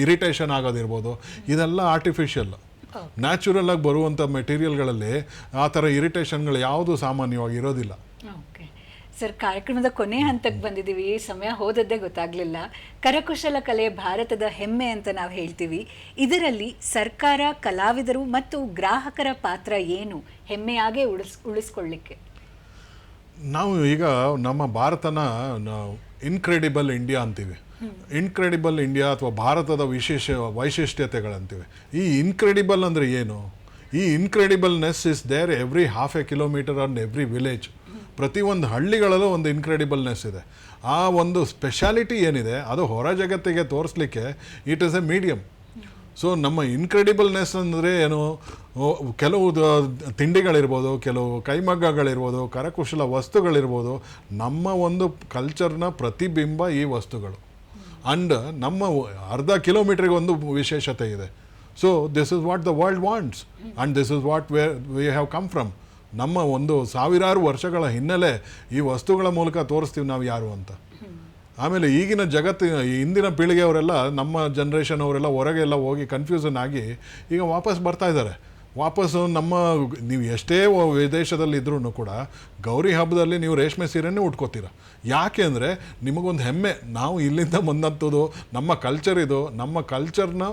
ಇರಿಟೇಷನ್ ಆಗೋದಿರ್ಬೋದು, ಇದೆಲ್ಲ ಆರ್ಟಿಫಿಷಿಯಲ್. ನ್ಯಾಚುರಲ್ ಆಗಿ ಬರುವಂಥ ಮೆಟೀರಿಯಲ್ಗಳಲ್ಲಿ ಆ ಥರ ಇರಿಟೇಷನ್ಗಳು ಯಾವುದು ಸಾಮಾನ್ಯವಾಗಿ ಇರೋದಿಲ್ಲ. ಓಕೆ ಸರ್, ಕಾರ್ಯಕ್ರಮದ ಕೊನೆ ಹಂತಕ್ಕೆ ಬಂದಿದ್ದೀವಿ. ಸಮಯ ಹೋದದ್ದೇ ಗೊತ್ತಾಗಲಿಲ್ಲ. ಕರಕುಶಲ ಕಲೆ ಭಾರತದ ಹೆಮ್ಮೆ ಅಂತ ನಾವು ಹೇಳ್ತೀವಿ. ಇದರಲ್ಲಿ ಸರ್ಕಾರ, ಕಲಾವಿದರು ಮತ್ತು ಗ್ರಾಹಕರ ಪಾತ್ರ ಏನು ಹೆಮ್ಮೆಯಾಗೆ ಉಳಿಸ್ಕೊಳ್ಳಿಕ್ಕೆ? ನಾವು ಈಗ ನಮ್ಮ ಭಾರತನ ಇನ್ಕ್ರೆಡಿಬಲ್ ಇಂಡಿಯಾ ಅಂತೀವಿ. ಇನ್ಕ್ರೆಡಿಬಲ್ ಇಂಡಿಯಾ ಅಥವಾ ಭಾರತದ ವೈಶಿಷ್ಟ್ಯತೆಗಳಂತೀವಿ. ಈ ಇನ್ಕ್ರೆಡಿಬಲ್ ಅಂದರೆ ಏನು? ಈ ಇನ್ಕ್ರೆಡಿಬಲ್ನೆಸ್ is there every ½ a kilometre on every village. ಪ್ರತಿಯೊಂದು ಹಳ್ಳಿಗಳಲ್ಲೂ ಒಂದು ಇನ್ಕ್ರೆಡಿಬಲ್ನೆಸ್ ಇದೆ. ಆ ಒಂದು ಸ್ಪೆಷಾಲಿಟಿ ಏನಿದೆ ಅದು ಹೊರ ಜಗತ್ತಿಗೆ ತೋರಿಸ್ಲಿಕ್ಕೆ it is a medium. So ನಮ್ಮ ಇನ್ಕ್ರೆಡಿಬಲ್ನೆಸ್ ಅಂದರೆ ಏನು? ಕೆಲವು ತಿಂಡಿಗಳಿರ್ಬೋದು, ಕೆಲವು ಕೈಮಗ್ಗಗಳಿರ್ಬೋದು, ಕರಕುಶಲ ವಸ್ತುಗಳಿರ್ಬೋದು, ನಮ್ಮ ಒಂದು ಕಲ್ಚರ್ನ ಪ್ರತಿಬಿಂಬ ಈ ವಸ್ತುಗಳು. ಆ್ಯಂಡ್ ನಮ್ಮ ಅರ್ಧ ಕಿಲೋಮೀಟ್ರಿಗೆ ಒಂದು ವಿಶೇಷತೆ ಇದೆ. So this is what the world wants and this is what we have come from. ನಮ್ಮ ಒಂದು ಸಾವಿರಾರು ವರ್ಷಗಳ ಹಿನ್ನೆಲೆ ಈ ವಸ್ತುಗಳ ಮೂಲಕ ತೋರಿಸ್ತೀವಿ ನಾವು ಯಾರು ಅಂತ. ಆಮೇಲೆ ಈಗಿನ ಇಂದಿನ ಪೀಳಿಗೆಯವರೆಲ್ಲ, ನಮ್ಮ ಜನ್ರೇಷನ್ ಅವರೆಲ್ಲ ಹೊರಗೆಲ್ಲ ಹೋಗಿ ಕನ್ಫ್ಯೂಷನ್ ಆಗಿ ಈಗ ವಾಪಸ್ ಬರ್ತಾ ಇದ್ದಾರೆ. ವಾಪಸ್ಸು ನೀವು ಎಷ್ಟೇ ವಿದೇಶದಲ್ಲಿ ಇದ್ರೂ ಕೂಡ ಗೌರಿ ಹಬ್ಬದಲ್ಲಿ ನೀವು ರೇಷ್ಮೆ ಸೀರೆನೇ ಉಟ್ಕೋತೀರ. ಯಾಕೆ ಅಂದರೆ ನಿಮಗೊಂದು ಹೆಮ್ಮೆ, ನಾವು ಇಲ್ಲಿಂದ ಬಂದಂಥದ್ದು ನಮ್ಮ ಕಲ್ಚರ್, ಇದು ನಮ್ಮ ಕಲ್ಚರ್ನ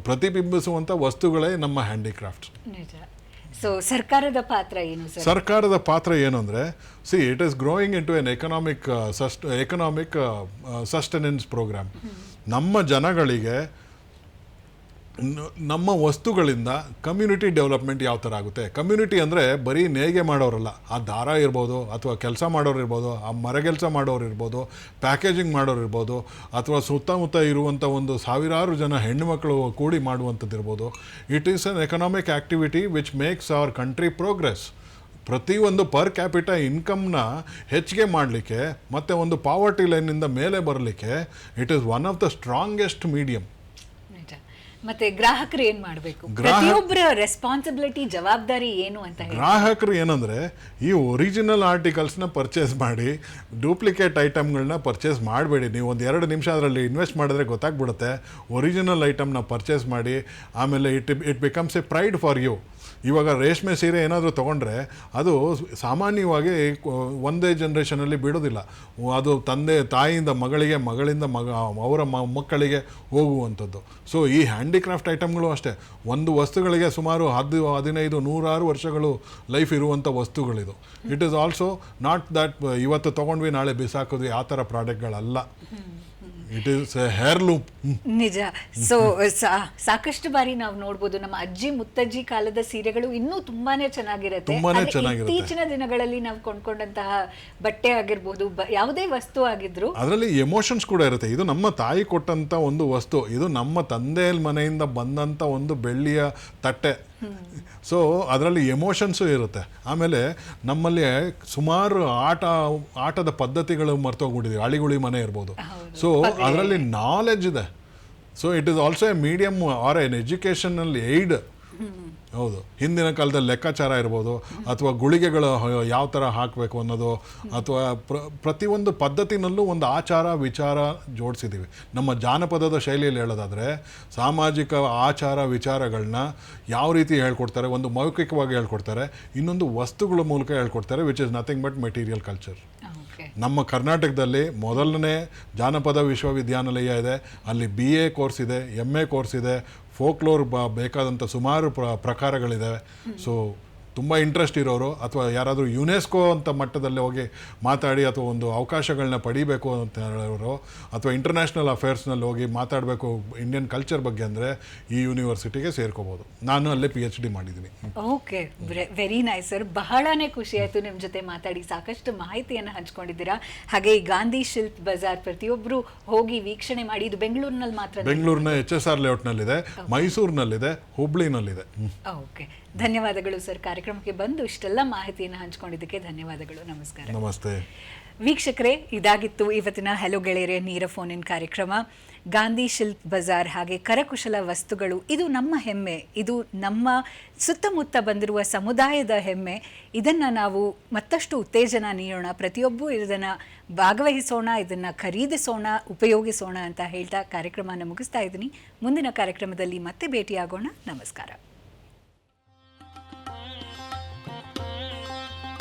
ಪ್ರತಿಬಿಂಬಿಸುವಂಥ ವಸ್ತುಗಳೇ ನಮ್ಮ ಹ್ಯಾಂಡಿಕ್ರಾಫ್ಟ್ಸ್. ನಿಜ. ಸೊ ಸರ್ಕಾರದ ಪಾತ್ರ ಏನು ಸರ್? ಸರ್ಕಾರದ ಪಾತ್ರ ಏನು ಅಂದರೆ, it is growing into an economic sustenance programme. ನಮ್ಮ ಜನಗಳಿಗೆ ನಮ್ಮ ವಸ್ತುಗಳಿಂದ ಕಮ್ಯುನಿಟಿ ಡೆವಲಪ್ಮೆಂಟ್ ಯಾವ ಥರ ಆಗುತ್ತೆ. ಕಮ್ಯುನಿಟಿ ಅಂದರೆ ಬರೀ ನೇಯ್ಗೆ ಮಾಡೋರಲ್ಲ, ಆ ದಾರ ಇರ್ಬೋದು, ಅಥವಾ ಕೆಲಸ ಮಾಡೋರು ಇರ್ಬೋದು, ಆ ಮರಗೆಲಸ ಮಾಡೋರು ಇರ್ಬೋದು, ಪ್ಯಾಕೇಜಿಂಗ್ ಮಾಡೋರು ಇರ್ಬೋದು, ಅಥವಾ ಸುತ್ತಮುತ್ತ ಇರುವಂಥ ಒಂದು ಸಾವಿರಾರು ಜನ ಹೆಣ್ಣುಮಕ್ಕಳು ಕೂಡಿ ಮಾಡುವಂಥದ್ದು ಇರ್ಬೋದು. It is an economic activity which makes our country progress. ಪ್ರತಿಯೊಂದು ಪರ್ ಕ್ಯಾಪಿಟ ಇನ್ಕಮ್ನ ಹೆಚ್ಚಿಗೆ ಮಾಡಲಿಕ್ಕೆ ಮತ್ತು ಒಂದು ಪಾವರ್ಟಿ ಲೈನಿಂದ ಮೇಲೆ ಬರಲಿಕ್ಕೆ it is one of the strongest medium. ಮತ್ತೆ ಗ್ರಾಹಕರು ಏನ್ ಮಾಡಬೇಕು, ಪ್ರತಿಯೊಬ್ಬರ ರೆಸ್ಪಾನ್ಸಿಬಿಲಿಟಿ, ಜವಾಬ್ದಾರಿ ಏನು ಅಂತ ಹೇಳಿ. ಗ್ರಾಹಕರು ಏನಂದರೆ ಈ ಒರಿಜಿನಲ್ ಆರ್ಟಿಕಲ್ಸ್ನ ಪರ್ಚೇಸ್ ಮಾಡಿ, ಡೂಪ್ಲಿಕೇಟ್ ಐಟಮ್ಗಳನ್ನ ಪರ್ಚೇಸ್ ಮಾಡಬೇಡಿ. ನೀವು ಒಂದು 2 ನಿಮಿಷ ಅದರಲ್ಲಿ ಇನ್ವೆಸ್ಟ್ ಮಾಡಿದ್ರೆ ಗೊತ್ತಾಗ್ಬಿಡುತ್ತೆ. ಒರಿಜಿನಲ್ ಐಟಮ್ನ ಪರ್ಚೇಸ್ ಮಾಡಿ. ಆಮೇಲೆ it becomes a pride for you. ಇವಾಗ ರೇಷ್ಮೆ ಸೀರೆ ಏನಾದರೂ ತೊಗೊಂಡ್ರೆ ಅದು ಸಾಮಾನ್ಯವಾಗಿ ಒಂದೇ ಜನ್ರೇಷನಲ್ಲಿ ಬಿಡೋದಿಲ್ಲ. ಅದು ತಾಯಿಯಿಂದ ಮಗಳಿಗೆ, ಮಗಳಿಂದ ಅವರ ಮಕ್ಕಳಿಗೆ ಹೋಗುವಂಥದ್ದು. ಸೊ ಈ ಹ್ಯಾಂಡಿಕ್ರಾಫ್ಟ್ ಐಟಮ್ಗಳು ಅಷ್ಟೇ. ಒಂದು ವಸ್ತುಗಳಿಗೆ ಸುಮಾರು 10, 15, 100 ವರ್ಷಗಳು ಲೈಫ್ ಇರುವಂಥ ವಸ್ತುಗಳಿದು. It is also not that ಇವತ್ತು ತೊಗೊಂಡ್ವಿ ನಾಳೆ ಬಿಸಾಕೋದು, ಆ ಥರ ಪ್ರಾಡಕ್ಟ್ಗಳಲ್ಲ. It is a heirloom. ನಿಜ. ಸೊ ಸಾಕಷ್ಟು ಬಾರಿ ನಾವು ನೋಡ್ಬೋದು ನಮ್ಮ ಅಜ್ಜಿ ಮುತ್ತಜ್ಜಿ ಕಾಲದ ಸೀರೆಗಳು ಇನ್ನೂ ತುಂಬಾನೇ ಚೆನ್ನಾಗಿರುತ್ತೆ. ಇತ್ತೀಚಿನ ದಿನಗಳಲ್ಲಿ ನಾವು ಕೊಂಡ್ಕೊಂಡಂತಹ ಬಟ್ಟೆ ಆಗಿರ್ಬೋದು, ಯಾವುದೇ ವಸ್ತು ಆಗಿದ್ರು ಅದರಲ್ಲಿ ಎಮೋಷನ್ಸ್ ಕೂಡ ಇರುತ್ತೆ. ಇದು ನಮ್ಮ ತಾಯಿ ಕೊಟ್ಟಂತ ಒಂದು ವಸ್ತು, ಇದು ನಮ್ಮ ತಂದೆ ಮನೆಯಿಂದ ಬಂದಂತ ಒಂದು ಬೆಳ್ಳಿಯ ತಟ್ಟೆ. ಸೊ ಅದರಲ್ಲಿ ಎಮೋಷನ್ಸು ಇರುತ್ತೆ. ಆಮೇಲೆ ನಮ್ಮಲ್ಲಿ ಸುಮಾರು ಆಟದ ಪದ್ಧತಿಗಳು ಮರ್ತೋಗ್ಬಿಟ್ಟಿದ್ದೀವಿ. ಅಳಿಗುಳಿ ಮನೆ ಇರ್ಬೋದು. ಸೊ ಅದರಲ್ಲಿ ನಾಲೆಜ್ ಇದೆ. So it is also a medium or an educational aid. ಹೌದು, ಹಿಂದಿನ ಕಾಲದಲ್ಲಿ ಲೆಕ್ಕಾಚಾರ ಇರ್ಬೋದು, ಅಥವಾ ಗುಳಿಗೆಗಳು ಯಾವ ಥರ ಹಾಕಬೇಕು ಅನ್ನೋದು, ಅಥವಾ ಪ್ರತಿಯೊಂದು ಪದ್ಧತಿನಲ್ಲೂ ಒಂದು ಆಚಾರ ವಿಚಾರ ಜೋಡಿಸಿದ್ದೀವಿ. ನಮ್ಮ ಜಾನಪದದ ಶೈಲಿಯಲ್ಲಿ ಹೇಳೋದಾದರೆ ಸಾಮಾಜಿಕ ಆಚಾರ ವಿಚಾರಗಳನ್ನ ಯಾವ ರೀತಿ ಹೇಳ್ಕೊಡ್ತಾರೆ, ಒಂದು ಮೌಖಿಕವಾಗಿ ಹೇಳ್ಕೊಡ್ತಾರೆ, ಇನ್ನೊಂದು ವಸ್ತುಗಳ ಮೂಲಕ ಹೇಳ್ಕೊಡ್ತಾರೆ, which is nothing but material culture. ನಮ್ಮ ಕರ್ನಾಟಕದಲ್ಲಿ ಮೊದಲನೇ ಜಾನಪದ ವಿಶ್ವವಿದ್ಯಾನಿಲಯ ಇದೆ. ಅಲ್ಲಿ BA ಕೋರ್ಸ್ ಇದೆ, MA ಕೋರ್ಸ್ ಇದೆ, ಫೋಕ್ಲೋರ್ ಬೇಕಾದಂಥ ಸುಮಾರು ಪ್ರಕಾರಗಳಿದ್ದಾವೆ. ಸೊ ತುಂಬ ಇಂಟ್ರೆಸ್ಟ್ ಇರೋರು, ಅಥವಾ ಯಾರಾದರೂ ಯುನೆಸ್ಕೋ ಅಂತ ಮಟ್ಟದಲ್ಲಿ ಹೋಗಿ ಮಾತಾಡಿ ಅಥವಾ ಒಂದು ಅವಕಾಶಗಳನ್ನ ಪಡಿಬೇಕು ಅಂತ ಹೇಳೋರು, ಅಥವಾ ಇಂಟರ್ನ್ಯಾಷನಲ್ ಅಫೇರ್ಸ್ನಲ್ಲಿ ಹೋಗಿ ಮಾತಾಡಬೇಕು ಇಂಡಿಯನ್ ಕಲ್ಚರ್ ಬಗ್ಗೆ ಅಂದರೆ ಈ ಯೂನಿವರ್ಸಿಟಿಗೆ ಸೇರ್ಕೋಬೋದು. ನಾನು ಅಲ್ಲೇ PhD ಮಾಡಿದ್ದೀನಿ. Okay, very nice sir. ಬಹಳನೇ ಖುಷಿ ಆಯಿತು ನಿಮ್ಮ ಜೊತೆ ಮಾತಾಡಿ. ಸಾಕಷ್ಟು ಮಾಹಿತಿಯನ್ನು ಹಂಚ್ಕೊಂಡಿದ್ದೀರಾ. ಹಾಗೆ ಈ ಗಾಂಧಿ ಶಿಲ್ಪ್ ಬಜಾರ್ ಪ್ರತಿಯೊಬ್ಬರು ಹೋಗಿ ವೀಕ್ಷಣೆ ಮಾಡಿ. ಇದು ಬೆಂಗಳೂರಿನಲ್ಲಿ ಮಾತ್ರ? ಬೆಂಗಳೂರಿನ HSR ಲೇಔಟ್ನಲ್ಲಿದೆ, ಮೈಸೂರಿನಲ್ಲಿದೆ, ಹುಬ್ಳಿನಲ್ಲಿದೆ. ಓಕೆ, ಧನ್ಯವಾದಗಳು ಸರ್. ಕಾರ್ಯಕ್ರಮಕ್ಕೆ ಬಂದು ಇಷ್ಟೆಲ್ಲ ಮಾಹಿತಿಯನ್ನು ಹಂಚಿಕೊಂಡಿದ್ದಕ್ಕೆ ಧನ್ಯವಾದಗಳು. ನಮಸ್ಕಾರ. ನಮಸ್ತೆ ವೀಕ್ಷಕರೇ, ಇದಾಗಿತ್ತು ಇವತ್ತಿನ ಹೆಲೋ ಗೆಳೆಯರೇ ನೇರ ಫೋನ್ ಇನ್ ಕಾರ್ಯಕ್ರಮ. ಗಾಂಧಿ ಶಿಲ್ಪ್ ಬಜಾರ್ ಹಾಗೆ ಕರಕುಶಲ ವಸ್ತುಗಳು, ಇದು ನಮ್ಮ ಹೆಮ್ಮೆ, ಇದು ನಮ್ಮ ಸುತ್ತಮುತ್ತ ಬಂದಿರುವ ಸಮುದಾಯದ ಹೆಮ್ಮೆ. ಇದನ್ನು ನಾವು ಮತ್ತಷ್ಟು ಉತ್ತೇಜನ ನೀಡೋಣ, ಪ್ರತಿಯೊಬ್ಬರು ಇದನ್ನು ಭಾಗವಹಿಸೋಣ, ಇದನ್ನು ಖರೀದಿಸೋಣ, ಉಪಯೋಗಿಸೋಣ ಅಂತ ಹೇಳ್ತಾ ಕಾರ್ಯಕ್ರಮನ ಮುಗಿಸ್ತಾ ಇದ್ದೀನಿ. ಮುಂದಿನ ಕಾರ್ಯಕ್ರಮದಲ್ಲಿ ಮತ್ತೆ ಭೇಟಿಯಾಗೋಣ. ನಮಸ್ಕಾರ.